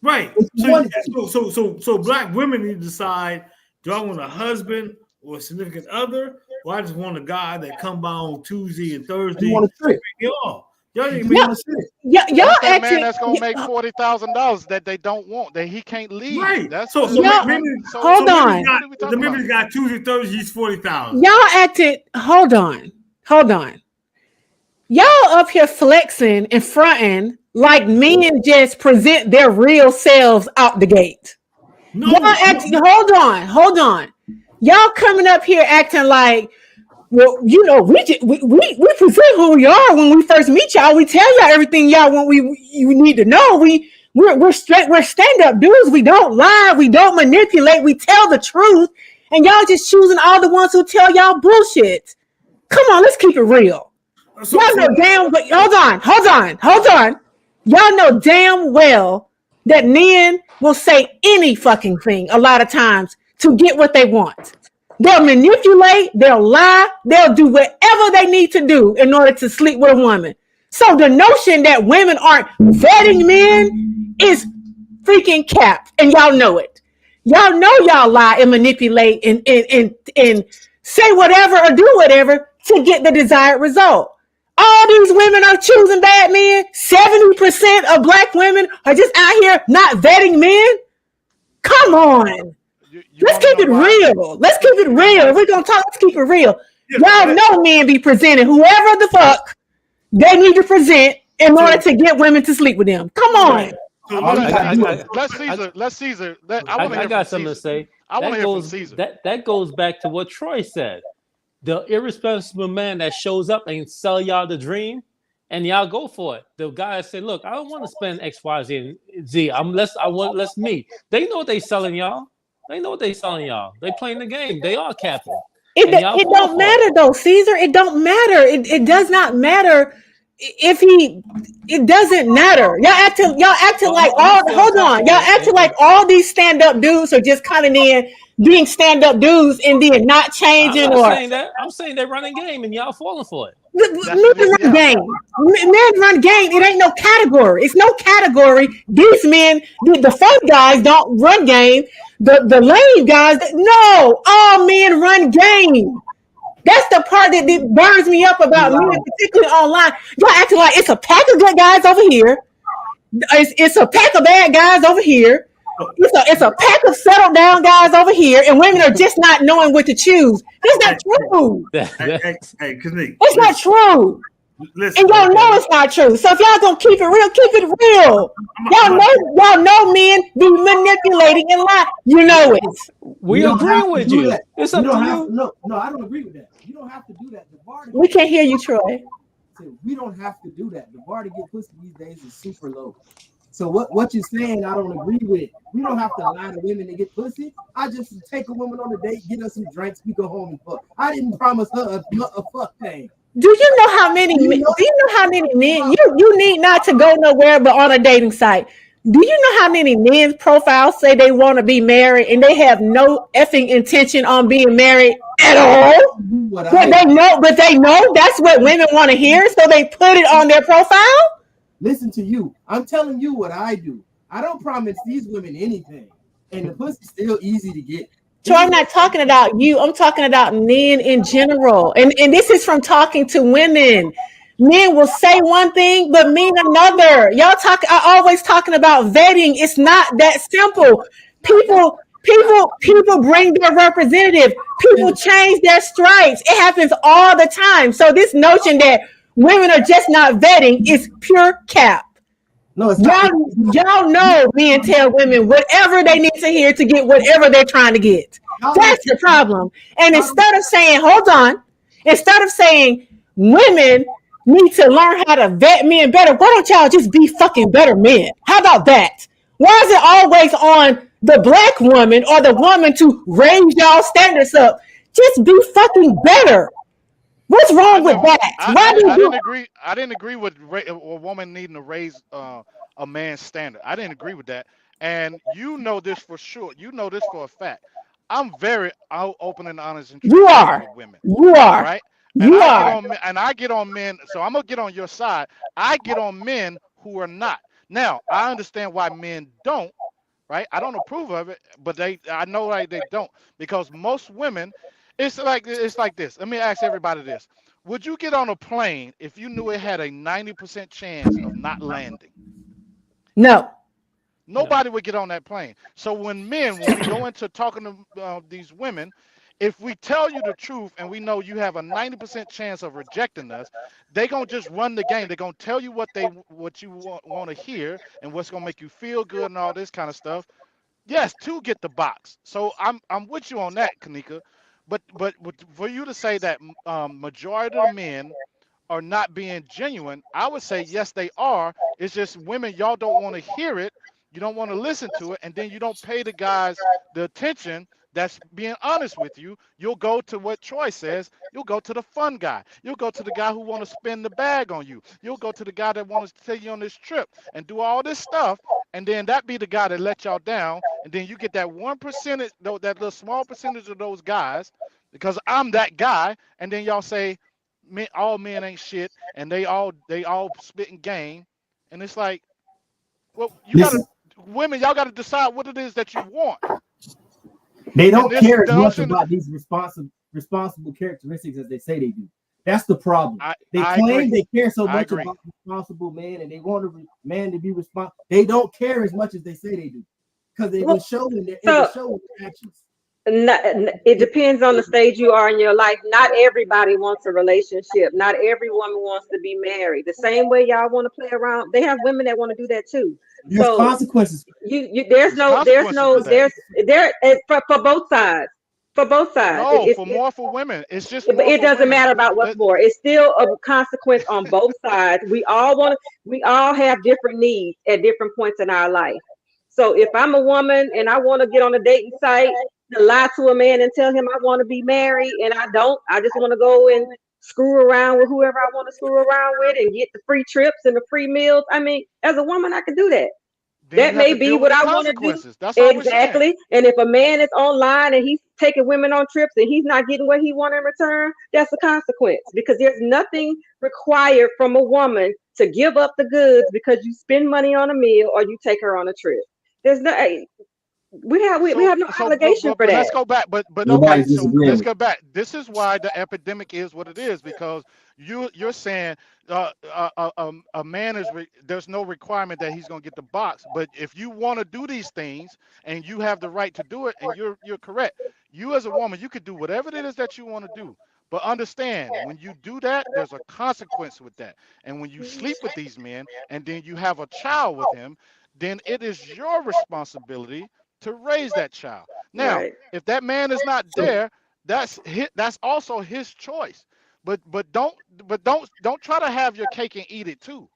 Right. So Black women need to decide, do I want a husband or a significant other, or I just want a guy that come by on Tuesday and Thursday? You want a trip. Y'all actually, man that's gonna make $40,000 that they don't want, that he can't leave. Right. That's hold on. The maybe got Tuesday, Thursday, he's 40,000. Y'all acted. Hold on. Y'all up here flexing and fronting like men just present their real selves out the gate. Hold on. Y'all coming up here acting like, well, you know, we present who we are when we first meet y'all. We tell y'all everything y'all want. You need to know. We're straight. We're stand-up dudes. We don't lie. We don't manipulate. We tell the truth. And y'all just choosing all the ones who tell y'all bullshit. Come on, let's keep it real. Y'all know damn. But hold on. Y'all know damn well that men will say any fucking thing a lot of times to get what they want. They'll manipulate, they'll lie, they'll do whatever they need to do in order to sleep with a woman. So the notion that women aren't vetting men is freaking capped, and y'all know it. Y'all know y'all lie and manipulate and say whatever or do whatever to get the desired result. All these women are choosing bad men. 70% of black women are just out here not vetting men. Come on. Let's keep it real. Let's keep it real. If we're going to talk, let's keep it real. Y'all know men be presenting whoever the fuck they need to present in order to get women to sleep with them. Come on. Let's Caesar. I got something to say. I want to hear from Caesar. That goes back to what Troy said. The irresponsible man that shows up and sell y'all the dream, and y'all go for it. The guys say, "Look, I don't want to spend X, Y, Z, and Z. I want less me." They know what they selling y'all. They know what they selling y'all. They playing the game. They are capping. It don't matter though, Caesar. It don't matter. It does not matter if he. It doesn't matter. Y'all acting like all. Hold on. Y'all acting like all these stand-up dudes are just coming in, being stand-up dudes, and then not changing. I'm saying they're running game, and y'all falling for it. Men run game. Men run game. It ain't no category. It's no category. These men, the fun guys, don't run game. The lame guys, no. All men run game. That's the part that burns me up about men, particularly online. Y'all acting like it's a pack of good guys over here. It's a pack of bad guys over here. It's a pack of settled down guys over here, and women are just not knowing what to choose. That's not true. It's not true. Listen, and y'all know it's not true. So if y'all gonna keep it real, keep it real. Y'all know men be manipulating and lying. You know it. We agree with you. It's up to you. No, I don't agree with that. You don't have to do that. We can't hear you, Troy. We don't have to do that. The bar to get pussy these days is super low. So what you're saying, I don't agree with. We don't have to lie to women to get pussy. I just take a woman on a date, get her some drinks, we go home and fuck. I didn't promise her a fuck thing. Do you know how many men? You need not to go nowhere but on a dating site. Do you know how many men's profiles say they want to be married and they have no effing intention on being married at all? But they know that's what women want to hear, so they put it on their profile. Listen to you. I'm telling you what I do. I don't promise these women anything, and the pussy's still easy to get. So I'm not talking about you. I'm talking about men in general. And this is from talking to women. Men will say one thing, but mean another. Y'all are always talking about vetting. It's not that simple. People bring their representative. People change their stripes. It happens all the time. So this notion that women are just not vetting is pure cap. No, it's not. Y'all know men tell women whatever they need to hear to get whatever they're trying to get. That's the problem. And instead of saying women need to learn how to vet men better, why don't y'all just be fucking better men? How about that? Why is it always on the black woman or the woman to raise y'all standards up? Just be fucking better. What's wrong with that? I didn't agree with a woman needing to raise a man's standard. I didn't agree with that. And you know this for sure. You know this for a fact. I'm very open and honest and transparent with women. You are. Right? And I get on men. So I'm going to get on your side. I get on men who are not. Now, I understand why men don't. Right? I don't approve of it, but I know they don't. Because most women, it's like this. Let me ask everybody this. Would you get on a plane if you knew it had a 90% chance of not landing? No. Nobody would get on that plane. So when we go into talking to these women, if we tell you the truth and we know you have a 90% chance of rejecting us, they gonna just run the game. They're gonna tell you what you want to hear and what's gonna make you feel good and all this kind of stuff. Yes, to get the box. So I'm with you on that, Kanika. But for you to say that majority of the men are not being genuine, I would say yes, they are. It's just women, y'all don't want to hear it. You don't want to listen to it, and then you don't pay the guys the attention that's being honest with you. You'll go to what Troy says. You'll go to the fun guy. You'll go to the guy who want to spin the bag on you. You'll go to the guy that wants to take you on this trip and do all this stuff, and then that be the guy that let y'all down. And then you get that 1%, that little small percentage of those guys, because I'm that guy, and then y'all say, all men ain't shit, and they all spitting game, and it's like, well, women, y'all gotta decide what it is that you want. They don't care as much about these responsible characteristics as they say they do. That's the problem. They claim they care so much about responsible men, and they want a man to be responsible. They don't care as much as they say they do, because they will show in their actions. It depends on the stage you are in your life. Not everybody wants a relationship. Not every woman wants to be married. The same way y'all want to play around, they have women that want to do that too. There's consequences. There's for both sides. For both sides. No, more for women. It's just. It doesn't matter about what's more. It's still a consequence on both sides. We all have different needs at different points in our life. So if I'm a woman and I want to get on a dating site to lie to a man and tell him I want to be married, and I don't, I just want to go and screw around with whoever I want to screw around with and get the free trips and the free meals. I mean, as a woman, I can do that. That may be what I want to do. That's exactly. And if a man is online and he's taking women on trips and he's not getting what he wants in return, that's a consequence, because there's nothing required from a woman to give up the goods because you spend money on a meal or you take her on a trip. There's no, we have no obligation for that. Let's go back, but okay, so let's go back. This is why the epidemic is what it is, because you're saying a man is there's no requirement that he's going to get the box, but if you want to do these things and you have the right to do it, and you're correct, you as a woman, you could do whatever it is that you want to do. But understand, when you do that, there's a consequence with that. And when you sleep with these men and then you have a child with him, then it is your responsibility to raise that child. Now, if that man is not there, that's also his choice. But don't try to have your cake and eat it too.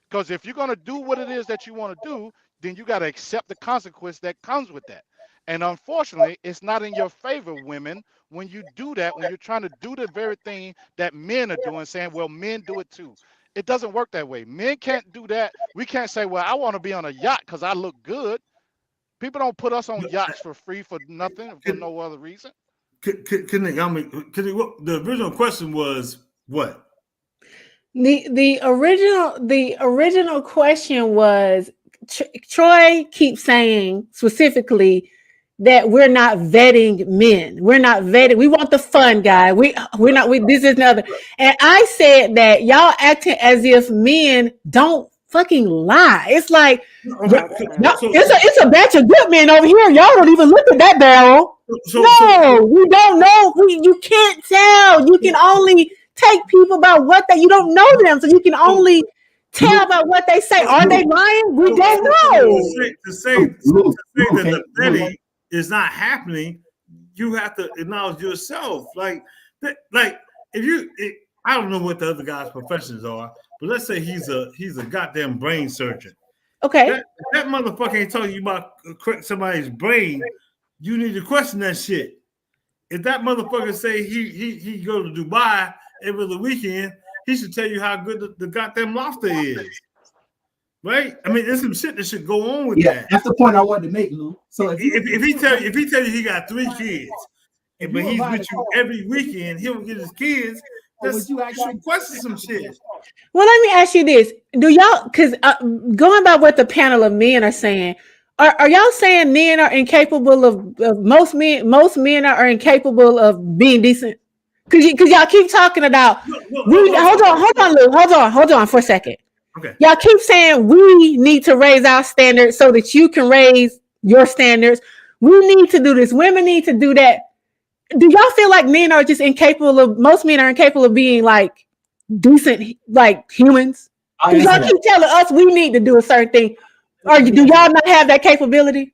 Because if you're gonna do what it is that you want to do, then you got to accept the consequence that comes with that. And unfortunately, it's not in your favor, women, when you do that, when you're trying to do the very thing that men are doing, saying, well, men do it too. It doesn't work that way. Men can't do that. We can't say, well, I want to be on a yacht because I look good. People don't put us on yachts for free for nothing, for no other reason. The original question was what? The original question was, Troy keeps saying specifically that we're not vetting men. We're not vetting. We want the fun guy. We're not. This is another. And I said that y'all acting as if men don't fucking lie. It's like it's a batch of good men over here. Y'all don't even look at that barrel. You don't know. You can't tell. You can only take people by what you don't know them, so you can only tell about what they say. Are they lying? We don't know. To say that the vetting is not happening, you have to acknowledge yourself. Like if I don't know what the other guy's professions are, but let's say he's a goddamn brain surgeon. Okay. That motherfucker ain't telling you about somebody's brain. You need to question that shit. If that motherfucker say he go to Dubai every other weekend, he should tell you how good the goddamn lobster is. Right? I mean, there's some shit that should go on with that. That's the point I wanted to make, Lou. So if he tell you he got 3 kids, but he's with you every weekend, he'll get his kids. You actually question some shit. Well, let me ask you this: do y'all? Because going by what the panel of men are saying, are y'all saying men are incapable of most men are incapable of being decent? Because y'all keep talking about. Hold on for a second. Okay. Y'all keep saying we need to raise our standards so that you can raise your standards. We need to do this. Women need to do that. do y'all feel like men are just incapable of? Most men are incapable of being like decent, like humans. Because y'all keep telling us we need to do a certain thing, or do y'all not have that capability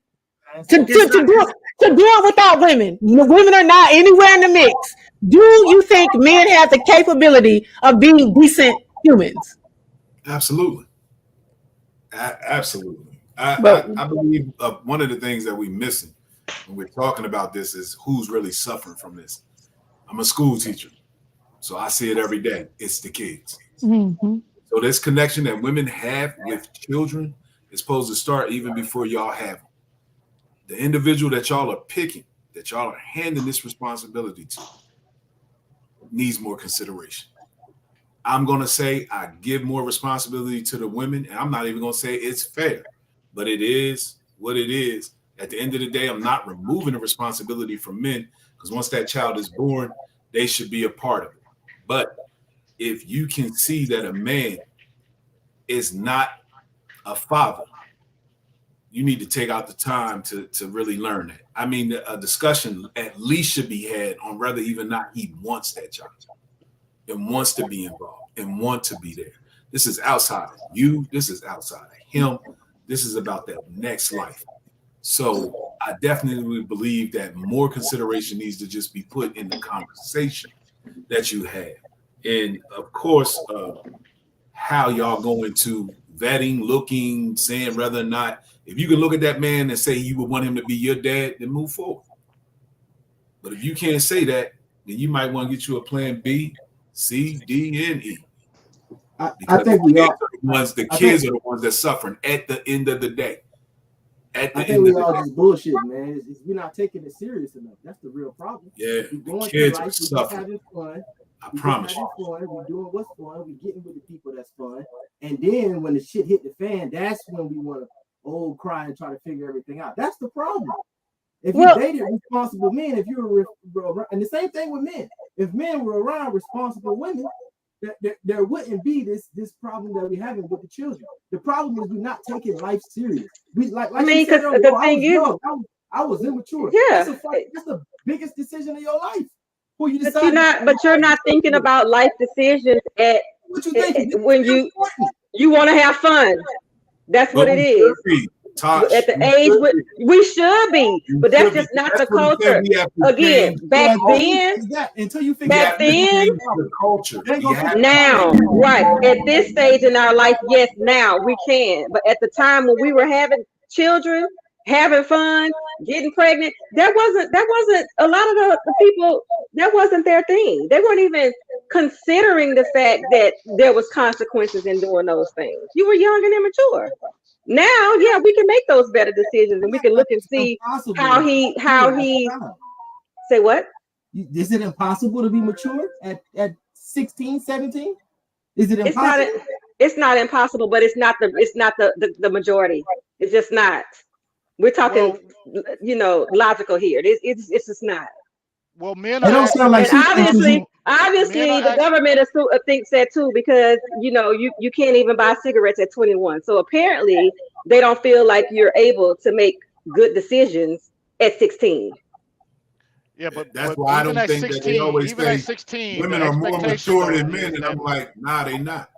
to do it without women? Women are not anywhere in the mix. Do you think men have the capability of being decent humans? Absolutely. Absolutely. I believe one of the things that we're missing when we're talking about this is who's really suffering from this. I'm a school teacher, so I see it every day. It's the kids. Mm-hmm. So this connection that women have with children is supposed to start even before y'all have them. The individual that y'all are picking, that y'all are handing this responsibility to, needs more consideration. I'm going to say I give more responsibility to the women, and I'm not even going to say it's fair, but it is what it is. At the end of the day, I'm not removing the responsibility from men, because once that child is born, they should be a part of it. But if you can see that a man is not a father, you need to take out the time to really learn that. I mean, a discussion at least should be had on whether even not he wants that child and wants to be involved and want to be there. This is outside of you. This is outside of him. This is about that next life. So I definitely believe that more consideration needs to just be put in the conversation that you have. And of course, how y'all go into vetting, looking, saying whether or not, if you can look at that man and say you would want him to be your dad, then move forward. But if you can't say that, then you might want to get you a plan B, C, D, and E. I think the kids are the ones that suffering at the end of the day. I think we all just bullshit, man. We're not taking it serious enough. That's the real problem. Yeah, the kids are suffering. Having fun. I promise you. We're doing what's fun. We're getting with the people that's fun. And then when the shit hit the fan, that's when we want to cry and try to figure everything out. That's the problem. If you dated responsible men, if you were, and the same thing with men, if men were around responsible women, there wouldn't be this problem that we're having with the children. The problem is we're not taking life serious. We like I mean, because the thing is, I was immature. Yeah, that's the biggest decision of your life. Who you decide? But you're not thinking about life decisions when you want to have fun. That's what it is. At the age we should be, but that's just not the culture. Again, back then, until you figure out the culture. Now, right at this stage in our life, yes, now we can. But at the time when we were having children, having fun, getting pregnant, that wasn't a lot of the people. That wasn't their thing. They weren't even considering the fact that there was consequences in doing those things. You were young and immature. Now, yeah, we can make those better decisions, and we can look and see how he say what? Is it impossible to be mature at 16, 17? Is it impossible? It's not impossible, but it's not the majority. It's just not. We're talking, logical here. It's just not. Well, men are don't sound like obviously the government thinks that too, because you can't even buy cigarettes at 21. So apparently they don't feel like you're able to make good decisions at 16. Yeah, but that's why I don't think 16, that they always say 16, women are more mature than men, and I'm like, nah, they not.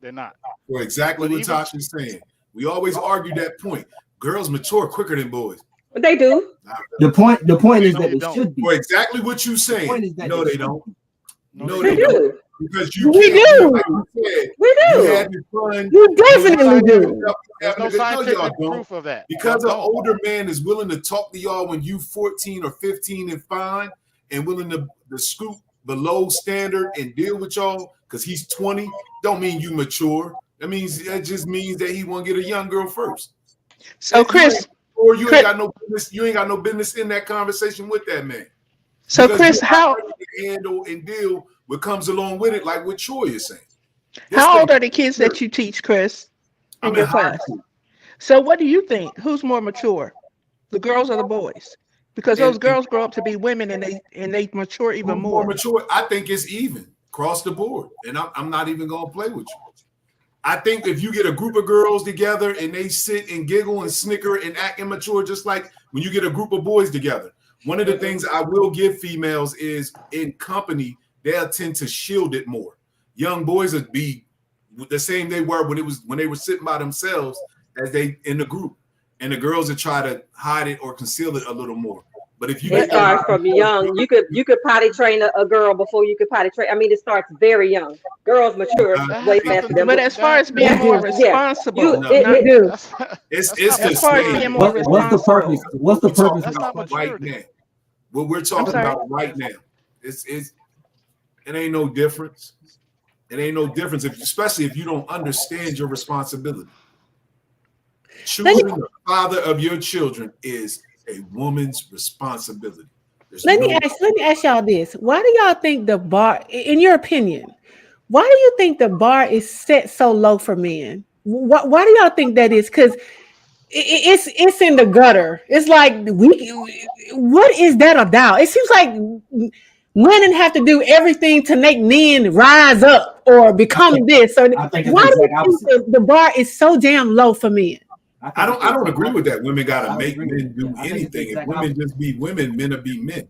They're not. For exactly what Tasha's saying. We always argue that point. Girls mature quicker than boys. They do. The point is that they should be. For exactly what you're saying. No, they don't. No, they do. Because you we do. Like you said, we do. You had your fun. You definitely do. There's no scientific proof of that. Because an older man is willing to talk to y'all when you 14 or 15 and fine, and willing to scoot below standard and deal with y'all because he's 20, don't mean you mature. That just means that he want to get a young girl first. So Chris, or you ain't got no business. You ain't got no business in that conversation with that man. So Chris, how handle and deal what comes along with it, like what Troy is saying. How old are the kids that you teach, Chris, in your class? So what do you think? Who's more mature, the girls or the boys? Because those girls grow up to be women and they mature even more. Mature, I think it's even across the board, and I'm not even gonna play with you. I think if you get a group of girls together and they sit and giggle and snicker and act immature, just like when you get a group of boys together, One of the things I will give females is in company, they'll tend to shield it more. Young boys would be the same they were when they were sitting by themselves as they in the group, and the girls would try to hide it or conceal it a little more. But if you It starts from young. You could potty train a girl before you could potty train. I mean, it starts very young. Girls mature way faster than. But as far as being more responsible, it's the as far as being more What's the purpose? What's the purpose? That's not right maturity. now? What we're talking about right now, it ain't no difference. It ain't no difference, especially if you don't understand your responsibility. Choosing the father of your children is a woman's responsibility. Let me ask y'all this. Why do y'all think the bar, in your opinion, why do you think the bar is set so low for men? Why do y'all think that is? Because it's in the gutter. It's like what is that about? It seems like women have to do everything to make men rise up or become this. So why do you think the bar is so damn low for men? I don't agree with that. Women gotta make men do anything. If women just be women, men will be men.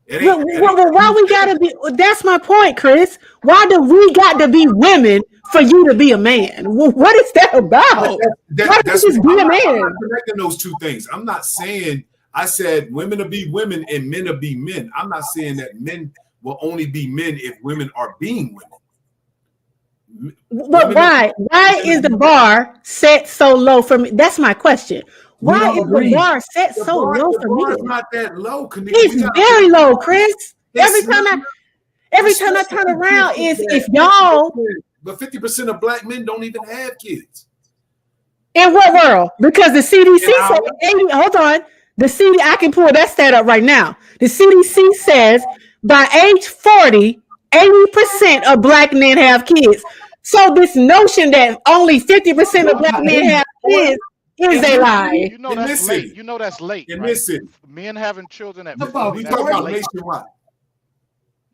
Well, why we gotta be? That's my point, Chris. Why do we got to be women for you to be a man? What is that about? Why don't you just be a man? I'm not connecting those two things. I'm not saying I said women will be women and men will be men. I'm not saying that men will only be men if women are being women. But why? Why is the bar set so low for me? That's my question. Why is the bar set so low for me? It's not that low. It's very low, Chris. Every time I turn around, is if y'all. But 50% of black men don't even have kids. In what world? Because the CDC said 80. Hold on. The CDC, I can pull that stat up right now. The CDC says by age 40, 80% of black men have kids. So this notion that only 50% of black men have kids is a lie. You know that's late. You know that's late. In this city, men having children at we talk about nationwide.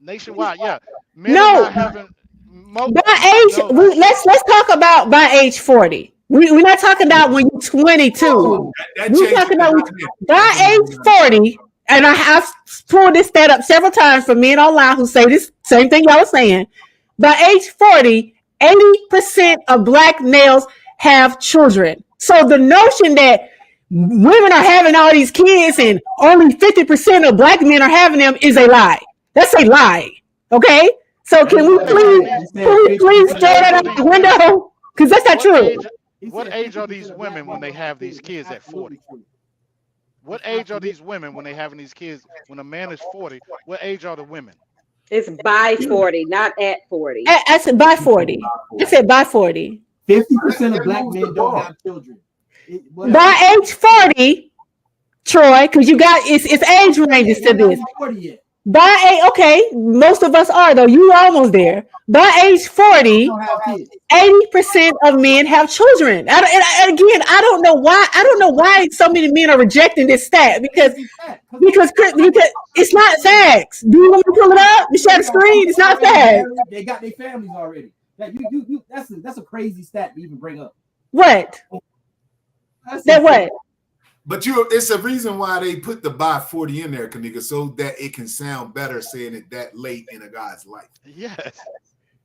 Nationwide, yeah. Men No. are not having By age, let's talk about by age 40. We're not talking about when you're 22. We're talking about by age 40. And I have pulled this stat up several times for men online who say this same thing y'all are saying. By age 40, 80% of black males have children. So the notion that women are having all these kids and only 50% of black men are having them is a lie. That's a lie. Okay? So can we please throw that out the window? Because that's not true. What age are these women when they have these kids at 40? What age are these women when they having these kids? When a man is 40, what age are the women? It's by 40, not at 40. I said by 40. I said by 40. 50% of black men don't have children. By age 40, Troy, because you got it's age ranges to this. By age, okay, most of us are though. You are almost there. By age 40, 80% of men have children. And again, I don't know why. I don't know why so many men are rejecting this stat because it's not facts. Do you want me to pull it up? You share the screen. It's not facts. They got their families already. That's a crazy stat to even bring up. What? That what? But it's a reason why they put the by 40 in there, Kanika, so that it can sound better saying it that late in a guy's life. Yes.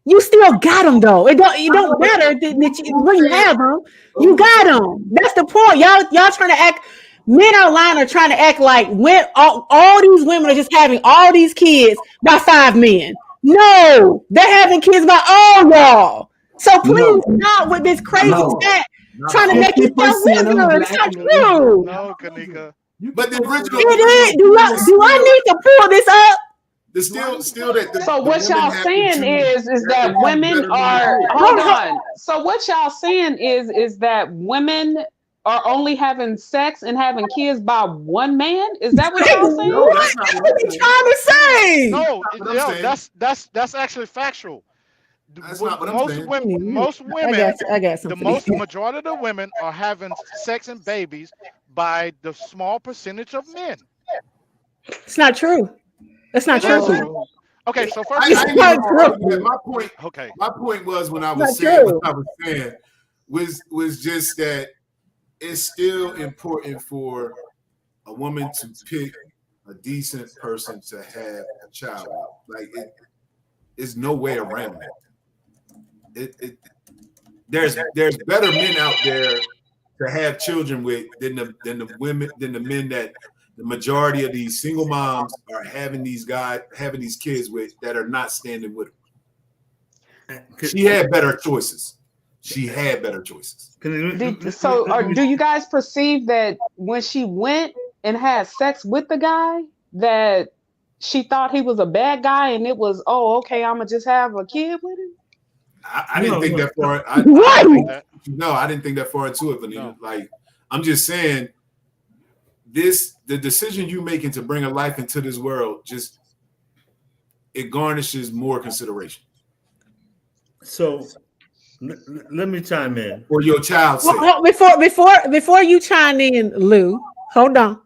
You still got them though. It don't matter when you have them. You got them. That's the point. Y'all trying to act. Men online are trying to act like when all these women are just having all these kids by 5 men. No, they're having kids by all y'all. So please stop with this crazy stat. Trying to make you feel weird. It's not true. No, Kanika. But the original. It is. Do I need to pull this up? Still that. So what y'all saying is that women are. Hold on. So what y'all saying is that women are only having sex and having kids by one man? Is that what y'all saying? No, that's not what I'm trying to say. No, that's actually factual. That's not what I'm saying. Most women, I guess the majority of the women are having sex and babies by the small percentage of men. It's not true. That's not true. Okay, so first, my point was when I was saying what I was saying was just that it's still important for a woman to pick a decent person to have a child with. Like it's no way around it. There's better men out there to have children with than the men that the majority of these single moms are having these kids with that are not standing with them. She had better choices. Do you guys perceive that when she went and had sex with the guy, that she thought he was a bad guy and it was, oh, okay, I'm gonna just have a kid with him? I didn't think that far. I didn't think that far into it, Vanita. No. Like, I'm just saying, the decision you making to bring a life into this world, just it garnishes more consideration. So let me chime in. For your child's sake. Well, before you chime in, Lou, hold on.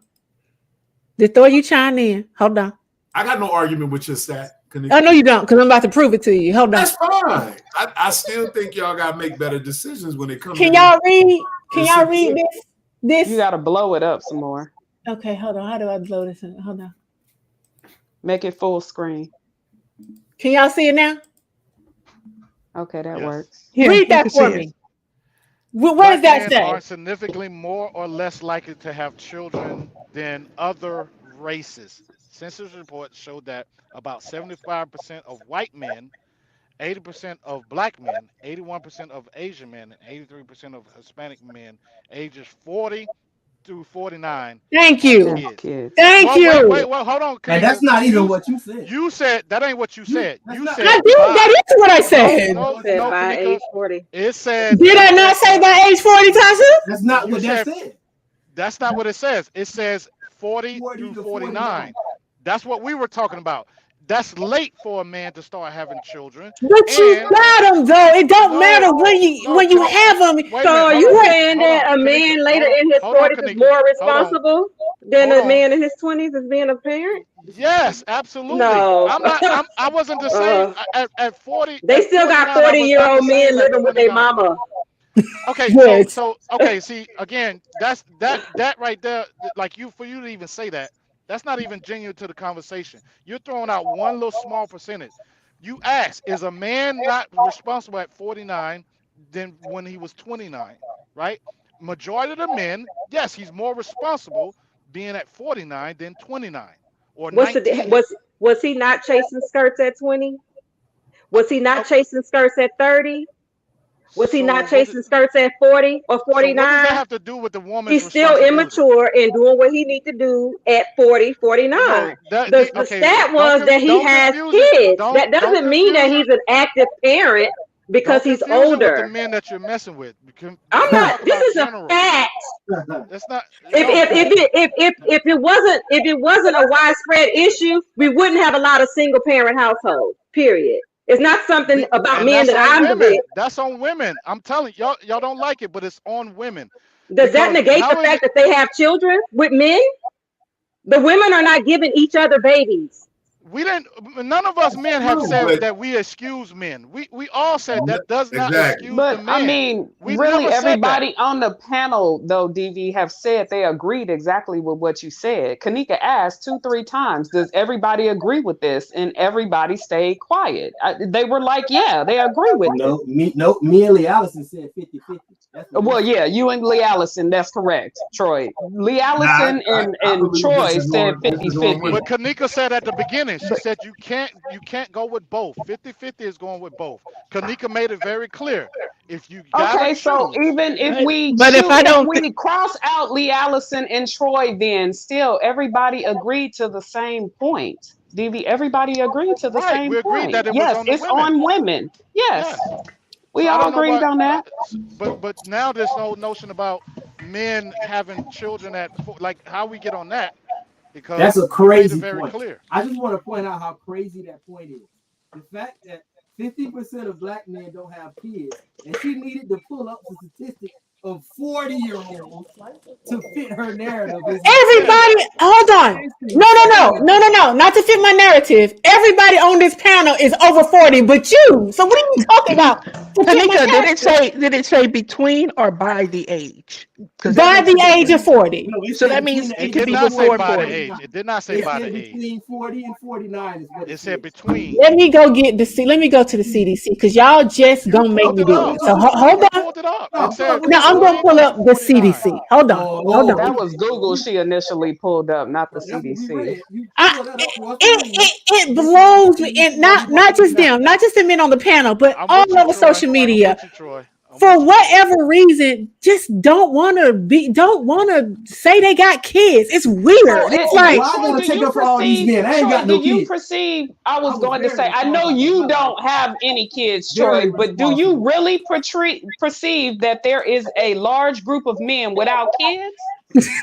Before you chime in, hold on. I got no argument with your stat. I know you don't, because I'm about to prove it to you. Hold on. That's fine. I still think y'all gotta make better decisions when it comes. Can y'all read? Can y'all read this? You gotta blow it up some more. Okay, hold on. How do I blow this in? Hold on. Make it full screen. Can y'all see it now? Okay, that works. Read that for me. What does that say? Are significantly more or less likely to have children than other races. Census reports showed that about 75% of white men, 80% of black men, 81% of Asian men, and 83% of Hispanic men ages 40 through 49. Thank you. Kids. Thank you. Wait, hold on. And that's not even what you said. You said that ain't what you said. You said that is what I said. No, by age 40. It said. Did I not say by age 40, Tasha? That's not what that said. That's not what it says. It says 40 through 49. That's what we were talking about. That's late for a man to start having children. But you got them though. It don't matter when you have them. So are you saying that a man later in his 40s is more responsible than a man in his 20s as being a parent? Yes, absolutely. No, I wasn't the same at 40. They still got 40-year-old men living with their mama. Okay, yes. so okay, see again, that's that right there. Like for you to even say that. That's not even genuine to the conversation. You're throwing out one little small percentage. You ask, is a man not responsible at 49 than when he was 29, right? Majority of the men, yes, he's more responsible being at 49 than 29 or 19. Was he not chasing skirts at 20? Was he not chasing skirts at 30? Was he not chasing skirts at 40 or 49? So what does that have to do with the woman? He's still immature and doing what he needs to do at 40, 49. The stat was that he has kids. That doesn't mean that he's an active parent because he's older. The men that you're messing with. I'm not. This is a fact. That's not. If it wasn't a widespread issue, we wouldn't have a lot of single parent households. Period. It's not something about men that I'm with. That's on women. I'm telling y'all don't like it, but it's on women. Does that negate the fact that they have children with men? The women are not giving each other babies. None of us men have said that we excuse men. We all said that does not excuse the men. I mean, really everybody on the panel though, DV, have said they agreed exactly with what you said. Kanika asked 2-3 times, does everybody agree with this? And everybody stayed quiet. They were like, yeah, they agree with it. Me and Lee Allison said 50-50. Well, yeah, you and Lee Allison, that's correct, Troy. Lee Allison and Troy said 50-50. But Kanika said at the beginning, she said you can't go with both. 50-50 is going with both. Kanika made it very clear. If you so even if we we cross out Lee Allison and Troy, then still everybody agreed to the same point. DV, everybody agreed to the same point. That it's on women. Yes. We all agreed on that. But now there's no notion about men having children like how we get on that. Because that's a crazy point. Clear. I just want to point out how crazy that point is. The fact that 50% of black men don't have kids, and she needed to pull up the statistic of 40-year-olds to fit her narrative. Everybody, hold on. No, not to fit my narrative. Everybody on this panel is over 40, but you. So what are you talking about? Tanika, did it say between or by the age? by the age of 40. No, it So said that means between it the could Did be ages not of say before 40 by and the 40. age. 49. It did not say It by the said age. between 40 and 49 is what It it said said. between. Let me go get the let me go to the CDC because y'all just You gonna make pulled me it do up. it. So hold You on. pulled it up. No, It said what Now it I'm gonna 40 pull through up the 49. CDC. Hold on. Hold That on. was Google she initially pulled up, not the That's what we CDC. read. You I, pull that up once it, again. it, it It said blows me, between and 40 not to just 49. them, not just the men on the panel, but I'm all with you, over Troy. social I'm media. with you, Troy. I'm For with you, Troy. whatever reason, just don't want to say they got kids. It's weird. So, It's Why like, I Troy, gotta do take you up for all these perceive, men? I ain't Troy, got do no you kids. perceive, I was I was going to very say, I know responsible you in my life. don't have any kids, Very Troy, but do you responsible. really perceive that there is a large group of men without kids?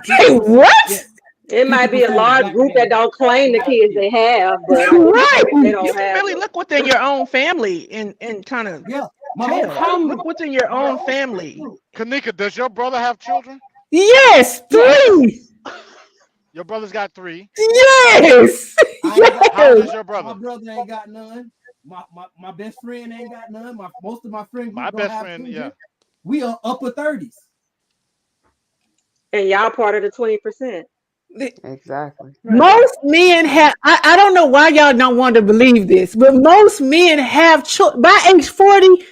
hey, what? Yeah, It might be a 50% of large black group that men don't claim the have kids kids. they have, but I do Right. know that they You don't can have really them. look within your own family and kind of Yeah, my whole tell. family. How Look within your My own whole family. family. Kanika, does your brother have children? Yes, Yes. 3. Your brother's got 3. Yes. I ain't got How old Yes. is your my brother? brother ain't got none. My best friend ain't got none. Most of my friend My group don't best have friend, children. yeah. We are upper 30s. And y'all part of the 20%. Exactly. Right. Most men have, I don't know why y'all don't want to believe this, but most men have children by age 40.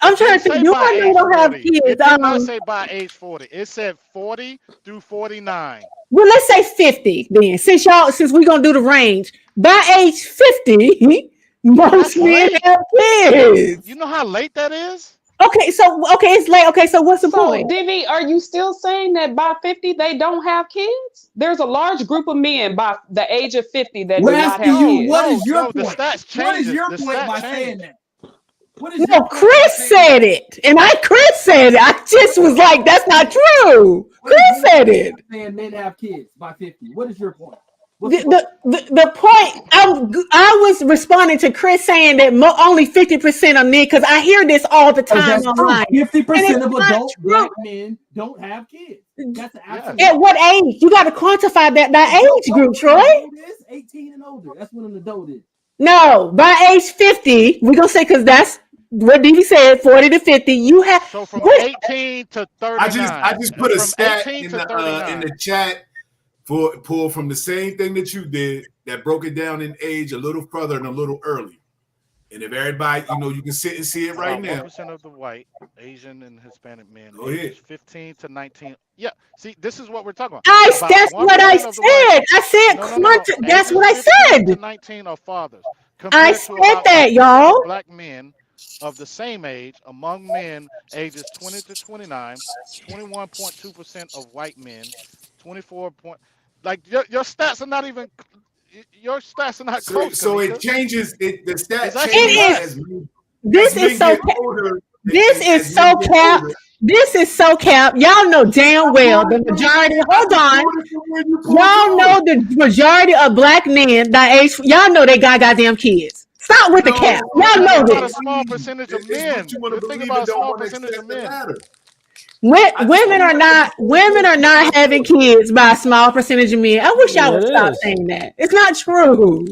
I'm It trying didn't to think, say do by I know age don't have 40. kids? It did not say by age 40. It said 40 through 49. Well, let's say 50 then, since we're gonna do the range. By age 50, most That's men late. have kids. You know how late that is? Okay, it's late. Okay, so what's the So, point? Divi, are you still saying that by 50 they don't have kids? There's a large group of men by the age of 50 that We're do not have asking you, kids. what is your The point? stats What is changes. your The point stat by saying changed. that? What is your No, point by Chris saying that? said it, and Chris said it. I just was like, that's not true. What is Chris your said point it. by saying men have kids by 50? What is your point? What's the The point I was responding to Chris saying that only 50% of men, because I hear this all the Because time that's true. online. 50% of not adult true. black men don't have kids. That's the absolute. At what age? You got to quantify that by age group, Troy. Adult is 18 and older. That's what an adult is. No, by age 50, we're gonna say because that's what DV said, 40 to 50. You have So from what? 18 to 39. I just put a From stat 18 in to 39. the chat for pull from the same thing that you did that broke it down in age a little further and a little early. And if everybody, you can sit and see it right now. 1% of the white, Asian, and Hispanic men Go ages ahead. 15 to 19. Yeah, see, this is what we're talking about. That's what I 1% of the white. said. I said No. that's Ages what I 15 to said. 19 are fathers. I Compared to said about that, 8% y'all. of black men of the same age among men ages 20 to 29, 21.2% of white men, 24. Like your stats are not even. Your stats are not close. So it Kanika. changes. The stat It's actually changes It less. as men, This is so. get older. This and is as so men get cap. older. This is so cap. Y'all know damn well the majority. Hold on. Y'all know the majority of black men that age. Y'all know they got goddamn kids. Stop with the cap. You're Y'all thinking know about a this. small percentage of It's what men. you want to You're thinking believe about and a don't small want to percentage of accept the men. matter. Women are not having kids by a small percentage of men. I wish y'all Yeah, would it stop is. saying that. It's not true.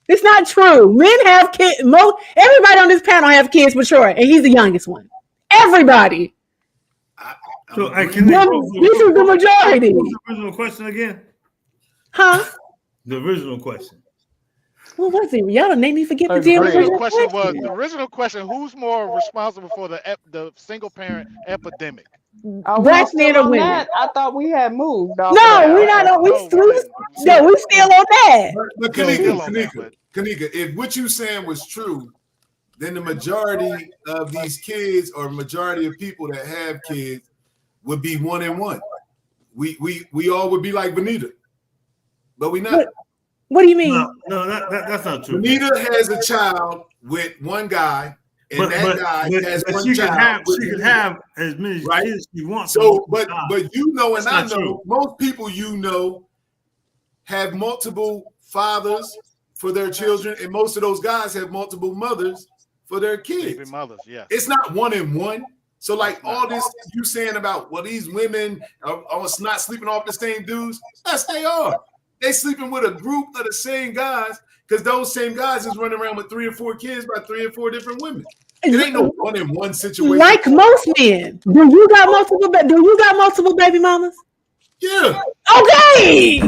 It's not true. Men have kids. Everybody on this panel have kids with Troy, and he's the youngest one. Everybody. So, This is the majority. What's the original question again? Huh? The original question. What was it? Y'all done made me forget the The damn original original question was who's more responsible for the single parent epidemic? Are we Black men still or on women? that? I thought we had moved off of No, that. we're not. No, we didn't. No, we still on that. But We're still on that, Kanika, if what you saying was true, then the majority of these kids or majority of people that have kids would be 1 and 1. We all would be like Vanita, but we not. What do you mean? No, that's not true. Vanita has a child with one guy, and that guy has one she child. she can have as many right? kids she wants. So, but you know, and That's I not know true. most people have multiple fathers for their children, and most of those guys have multiple mothers for their kids. Baby mothers, yeah. It's not 1 and 1. So, like all this you saying about these women are not sleeping off the same dudes. Yes, they are. They sleeping with a group of the same guys because those same guys is running around with 3 or 4 kids by 3 or 4 different women. It ain't no 1-in-1 situation. Like most men. Do you got multiple baby mamas? Yeah. Okay.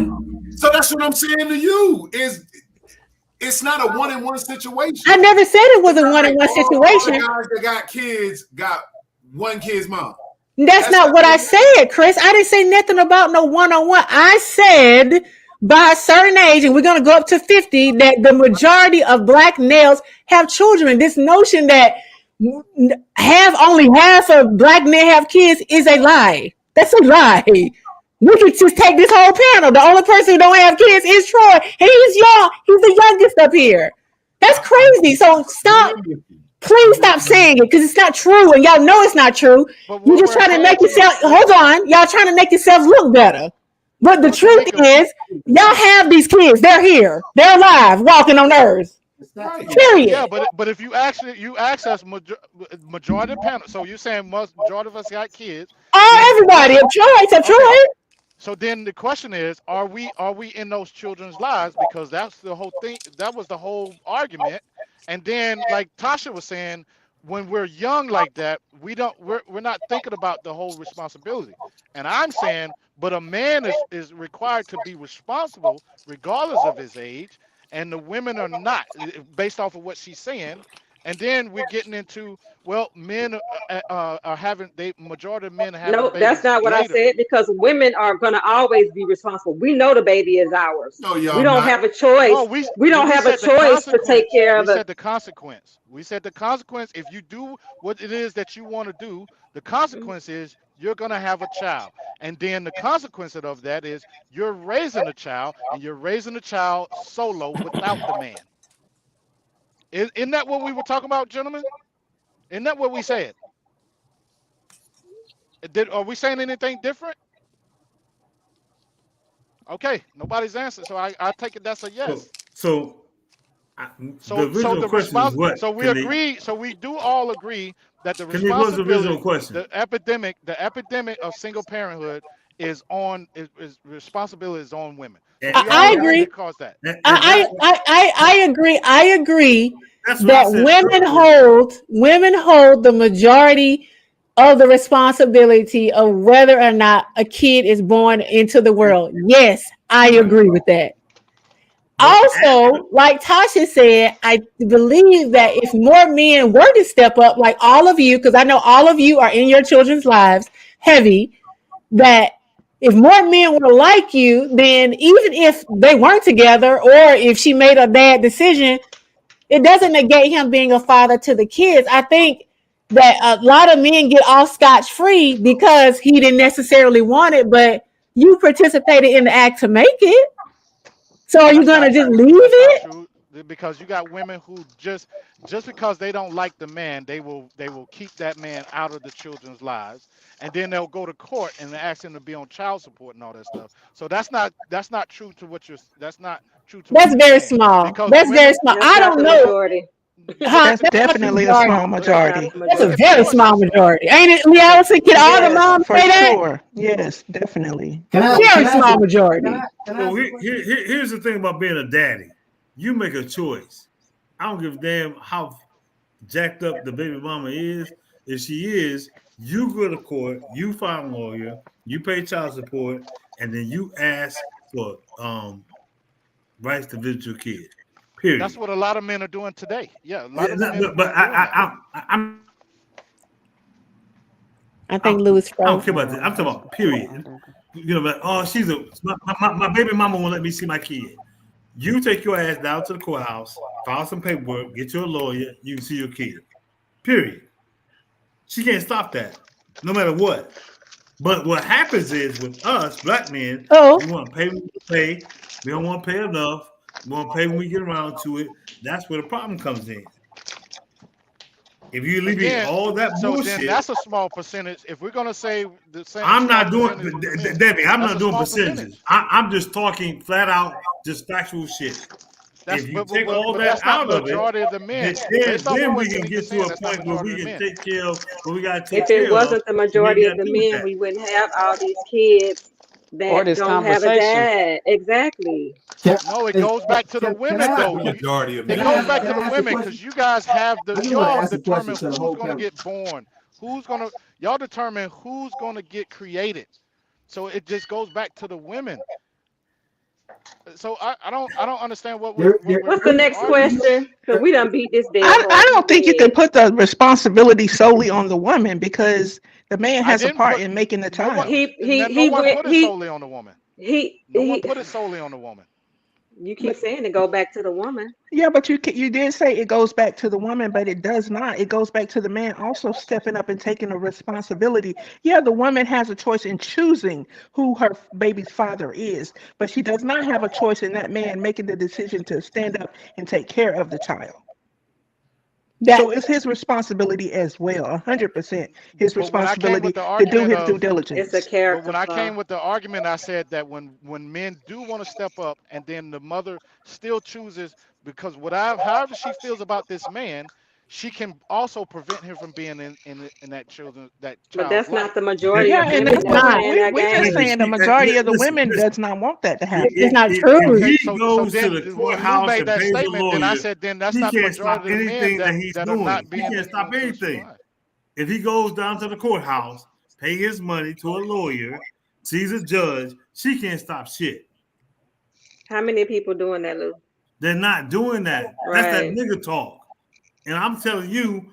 So that's what I'm saying to you. It's not a 1-in-1 situation. I never said it was a 1-in-1 All situation. the guys that got kids got one kid's mom. That's not what I said, Chris. I didn't say nothing about no 1-on-1. I said by a certain age, and we're going to go up to 50, that the majority of black males have children. This notion that only half of black men have kids is a lie. That's a lie. We could just take this whole panel. The only person who don't have kids is Troy. And he's young. He's the youngest up here. That's crazy. So stop. Please stop saying it because it's not true. And y'all know it's not true. You're just trying to make yourself, hold on. Y'all trying to make yourselves look better. But the truth is, y'all have these kids. They're here. They're alive, walking on earth. Period. Yeah, but if you ask us majority of the panel, so you're saying majority of us got kids. Everybody, except Troy. So then the question is, are we in those children's lives? Because that's the whole thing. That was the whole argument. And then, like Tasha was saying, when we're young like that, we're not thinking about the whole responsibility. And I'm saying, but a man is required to be responsible regardless of his age, and the women are not, based off of what she's saying. And then we're getting into, well, men are having, majority of men have. No, that's not what I said, because women are going to always be responsible. We know the baby is ours. No, we don't have a choice. No, we don't have a choice to take care of it. We said the consequence. We said the consequence, if you do what it is that you want to do, the consequence is you're going to have a child. And then the consequence of that is you're raising a child, and you're raising a child solo without the man. Isn't that what we were talking about, gentlemen? Isn't that what we said? Are we saying anything different? Okay, nobody's answered, so I take it that's a yes. So the question is what? So we agree. So we do all agree that the the epidemic of single parenthood is responsibility is on women. I agree. I agree. I agree that women hold the majority of the responsibility of whether or not a kid is born into the world. Yes, I agree with that. Also, like Tasha said, I believe that if more men were to step up, like all of you, because I know all of you are in your children's lives heavy, that if more men were like you, then even if they weren't together or if she made a bad decision, it doesn't negate him being a father to the kids. I think that a lot of men get off scotch-free because he didn't necessarily want it, but you participated in the act to make it. So are you going to just leave it? Because you got women who just because they don't like the man, they will keep that man out of the children's lives, and then they'll go to court and ask him to be on child support and all that stuff. So that's not true to what you're. That's not true to. That's very small. That's very small. I don't know. That's definitely a small majority. That's a very small majority, ain't it, Lee Allison? Can all the moms say that? Sure. Yes, definitely. Very small majority. So here's the thing about being a daddy. You make a choice. I don't give a damn how jacked up the baby mama is. If she is, you go to court, you find a lawyer, you pay child support, and then you ask for rights to visit your kid. Period. That's what a lot of men are doing today. Yeah, I think Louis. I don't care about that. I'm talking about period. You know, like, oh, my baby mama won't let me see my kid. You take your ass down to the courthouse, file some paperwork, get you a lawyer, you can see your kid. Period. She can't stop that, no matter what. But what happens is with us, black men, we want to pay when we pay. We don't want to pay enough. We want to pay when we get around to it. That's where the problem comes in. If you leave all that bullshit, then that's a small percentage. If we're gonna say the same, I'm not doing, Debbie. I'm not doing percentages. I'm just talking flat out, just factual shit. If you take all that out of it, then we can get to a point where we can take care of what we got to take care of. If it wasn't the majority of the men, we wouldn't have all these kids that this don't have a conversation. dad. Exactly. No, it goes back to the women That's though. the majority of It men. goes back to Can I the ask a women question? because you guys have I the just want to y'all ask a question determine to the who's whole gonna panel. get born, y'all determine who's gonna get created. So it just goes back to the women. So I don't understand what There, we're What's the next arguing. question? Because we done beat this dead I horse. don't think you can put the responsibility solely on the woman because the man I has a didn't part put in making the no one. child. No one put it solely on the woman. No one he put it solely on the woman. You keep saying it go back to the woman. Yeah, but you did say it goes back to the woman, but it does not. It goes back to the man also stepping up and taking a responsibility. Yeah, the woman has a choice in choosing who her baby's father is, but she does not have a choice in that man making the decision to stand up and take care of the child. So it's his responsibility as well, 100% his But when I came responsibility with the to do argument his due of, diligence. It's a character but when I flaw. came with the argument, I said that when men do want to step up, and then the mother still chooses because however she feels about this man, she can also prevent him from being in that But child's that's life. not the majority Yeah, of and women that's that what are not. playing that we're just game. saying the majority of the women does not want that to happen. It's not If true. Okay, he so goes to then the when you courthouse made and that pays a statement, then I lawyer, said then that's he not the can't stop majority of the men anything that he's that are not doing. He being can't stop in the anything. life. If he goes down to the courthouse, pay his money to a lawyer, sees a judge, she can't stop shit. How many people doing that, Lou? They're not doing that. That's that Right. nigga talk. And I'm telling you,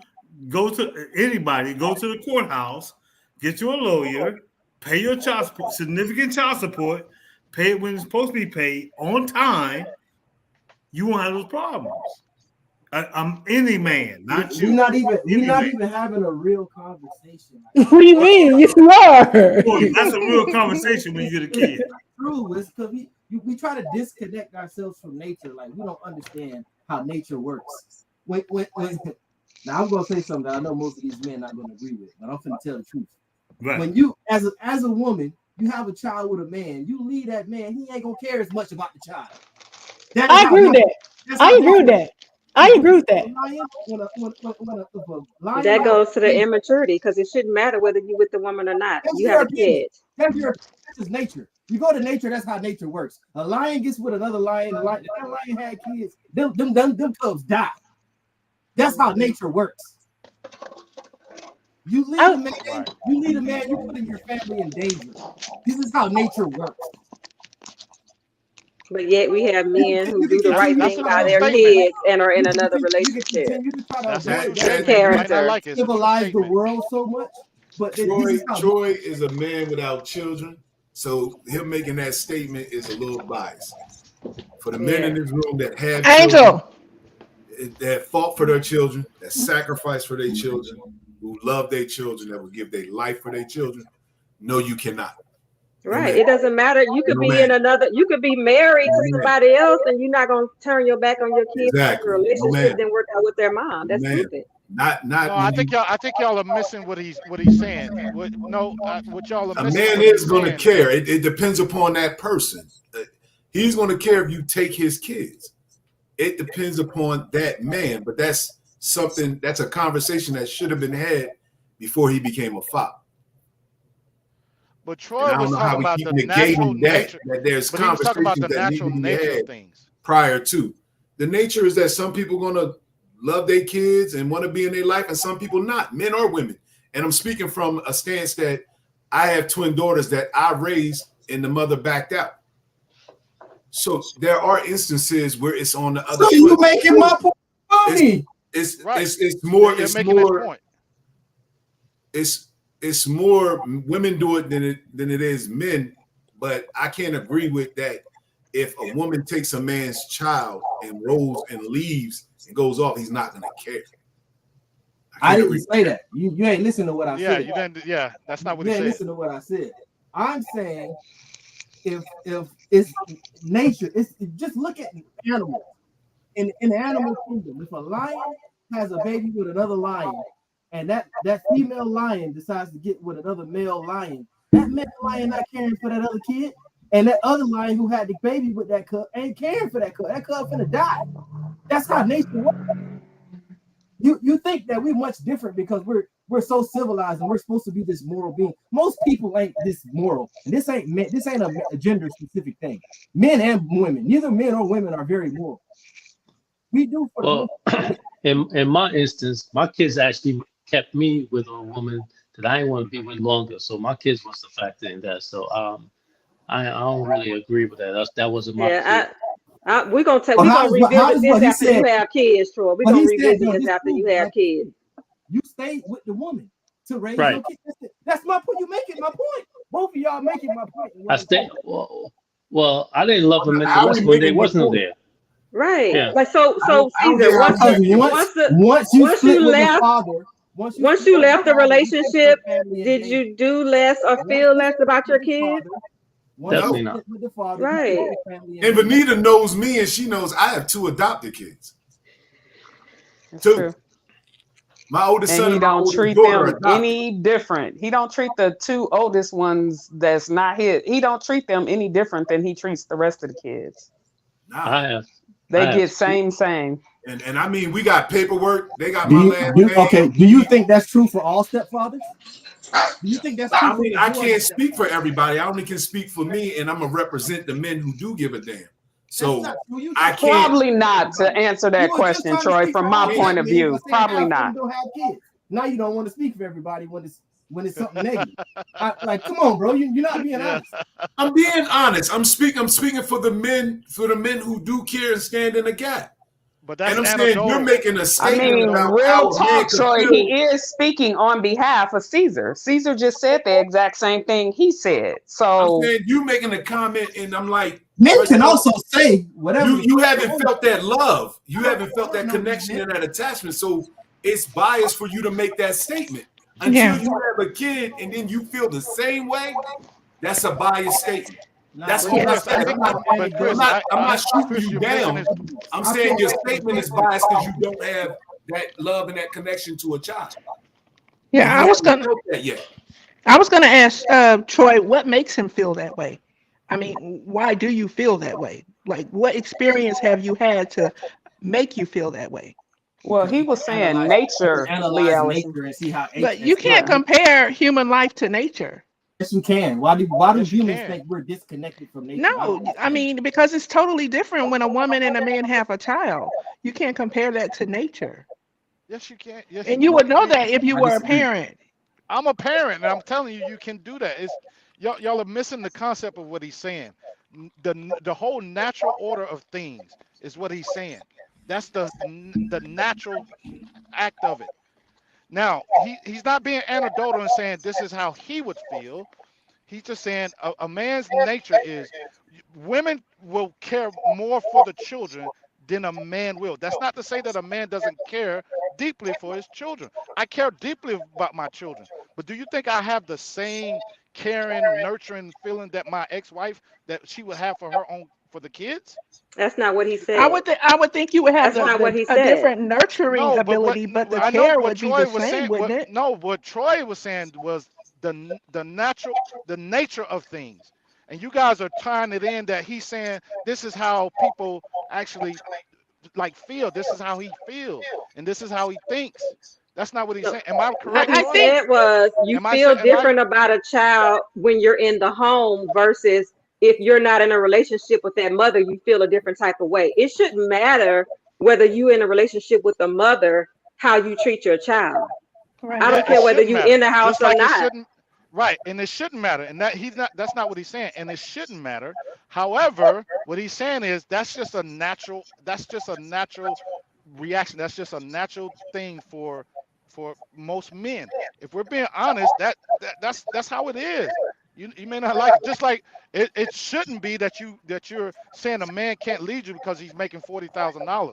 go to anybody, go to the courthouse, get you a lawyer, pay your child support, significant child support, pay it when it's supposed to be paid on time. You won't have those problems. I'm any man, not you. We're not even Any man. having a real conversation. What do you mean? Yes, you are. Boy, that's a real conversation when you get a kid. It's true. It's because we try to disconnect ourselves from nature. Like we don't understand how nature works. When now I'm gonna say something that I know most of these men not gonna agree with, but I'm gonna tell the truth. Right. When you as a woman, you have a child with a man, you leave that man, he ain't gonna care as much about the child. That is I how agree with nature- that. that's I how agree with nature that. I agree with that. That goes to the immaturity because it shouldn't matter whether you with the woman or not. You have a kid. That's just nature. You go to nature, that's how nature works. A lion gets with another lion. That lion had kids. Them cubs die. That's how nature works. You lead a man, you're putting your family in danger. This is how nature works. But yet we have men who do the right That's thing a by true their statement. kids and are in another relationship. That's a true That statement. You might not character. like it. It's a true Civilize the statement. world so much, but this is how Troy is a man without children, so him making that statement is a little biased. For the men in this room that have children, that fought for their children, that sacrificed for their children, who love their children, that would give their life for their children, no, you cannot. Right. It doesn't matter. You could be in another, you could be married to somebody else and you're not going to turn your back on your kids. Exactly. The relationship didn't work out with their mom. That's stupid. Not. No, I think y'all are missing what he's saying. What y'all are A missing. man is going to care. It depends upon that person. He's going to care if you take his kids. It depends upon that man, but that's something. That's a conversation that should have been had before he became a father. But Troy was talking about the natural nature. That there's but he was talking about conversations the that need natural to be nature had of things. prior to. The nature is that some people going to love their kids and want to be in their life, and some people not, men or women. And I'm speaking from a stance that I have twin daughters that I raised and the mother backed out. So there are instances where it's on the other. So you making my point funny. It's more. You're It's making more. his point. It's more women do it than it is men. But I can't agree with that. If a woman takes a man's child and rolls and leaves and goes off, he's not going to care. I didn't say that. You ain't listen to what I Yeah, said. you didn't. Yeah, that's not what You he ain't said. listen to what I said. I'm saying if it's nature, it's just look at animals. In the animal kingdom, if a lion has a baby with another lion, and that female lion decides to get with another male lion, that male lion not caring for that other kid, and that other lion who had the baby with that cub ain't caring for that cub. That cub finna die. That's how nature works. You think that we're much different because we're we're so civilized and we're supposed to be this moral being. Most people ain't this moral. And this ain't a gender specific thing. Men and women, neither men or women are very moral. We do for Well, in my instance, my kids actually kept me with a woman that I didn't want to be with longer. So my kids was the factor in that. So I don't really agree with that. That wasn't my we're gonna revisit this after you have kids, Troy. We're gonna revisit this after you have kids. You stayed with the woman to raise Right. your kids. That's my point. You're making my point. Both of y'all making my point. I stayed. Well, I didn't love them until when they wasn't there. Right. Yeah. Like so Caesar, once you left the relationship, did you do less or feel less about your kids? Definitely not. Right. And Benita knows me, and she knows I have 2 adopted kids. That's 2. true. My oldest son And he and my don't oldest treat daughter them adopted. any different. He don't treat the 2 oldest ones that's not his. He don't treat them any different than he treats the rest of the kids. Nah. They get same. And I mean, we got paperwork. They got Do my you, last do, name. okay, do you think that's true for all stepfathers? Do you think that's true? I mean, I can't speak for everybody. I only can speak for me, and I'm gonna represent the men who do give a damn. So I can't. Probably not to answer that question, Troy. From my point of view, probably not. Don't have kids. Now you don't want to speak for everybody when it's something negative. Like, come on, bro, you're not being honest. I'm being honest. I'm speaking for the men who do care and stand in the gap. But that's and I'm saying you're making a I statement mean, about real how talk, Troy. He is speaking on behalf of Caesar. Caesar just said the exact same thing he said. So I'm saying you making a comment, and I'm like, men can also say whatever. You haven't felt that love. You haven't felt that connection and that attachment. So it's biased for you to make that statement. Until you have a kid and then you feel the same way, that's a biased statement. That's what I'm saying. I'm not shooting you down. I'm saying your statement is biased because you don't have that love and that connection to a child. Yeah, I was gonna ask Troy, what makes him feel that way? I mean, why do you feel that way? Like, what experience have you had to make you feel that way? Well, he was saying nature, Lee Allison. And see how But you can't compare human life to nature. Yes, you can. Why do humans think we're disconnected from nature? No, I mean, because it's totally different when a woman and a man have a child. You can't compare that to nature. Yes, you can. Yes, And you would know that if you were a parent. I'm a parent, and I'm telling you, you can do that. It's y'all are missing the concept of what he's saying. The whole natural order of things is what he's saying. That's the natural act of it. Now, he's not being anecdotal and saying this is how he would feel. He's just saying a man's nature is women will care more for the children than a man will. That's not to say that a man doesn't care deeply for his children. I care deeply about my children. But do you think I have the same caring, nurturing feeling that my ex-wife, that she would have for the kids? That's not what he said. I would think you would have a different nurturing ability, but the care would be the same, wouldn't it? No, what Troy was saying was the nature of things. And you guys are tying it in that he's saying this is how people actually feel. This is how he feels, and this is how he thinks. That's not what he's saying. Am I correct? What he said was you feel different about a child when you're in the home versus if you're not in a relationship with that mother, you feel a different type of way. It shouldn't matter whether you're in a relationship with the mother, how you treat your child. Right. I don't care whether you're in the house or not. Right, and it shouldn't matter, and that's not what he's saying, and it shouldn't matter. However, what he's saying is that's just a natural reaction. That's just a natural thing for most men. If we're being honest, that's how it is. You may not like it. Just like it shouldn't be that you're saying a man can't lead you because he's making $40,000.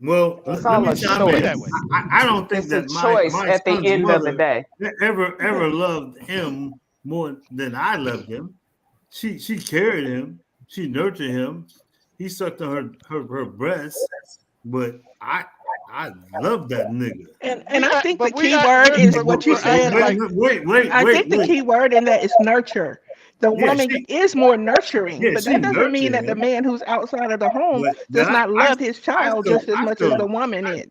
Well, let me chime in. I don't think that my at the end of the day ever loved him more than I loved him. She carried him, she nurtured him. He sucked on her breast, but I love that nigga. And I think the key word is what you said. Wait. I think the key word in that is nurture. The woman is more nurturing, but that doesn't mean that the man who's outside of the home does not love his child just as much as the woman is.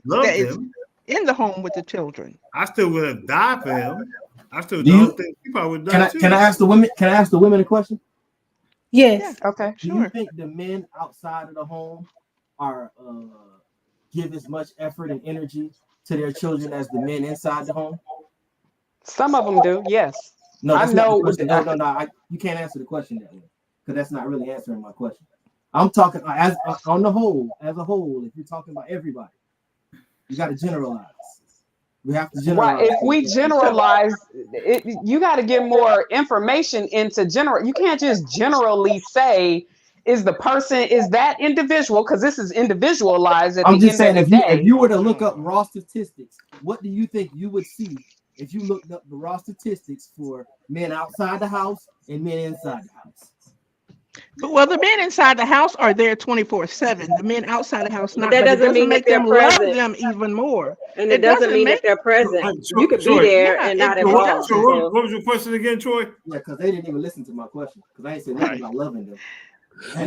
in the home with the children. I still would have died for him. I still Do you- don't think he probably would have Can I ask the women? Can I ask the women a question? Yes. Okay. Do you think the men outside of the home are give as much effort and energy to their children as the men inside the home? Some of them do, yes. No, that's I not know. the question. No. You can't answer the question that way because that's not really answering my question. I'm talking as on the whole, as a whole. If you're talking about everybody, you got to generalize. We have to generalize. Right. If we generalize, you got to get more information into general. You can't just generally say, is that individual? Because this is individualized at I'm the just end saying, of the day. if you were to look up raw statistics, what do you think you would see if you looked up the raw statistics for men outside the house and men inside the house? Well, the men inside the house are there 24/7. The men outside the house not. But that But it doesn't mean that make they're them love present. them even more. And it doesn't mean that they're present. You could be there and not involved. So what was your question again, Troy? Yeah, because they didn't even listen to my question because I ain't said nothing about loving them.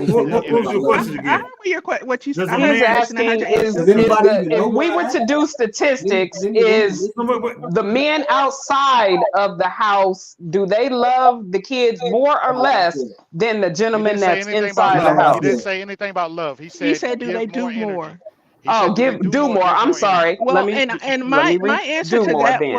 What was your question I again? heard what you Does said. the He's man- asking Does anybody even know if we why? were to do statistics, Then- is the men outside of the house, do they love the kids more or less than the He gentleman didn't say that's anything inside about the love. house? He didn't say anything about love. He said, do give they do energy. more? He Oh, said, do more. I'm sorry. Well, let me and let my me answer do to more that then.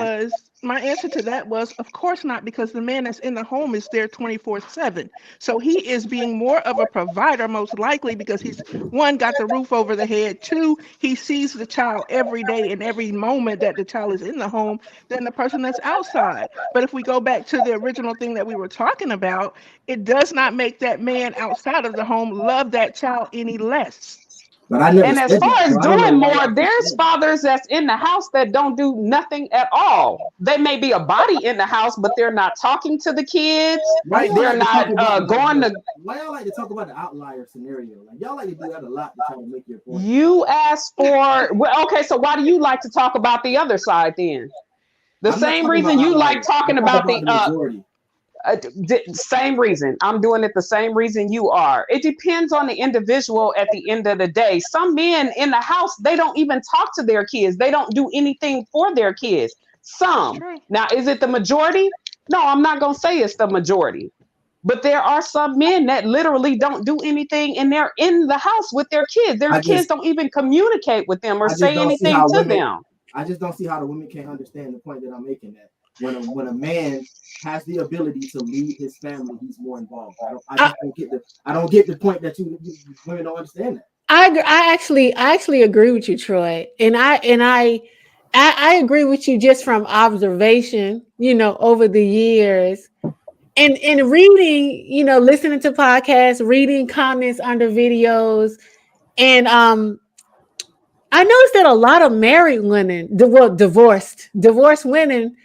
was of course not, because the man that's in the home is there 24/7. So he is being more of a provider most likely because he's one, got the roof over the head, two, he sees the child every day and every moment that the child is in the home than the person that's outside. But if we go back to the original thing that we were talking about, it does not make that man outside of the home love that child any less. But I never And as said far that, as so I don't know doing why more, y'all keep there's saying fathers that's in the house that don't do nothing at all. They may be a body in the house, but they're not talking to the kids. Why y'all They're like to talk not about going to. why y'all like to talk about the outlier scenario? Like y'all like to do that a lot to try to make your point. You asked for. Well, okay, so why do you like to talk about the other side then? The I'm not same talking reason about you like outliers. talking I'm about talking the majority. same reason. I'm doing it the same reason you are. It depends on the individual at the end of the day. Some men in the house, they don't even talk to their kids. They don't do anything for their kids. Some. Now, is it the majority? No, I'm not going to say it's the majority. But there are some men that literally don't do anything and they're in the house with their kids. Their kids don't even communicate with them or say anything to them. I just don't see how the women can't understand the point that I'm making, that when a man has the ability to lead his family, he's more involved. I don't get the point that you women don't understand that. I actually agree with you, Troy, and I agree with you just from observation, over the years, and reading, listening to podcasts, reading comments under videos, and I noticed that a lot of married women, divorced women,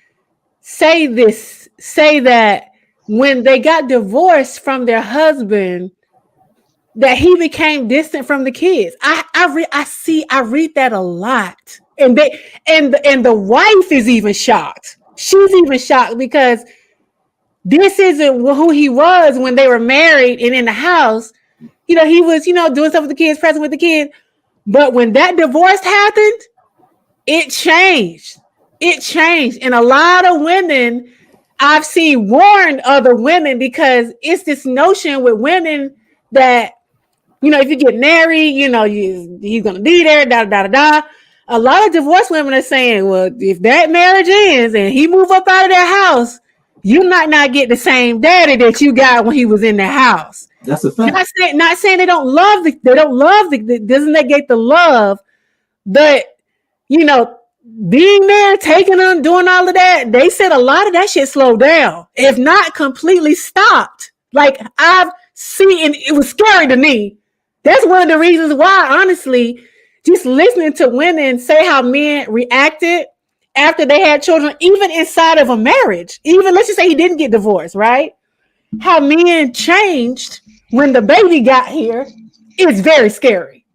say that when they got divorced from their husband, that he became distant from the kids. I read that a lot, and the wife is even shocked. She's even shocked because this isn't who he was when they were married and in the house. He was doing stuff with the kids, present with the kids. But when that divorce happened, it changed. And a lot of women I've seen warn other women, because it's this notion with women that, if you get married, he's going to be there, da. A lot of divorced women are saying, well, if that marriage ends and he move up out of their house, you might not get the same daddy that you got when he was in the house. That's a fact. Not saying they don't love doesn't negate the love, but being there, taking them, doing all of that, they said a lot of that shit slowed down, if not completely stopped. Like I've seen, and it was scary to me. That's one of the reasons why, honestly, just listening to women say how men reacted after they had children, even inside of a marriage, even let's just say he didn't get divorced, right? How men changed when the baby got here is very scary,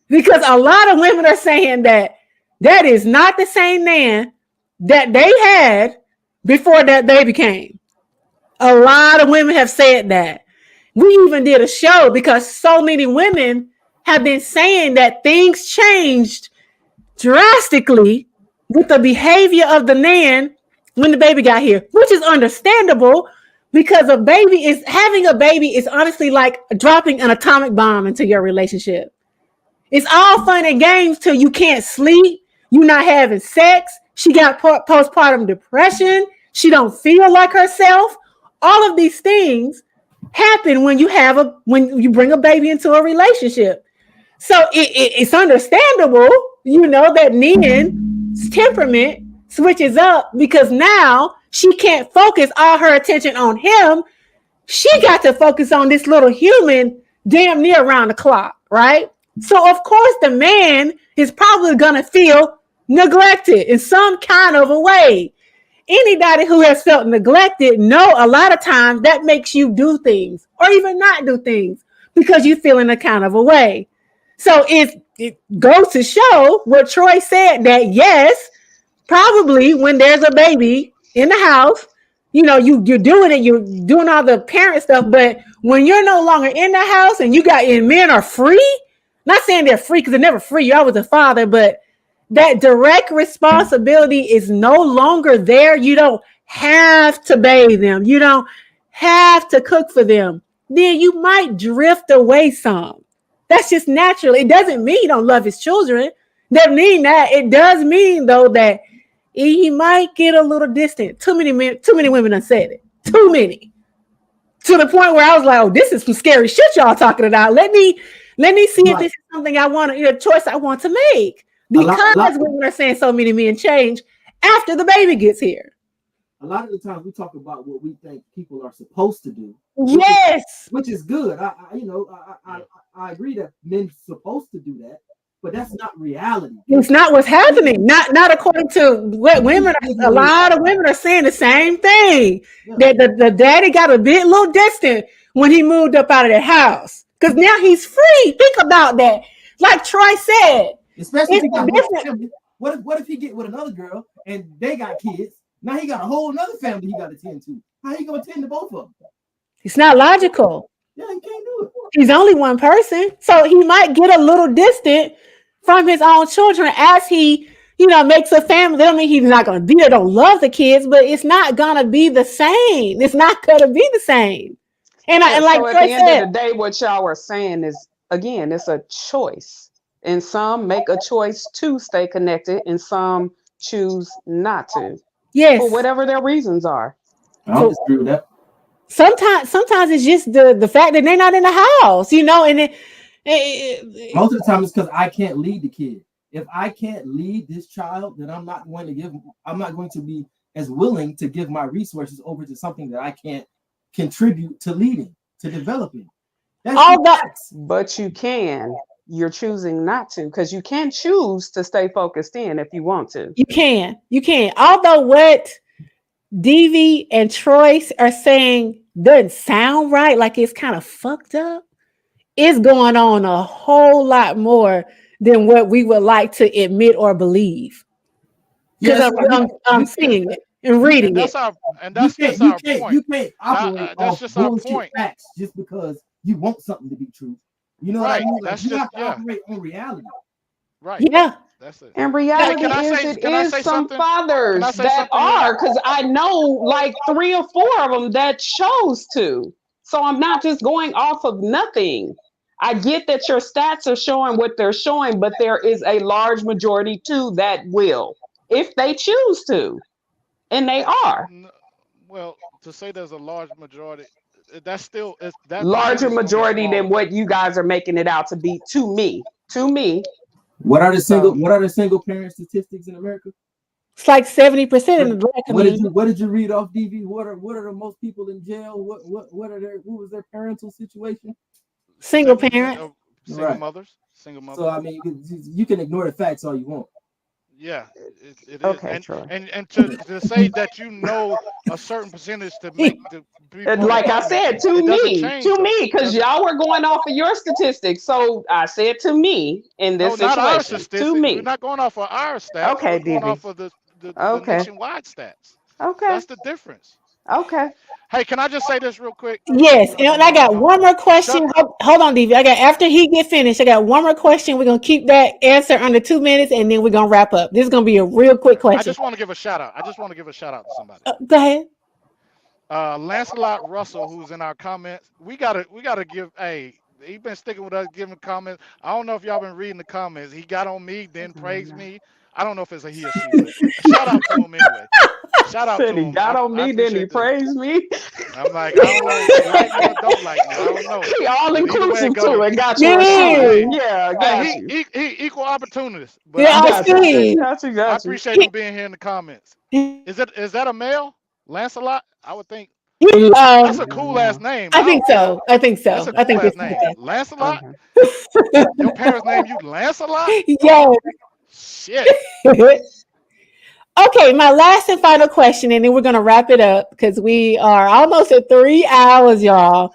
because a lot of women are saying that is not the same man that they had before that baby came. A lot of women have said that. We even did a show because so many women have been saying that things changed drastically with the behavior of the man when the baby got here, which is understandable because having a baby is honestly like dropping an atomic bomb into your relationship. It's all fun and games till you can't sleep, you're not having sex, she got postpartum depression, she don't feel like herself. All of these things happen when you bring a baby into a relationship. So it's understandable, that Nian's temperament switches up because now she can't focus all her attention on him. She got to focus on this little human damn near around the clock, right? So of course the man is probably gonna feel neglected in some kind of a way. Anybody who has felt neglected know a lot of times that makes you do things or even not do things because you feel in a kind of a way. So it goes to show what Troy said, that yes, probably when there's a baby in the house, you're doing all the parent stuff, but when you're no longer in the house and men are free, not saying they're free because they're never free, you're always a father, but that direct responsibility is no longer there. You don't have to bathe them. You don't have to cook for them. Then you might drift away some. That's just natural. It doesn't mean you don't love his children. Doesn't mean that. It does mean though that he might get a little distant. Too many women have said it. Too many. To the point where I was like, oh, this is some scary shit y'all talking about. Let me see if this is something I want to, a choice I want to make. Because women are saying so many men change after the baby gets here. A lot of the times we talk about what we think people are supposed to do. Yes, which is good. I agree that men are supposed to do that, but that's not reality. It's not what's happening. Not according to what women. A lot of women are saying the same thing. Yeah. That the daddy got a little distant when he moved up out of the house because now he's free. Think about that. Like Troy said. Especially if he got family. What if he get with another girl and they got kids? Now he got a whole other family he got to tend to. How he gonna tend to both of them? It's not logical. Yeah, he can't do it. He's only one person, so he might get a little distant from his own children as he, makes a family. That don't mean he's not gonna be there, don't love the kids, but it's not gonna be the same. It's not gonna be the same. And like so at the end of the day, what y'all are saying is, again, it's a choice. And some make a choice to stay connected, and some choose not to. Yes. For whatever their reasons are. I don't disagree with that. Sometimes it's just the fact that they're not in the house, and most of the time it's because I can't lead the kid. If I can't lead this child, then I'm not going to be as willing to give my resources over to something that I can't contribute to leading, to developing. But you can. You're choosing not to, because you can choose to stay focused in if you want to. You can. Although what DV and Troy are saying doesn't sound right, like it's kind of fucked up, it's going on a whole lot more than what we would like to admit or believe. Because I'm seeing it and reading it. That's just our point. You can't operate off bullshit facts just because you want something to be true. You know right. what I mean? That's you just, have to operate on reality. Right. Yeah. That's it. And reality is some something? fathers that are, because I know like 3 or 4 of them that chose to. So I'm not just going off of nothing. I get that your stats are showing what they're showing, but there is a large majority too that will, if they choose to. And they are. Well, to say there's a large majority, that's still that larger majority than what you guys are making it out to be to me. What are the single parent statistics in America? It's like 70% in the black community. What did you read off DV? What are the most people in jail? What was their parental situation? Single parent. Single mothers. So I mean, you can ignore the facts all you want. Yeah, it is. Okay, and to say that a certain percentage to make the people, like I said, to me, because y'all were going off of your statistics. So I said to me in this situation. Not our statistics. To me. We're not going off of our stats. Okay, we're going off of the nationwide stats. Okay. That's the difference. Okay. Hey, can I just say this real quick? Yes, and I got one more question. Shut Hold on, DV. I got after he get finished, I got one more question. We're gonna keep that answer under 2 minutes, and then we're gonna wrap up. This is gonna be a real quick I question. just want to give a shout out. To somebody. Go ahead. Lancelot Russell, who's in our comments. We gotta give. Hey, he been sticking with us, giving comments. I don't know if y'all been reading the comments. He got on me, then praised me. I don't know if it's a he or she, but a shout out to him anyway. Shout out Said to he him. got on I me, then he appreciate that. praised me. I'm like, I don't know if they like me or don't like me. I don't know. He all But either way inclusive it to goes, it. Got you. Yeah. Yeah, got hey, you. he equal opportunist. But Yeah, I Got you. see. Got you. I Got you. appreciate him being here in the comments. Is that a male? Lancelot? I would think. That's a cool ass name. I think so. I think That's so. a I cool think ass this name. is Lancelot? okay. Your parents named you Lancelot? Yes. Shit. Okay, my last and final question, and then we're gonna wrap it up because we are almost at 3 hours, y'all.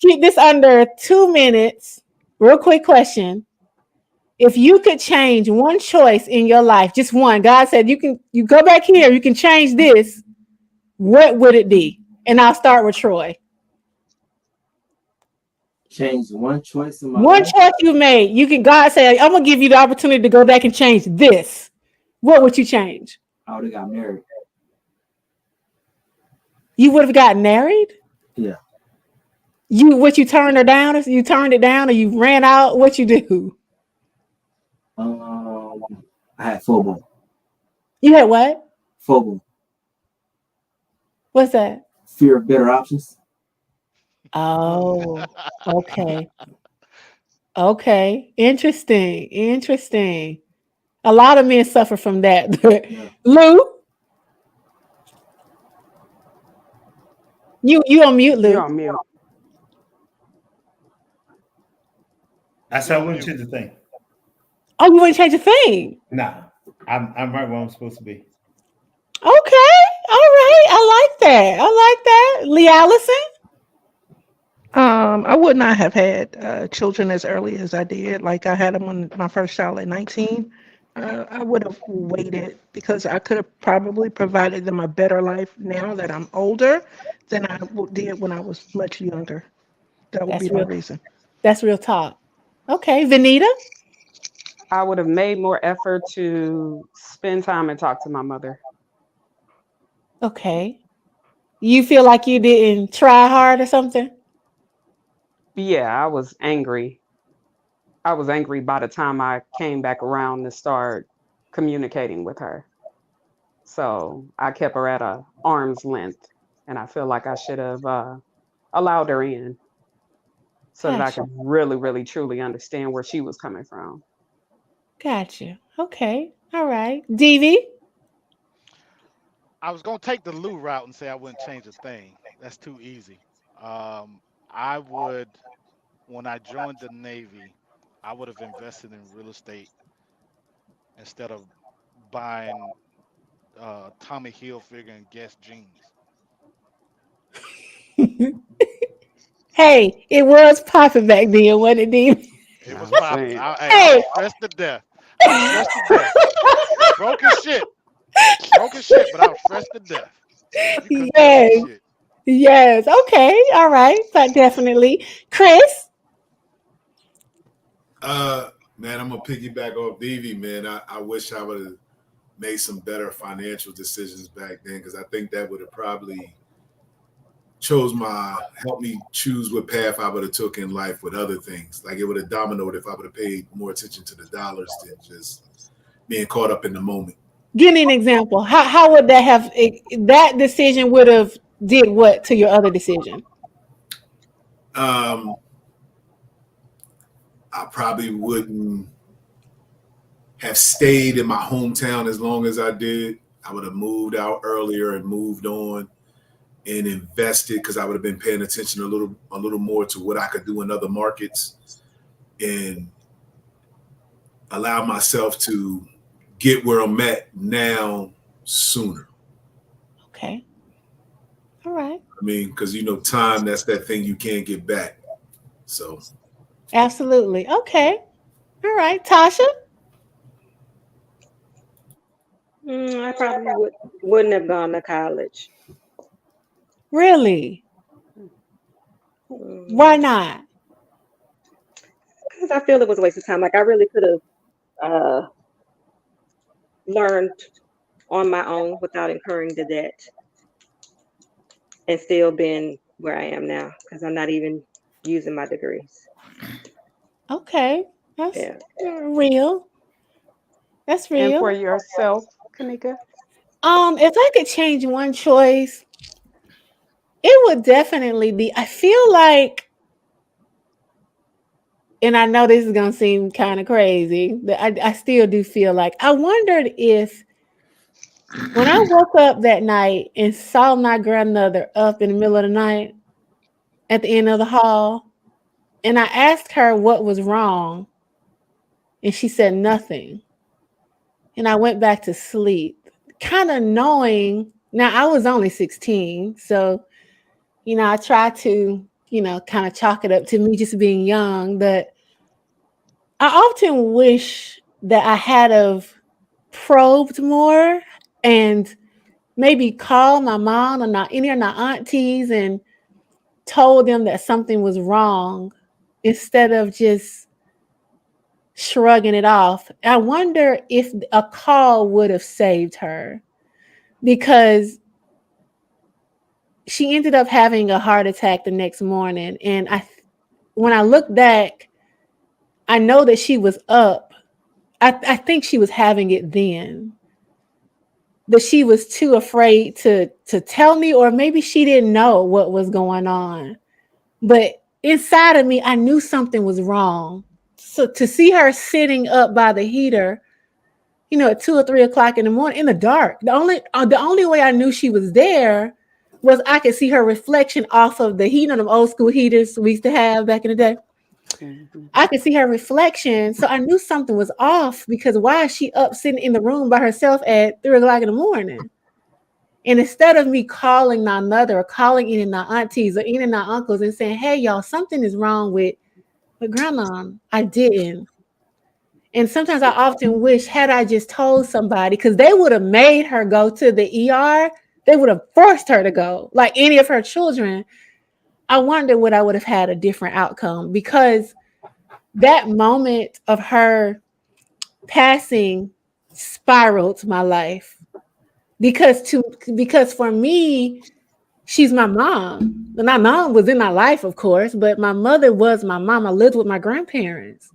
Keep this under 2 minutes. Real quick question. If you could change one choice in your life, just one, God said you go back here, you can change this, what would it be? And I'll start with Troy. Change one choice in my One life. choice you made, God say, I'm gonna give you the opportunity to go back and change this. What would you change? I would have got married. You would have gotten married? Yeah. You turned her down? You turned it down or you ran out? What you do? I had FOMO. You had what? FOMO. What's that? Fear of better options. Oh, okay. Okay. Interesting. A lot of men suffer from that. Yeah. Lou? You on mute, Lou. You're on mute. I said I wouldn't change the thing. Oh, you wouldn't change a thing? Nah, I'm right where I'm supposed to be. Okay. All right. I like that. Lee Allison? I would not have had children as early as I did. Like I had them when my first child at 19. I would have waited because I could have probably provided them a better life now that I'm older than I did when I was much younger. That would be the reason. That's real talk. Okay. Vanita? I would have made more effort to spend time and talk to my mother. Okay. You feel like you didn't try hard or something? Yeah, I was angry. I was angry by the time I came back around to start communicating with her. So I kept her at a arm's length, and I feel like I should have allowed her in so that I Gotcha. could really, really, truly understand where she was coming from. Gotcha. Okay. All right. DV? I was gonna take the Lou route and say I wouldn't change a thing. That's too easy. I would, when I joined the Navy, I would have invested in real estate instead of buying Tommy Hilfiger and Guess jeans. Hey, it was popping back then, wasn't it, DV? It was I'm popping. saying. I was stressed to death. Broke as shit. But I was stressed to death. You couldn't tell me shit. Yes. Okay. All right. But definitely. Chris? Man, I'm gonna piggyback off DV, man. I wish I would have made some better financial decisions back then, because I think that would have probably helped me choose what path I would have took in life with other things. Like it would have dominoed if I would have paid more attention to the dollars than just being caught up in the moment. Give me an example. How would that have that decision would have did what to your other decision? I probably wouldn't have stayed in my hometown as long as I did. I would have moved out earlier and moved on and invested, because I would have been paying attention a little more to what I could do in other markets and allow myself to get where I'm at now sooner. Okay. All right. I mean, because time, that's that thing you can't get back. So Absolutely. Okay. All right. Tasha? I probably wouldn't have gone to college. Really? Why not? Because I feel it was a waste of time. Like I really could have learned on my own without incurring the debt and still been where I am now because I'm not even using my degrees. Okay, that's Yeah. real. That's And for real. yourself, Kanika? If I could change one choice, it would definitely be. I feel like, and I know this is gonna seem kind of crazy, but I still do feel like I wondered if when I woke up that night and saw my grandmother up in the middle of the night at the end of the hall, and I asked her what was wrong, and she said nothing. And I went back to sleep, kind of knowing. Now I was only 16, so I tried to, kind of chalk it up to me just being young, but I often wish that I had have probed more and maybe called my mom or not any of my aunties and told them that something was wrong instead of just shrugging it off. I wonder if a call would have saved her, because she ended up having a heart attack the next morning. And when I look back, I know that she was up. I think she was having it then, but she was too afraid to tell me, or maybe she didn't know what was going on. But inside of me, I knew something was wrong. So to see her sitting up by the heater, at 2 or 3 o'clock in the morning in the dark, the only way I knew she was there was I could see her reflection off of the heat, them old school heaters we used to have back in the day. Mm-hmm. I could see her reflection. So I knew something was off, because why is she up sitting in the room by herself at 3 o'clock in the morning? And instead of me calling my mother or calling any of my aunties or any of my uncles and saying, hey, y'all, something is wrong with grandma, I didn't. And sometimes I often wish, had I just told somebody, because they would have made her go to the ER. They would have forced her to go, like any of her children. I wonder would I would have had a different outcome, because that moment of her passing spiraled my life. Because for me, she's my mom. And my mom was in my life, of course, but my mother was my mom. I lived with my grandparents.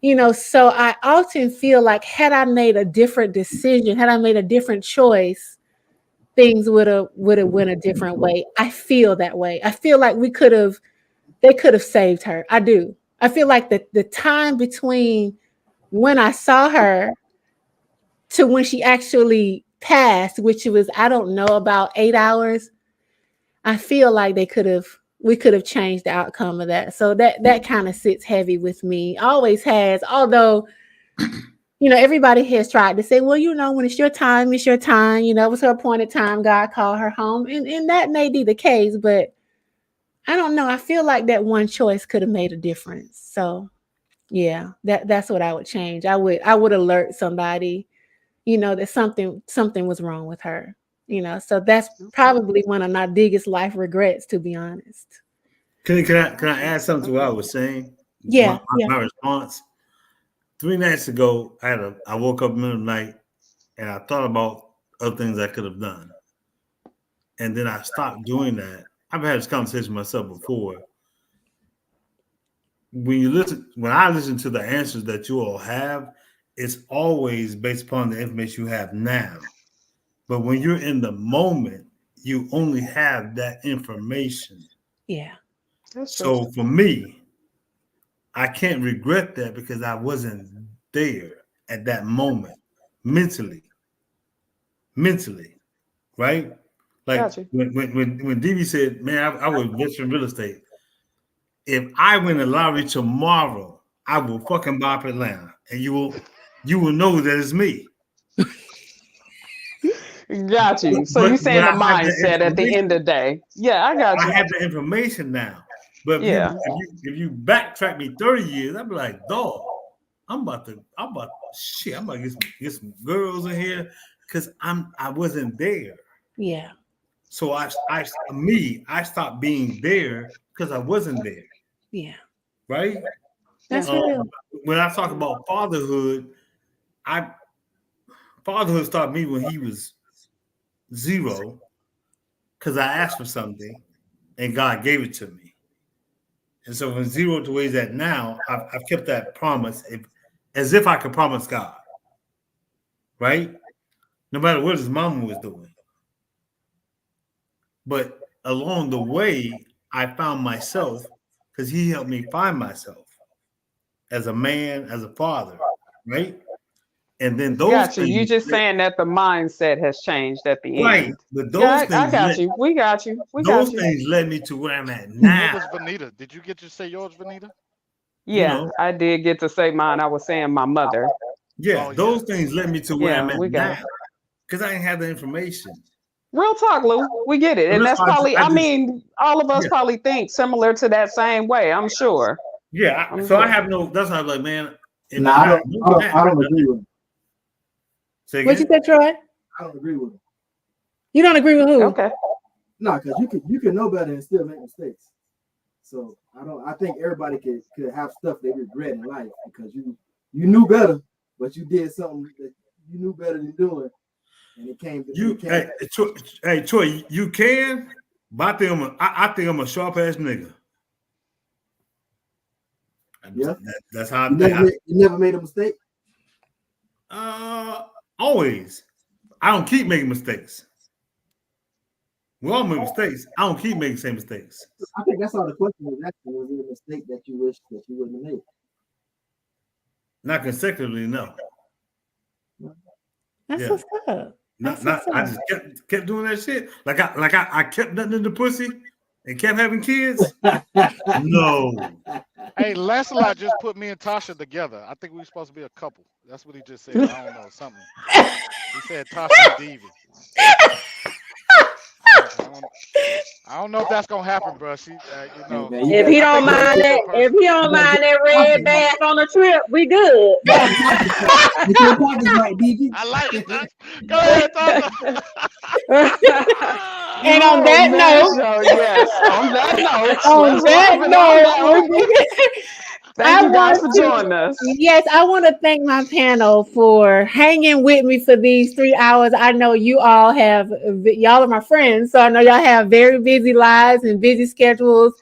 So I often feel like, had I made a different decision, had I made a different choice, things would have went a different way. I feel that way. I feel like they could have saved her. I do. I feel like the time between when I saw her to when she actually passed, which was, I don't know, about 8 hours, I feel like we could have changed the outcome of that. So that kind of sits heavy with me. Always has. Although, everybody has tried to say, well, when it's your time, it's your time. It was her appointed time. God called her home. And that may be the case, but I don't know. I feel like that one choice could have made a difference. So yeah, that's what I would change. I would alert somebody, that something was wrong with her. So that's probably one of my biggest life regrets, to be honest. Can I add something to what I was saying? Yeah. My response. 3 nights ago, I woke up in the middle of the night and I thought about other things I could have done. And then I stopped doing that. I've had this conversation myself before. When I listen to the answers that you all have, it's always based upon the information you have now. But when you're in the moment, you only have that information. Yeah. So for me, I can't regret that because I wasn't there at that moment mentally, right? Like Gotcha. when DB said, man, I would invest in real estate. If I win the lottery tomorrow, I will fucking buy up Atlanta, and you will know that it's me. Got you. So you're saying the mindset at the end of the day. Yeah, I got you. I have the information now. But if you backtrack me 30 years, I'd be like, dog, I'm about to get some girls in here because I wasn't there. Yeah. So I stopped being there because I wasn't there. Yeah. Right. That's real. When I talk about fatherhood, fatherhood started me when he was 0, because I asked for something and God gave it to me. And so from 0 to where he's at now, I've kept that promise as if I could promise God. Right? No matter what his mama was doing. But along the way, I found myself because he helped me find myself as a man, as a father, right? And then those Gotcha. things, You just saying that the mindset has changed at the right? end. But those Yeah, I things, got you. We got you. We those got you. things led me to where I'm at What now. was Vanita? Did you get to say yours, Vanita? Yeah, I did get to say mine. I was saying my mother. Yeah, those things led me to where I'm at we got now it. because I didn't have the information. Real talk, Lou. We get it. And that's probably, I mean, all of us probably think similar to that same way, I'm sure. Yeah, I have no, that's why I'm like, man. No, I don't agree with him. Say What you said, Troy? I don't agree with him. You don't agree with who? Okay. No, because you can know better and still make mistakes. So I think everybody could have stuff they regret in life because you knew better, but you did something that you knew better than doing, and it came. Hey, Troy, you can, but I think I'm a sharp ass nigga. Yeah, that's how I you think. You never made a mistake. Always. I don't keep making mistakes. We all make mistakes. I don't keep making the same mistakes. I think that's all the question was asking. Was it a mistake that you wish that you wouldn't have made? Not consecutively, no. That's what's up. I just kept doing that shit. Like I kept nothing in the pussy and kept having kids. No. Hey, Lancelot just put me and Tasha together. I think we were supposed to be a couple. That's what he just said. I don't know, something. He said Tasha and Devi. I don't know if that's gonna happen, bro. She, you know. If he don't mind that red bag on the trip, we good. I like it. Go ahead, Tasha. And on that note, yes, on that note, on that note, thank you guys for joining us. Yes, I want to thank my panel for hanging with me for these 3 hours. I know you all y'all are my friends, so I know y'all have very busy lives and busy schedules.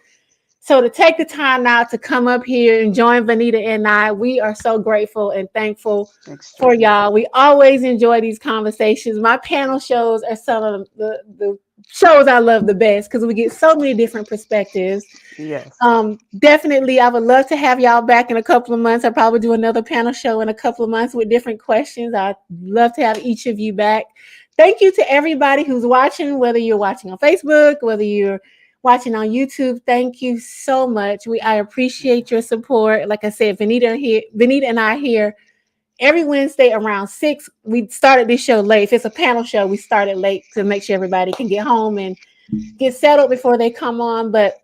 So to take the time out to come up here and join Vanita and I, we are so grateful and thankful for y'all. We always enjoy these conversations. My panel shows are some of the shows I love the best because we get so many different perspectives. Yes. Definitely, I would love to have y'all back in a couple of months. I'll probably do another panel show in a couple of months with different questions. I'd love to have each of you back. Thank you to everybody who's watching, whether you're watching on Facebook, whether you're watching on YouTube. Thank you so much. I appreciate your support. Like I said, Vanita and I are here every Wednesday around 6. We started this show late. If it's a panel show, we started late to make sure everybody can get home and get settled before they come on. But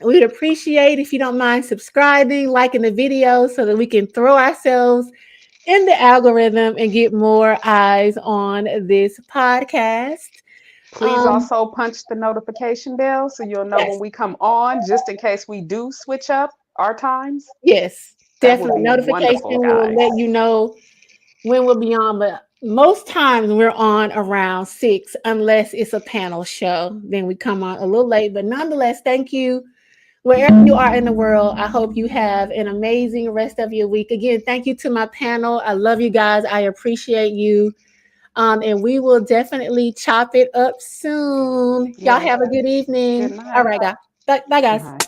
we'd appreciate if you don't mind subscribing, liking the video so that we can throw ourselves in the algorithm and get more eyes on this podcast. Please also punch the notification bell so you'll know when we come on, just in case we do switch up our times. Yes, definitely. Notification will let you know when we'll be on, but most times we're on around 6 unless it's a panel show. Then we come on a little late, but nonetheless, thank you. Wherever you are in the world, I hope you have an amazing rest of your week. Again, thank you to my panel. I love you guys. I appreciate you. And we will definitely chop it up soon. Y'all have a good evening. All right, guys. Bye, guys.